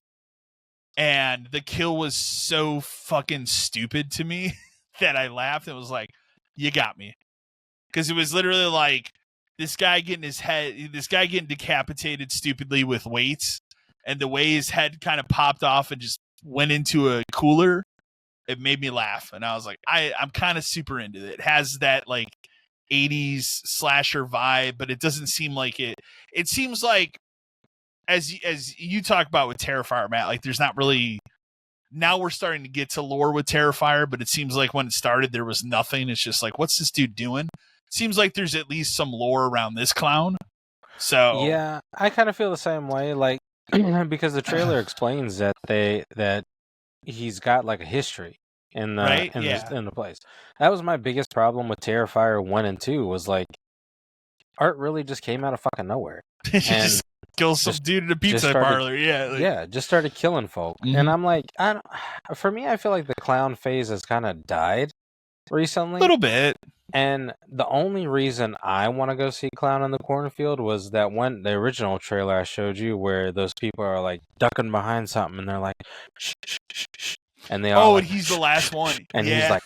And the kill was so fucking stupid to me that I laughed and was like, you got me. Because it was literally like this guy getting decapitated stupidly with weights. And the way his head kind of popped off and just went into a cooler, it made me laugh. And I was like, I'm kind of super into it. It has that like 80s slasher vibe, but it doesn't seem like it. It seems like, as you talk about with Terrifier, Matt, like there's not really, now we're starting to get to lore with Terrifier, but it seems like when it started, there was nothing. It's just like, what's this dude doing? Seems like there's at least some lore around this clown. So yeah, I kind of feel the same way, like because the trailer explains that he's got like a history in the in the place. That was my biggest problem with Terrifier 1 and 2 was like Art really just came out of fucking nowhere. And just kill some dude in a pizza parlor. Yeah. Just started killing folk. Mm-hmm. And I'm like, for me, I feel like the clown phase has kind of died recently. A little bit. And the only reason I want to go see Clown in the Cornfield was that the original trailer I showed you where those people are like ducking behind something and they're like, shh, shh, shh, shh. And they all and he's the last one. And he's like,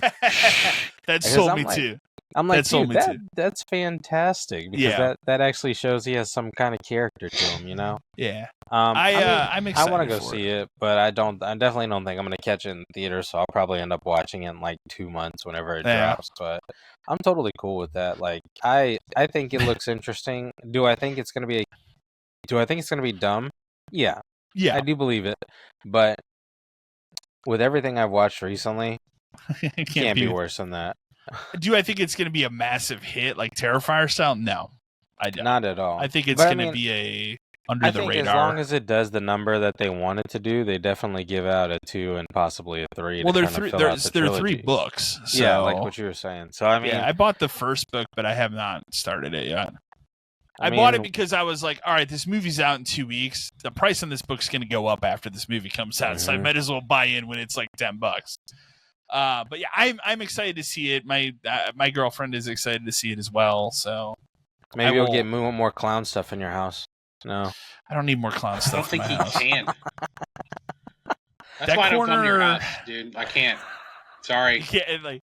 that sold me too. I'm like, dude, that's fantastic because that actually shows he has some kind of character to him, you know? Yeah. I'm excited. I want to go see it, but I definitely don't think I'm going to catch it in theater, so I'll probably end up watching it in like 2 months whenever it drops. But I'm totally cool with that. Like, I think it looks interesting. Do I think it's going to be dumb? Yeah. Yeah. I do believe it. But with everything I've watched recently, it can't be worse than that. Do I think it's going to be a massive hit like Terrifier style? No, I don't. Not at all. I think it's going to be a under the radar. As long as it does the number that they want it to do, they definitely give out a 2 and possibly a 3. Well, there are 3 books. So, yeah, like what you were saying. So I mean, I bought the first book, but I have not started it yet. I bought it because I was like, all right, this movie's out in 2 weeks. The price on this book's going to go up after this movie comes out, so I might as well buy in when it's like $10. But yeah, I'm excited to see it. My girlfriend is excited to see it as well. So maybe you'll get more clown stuff in your house. No, I don't need more clown stuff. I don't think in he my house. can. That's why I don't come to your house, dude. I can't. Sorry. Yeah, like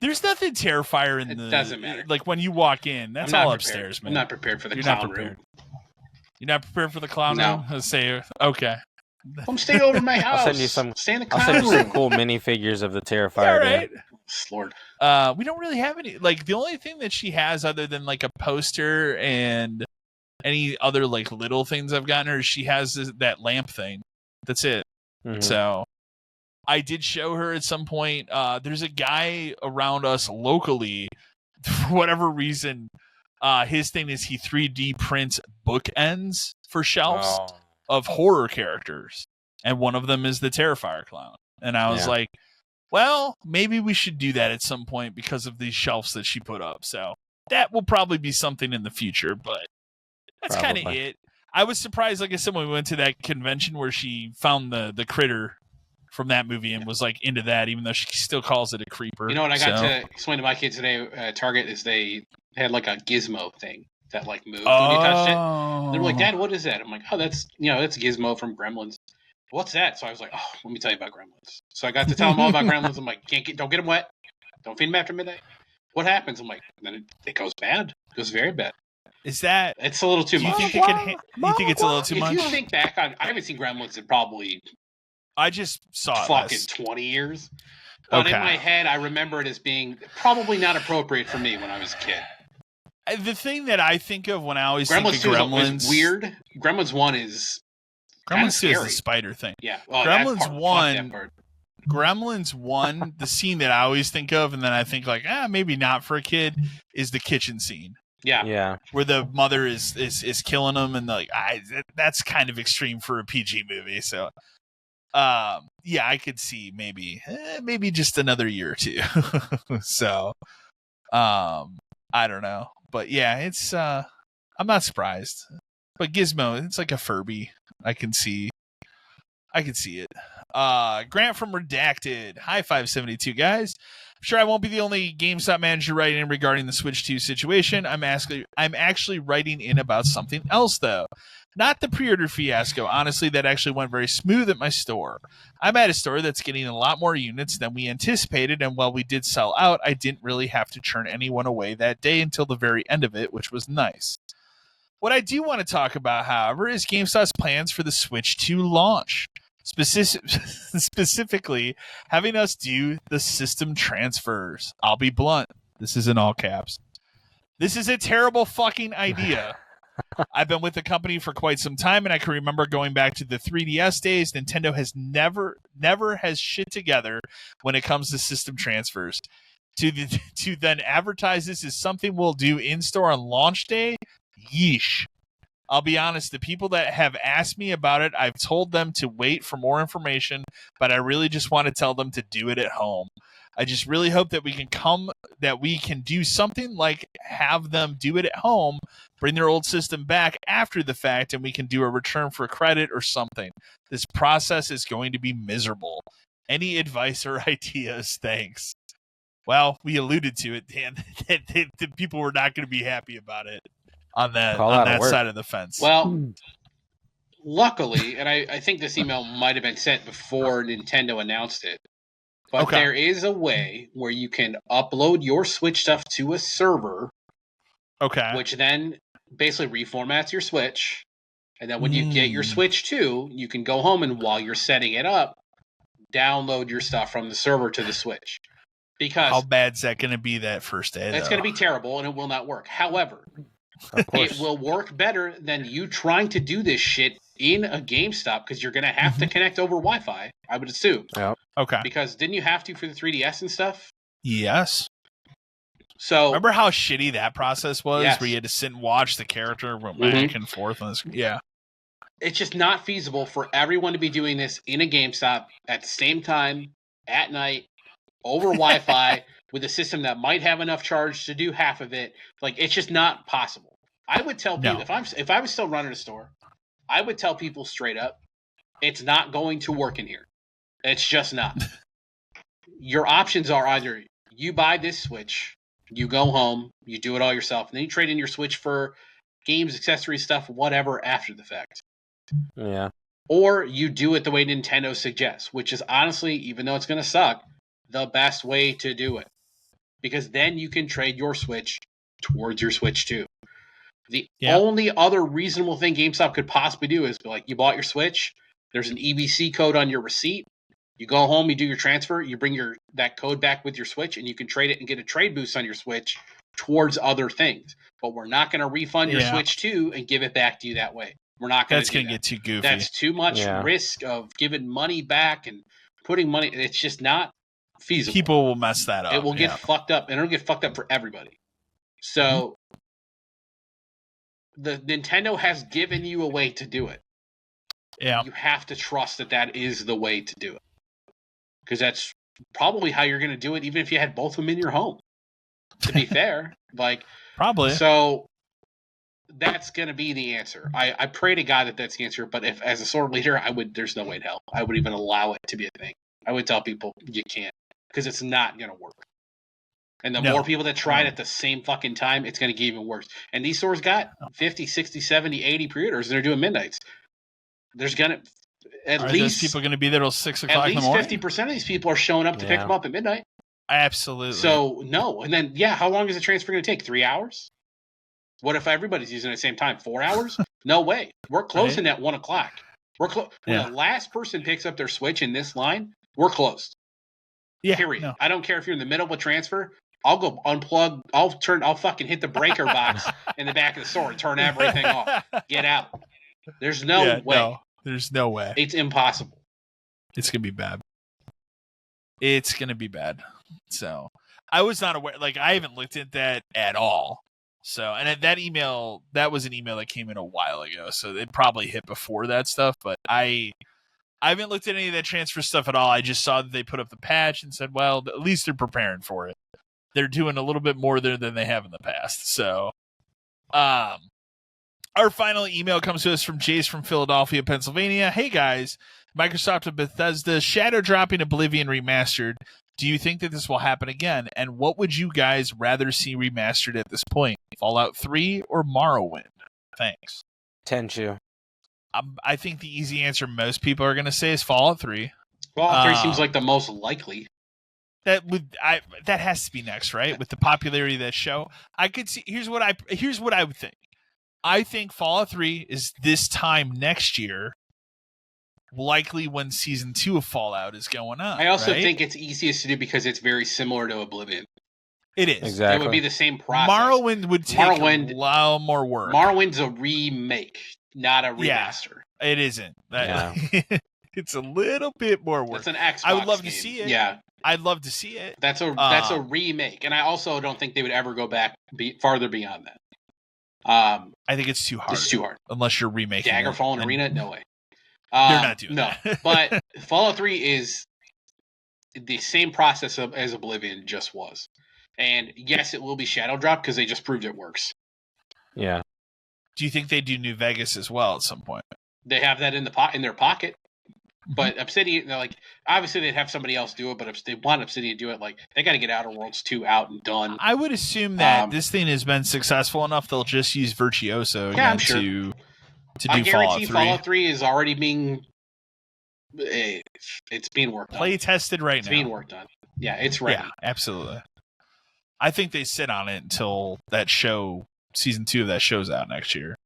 there's nothing Terrifier in it doesn't matter. Like when you walk in, that's all upstairs, man. I'm not prepared for the clown room. You're not prepared for the clown room? Let's say okay. Come stay over at my house. I'll send you some. Stay in the I'll send you some cool minifigures of the Terrifier. Yeah, right. Lord. We don't really have any. Like the only thing that she has, other than like a poster and any other like little things I've gotten her. She has that lamp thing. That's it. Mhm. So I did show her at some point. There's a guy around us locally, for whatever reason. His thing is he 3D prints bookends for shelves Oh. of horror characters, and one of them is the Terrifier clown. And I was Yeah. like, well, maybe we should do that at some point because of these shelves that she put up. So that will probably be something in the future, but that's kind of Probably. it. I was surprised, like I said, when we went to that convention where she found the critter from that movie and was like into that, even though she still calls it a creeper. You know what I got So- to explain to my kids today at Target is they had like a gizmo thing that like moved when you touched it. Oh, They were like, Dad, what is that? I'm like, oh, that's Gizmo from Gremlins. What's that? So I was like, oh, let me tell you about Gremlins. So I got to tell them all about Gremlins. I'm like, don't get them wet. Don't feed them after midnight. What happens? I'm like, then it goes bad. It goes very bad. is that? It's a little too Do you much. think it can? You think it's a little too If much? you think back on, I haven't seen Gremlins in probably I just saw it. fucking last- 20 years. But in Okay. my head, I remember it as being probably not appropriate for me when I was a kid. The thing that I think of when I always Gremlins think 2 of is Gremlins, weird. Gremlins 1 is kinda Gremlins 2 is the scary. spider thing. Yeah. Well, Gremlins that part, fuck 1 that part. Gremlins 1, the scene that I always think of, and then I think like, maybe not for a kid, is the kitchen scene Yeah. Yeah. where the mother is killing them, and like, that's kind of extreme for a PG movie. So, yeah, I could see maybe just another year or two. So, I don't know, but yeah, it's I'm not surprised. But Gizmo, it's like a Furby. I can see it. Grant from Redacted. Hi, 572 guys. I'm sure I won't be the only GameStop manager writing in regarding the Switch 2 situation. I'm actually writing in about something else though. Not the pre-order fiasco. Honestly, that actually went very smooth at my store. I'm at a store that's getting a lot more units than we anticipated, and while we did sell out, I didn't really have to turn anyone away that day until the very end of it, which was nice. What I do want to talk about, however, is GameStop's plans for the Switch 2 launch. Specifically, having us do the system transfers. I'll be blunt. This is in all caps. This is a terrible fucking idea. I've been with the company for quite some time, and I can remember going back to the 3DS days. Nintendo has never has shit together when it comes to system transfers. To then advertise this as something we'll do in-store on launch day? Yeesh. I'll be honest, the people that have asked me about it, I've told them to wait for more information, but I really just want to tell them to do it at home. I just really hope that we can do something like have them do it at home, bring their old system back after the fact, and we can do a return for credit or something. This process is going to be miserable. Any advice or ideas? Thanks. Well, we alluded to it, Dan, that people were not going to be happy about it on that side of the fence. Well, luckily, and I think this email might have been sent before Nintendo announced it, but Okay. there is a way where you can upload your Switch stuff to a server, okay. which then basically reformats your Switch. And then when you get your Switch 2, you can go home and while you're setting it up, download your stuff from the server to the Switch. Because how bad's that going to be that first day? it's going to be terrible and it will not work. However, Of course. it will work better than you trying to do this shit in a GameStop because you're going to have to connect over Wi-Fi, I would assume. Yep. Okay. Because didn't you have to for the 3DS and stuff? Yes. So Remember how shitty that process was, Yes. where you had to sit and watch the character go back and forth on this? Yeah. it's just not feasible for everyone to be doing this in a GameStop at the same time, at night, over Wi-Fi, with a system that might have enough charge to do half of it. Like, it's just not possible. I would tell people, No. if I was still running a store, I would tell people straight up, it's not going to work in here. It's just not. Your options are either you buy this Switch, you go home, you do it all yourself, and then you trade in your Switch for games, accessories, stuff, whatever after the fact. Yeah. Or you do it the way Nintendo suggests, which is honestly, even though it's going to suck, the best way to do it. Because then you can trade your Switch towards your Switch 2. The only other reasonable thing GameStop could possibly do is, like, you bought your Switch, there's an EBC code on your receipt, you go home, you do your transfer, you bring that code back with your Switch, and you can trade it and get a trade boost on your Switch towards other things. But we're not going to refund your Yeah. Switch 2 and give it back to you that way. We're not going to That's do going to that. get too goofy. That's too much Yeah. risk of giving money back and putting money. It's just not feasible. People will mess that up. It will get fucked up, and it'll get fucked up for everybody. So the Nintendo has given you a way to do it. Yeah. You have to trust that that is the way to do it, because that's probably how you're going to do it, even if you had both of them in your home. To be fair, like Probably. so. That's going to be the answer. I pray to God that that's the answer. But if, as a sword leader, there's no way in hell I would even allow it to be a thing. I would tell people you can't, because it's not going to work. And the more people that try it at the same fucking time, it's going to get even worse. And these stores got 50, 60, 70, 80 pre-orders, and they're doing midnights. There's going to Are those people going to be there till 6 o'clock in the morning? At least 50% of these people are showing up to pick them up at midnight. Absolutely. So no, and then how long is the transfer going to take? 3 hours? What if everybody's using it at the same time? 4 hours? No way. We're closing at 1 o'clock. When the last person picks up their Switch in this line, we're closed. Yeah. Period. No. I don't care if you're in the middle of a transfer. I'll go unplug. I'll fucking hit the breaker box in the back of the store and turn everything off. Get out. There's no way. No, there's no way. It's impossible. It's going to be bad. It's going to be bad. So I was not aware. Like, I haven't looked at that at all. So, and that email, that was an email that came in a while ago. So it probably hit before that stuff. But I haven't looked at any of that transfer stuff at all. I just saw that they put up the patch and said, well, at least they're preparing for it. They're doing a little bit more there than they have in the past. So, our final email comes to us from Jace from Philadelphia, Pennsylvania. Hey guys, Microsoft and Bethesda shadow dropping Oblivion remastered. Do you think that this will happen again? And what would you guys rather see remastered at this point? Fallout 3 or Morrowind? Thanks. Tenchu. I think the easy answer most people are going to say is Fallout 3. Fallout 3 seems like the most likely. That has to be next, right? With the popularity of that show, I could see. Here's what I would think. I think Fallout 3 is this time next year, likely when season 2 of Fallout is going on. I also right? think it's easiest to do because it's very similar to Oblivion. It is. Exactly. It would be the same process. Morrowind would take a lot more work. Morrowind's a remake, not a remaster. Yeah, it isn't. It's a little bit more work. It's an Xbox I would love game. to see it. Yeah. I'd love to see it. That's a remake, and I also don't think they would ever go back farther beyond that. I think it's too hard. It's too hard. Unless you're remaking Daggerfall and Arena, no way. They're not doing that. But Fallout 3 is the same process as Oblivion just was. And yes, it will be shadow dropped because they just proved it works. Yeah. Do you think they do New Vegas as well at some point? They have that in their pocket. But Obsidian, like, obviously they'd have somebody else do it, but if they want Obsidian to do it, like, they got to get Outer Worlds 2 out and done. I would assume that this thing has been successful enough they'll just use Virtuoso again to do Fallout 3. Fallout 3 is already being it's being worked on. Play tested right now. It's being worked on. Yeah, it's ready. Yeah, absolutely. I think they sit on it until that show, season 2 of that show's out next year.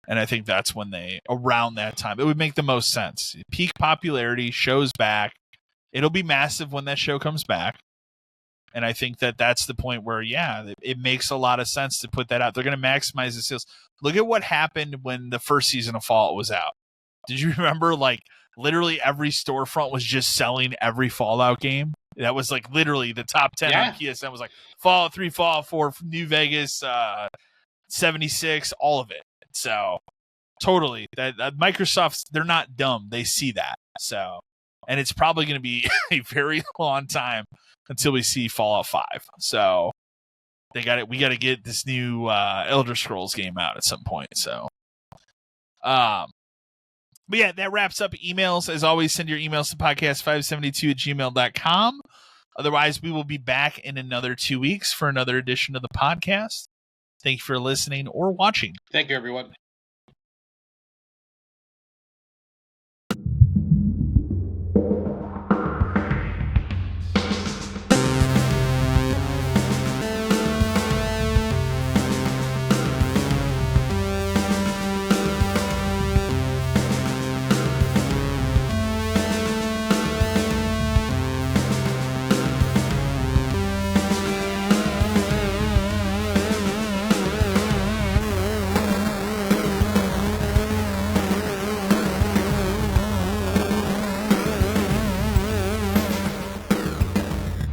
And I think that's when around that time, it would make the most sense. Peak popularity, show's back. It'll be massive when that show comes back. And I think that that's the point where, it makes a lot of sense to put that out. They're going to maximize the sales. Look at what happened when the first season of Fallout was out. Did you remember, like, literally every storefront was just selling every Fallout game? That was, like, literally the top 10 on PSN was like Fallout 3, Fallout 4, New Vegas, 76, all of it. So totally that Microsoft's, they're not dumb. They see that. So, and it's probably going to be a very long time until we see Fallout 5. So we got to get this new Elder Scrolls game out at some point. So, but yeah, that wraps up emails. As always, send your emails to podcast572@gmail.com. Otherwise, we will be back in another 2 weeks for another edition of the podcast. Thank you for listening or watching. Thank you, everyone.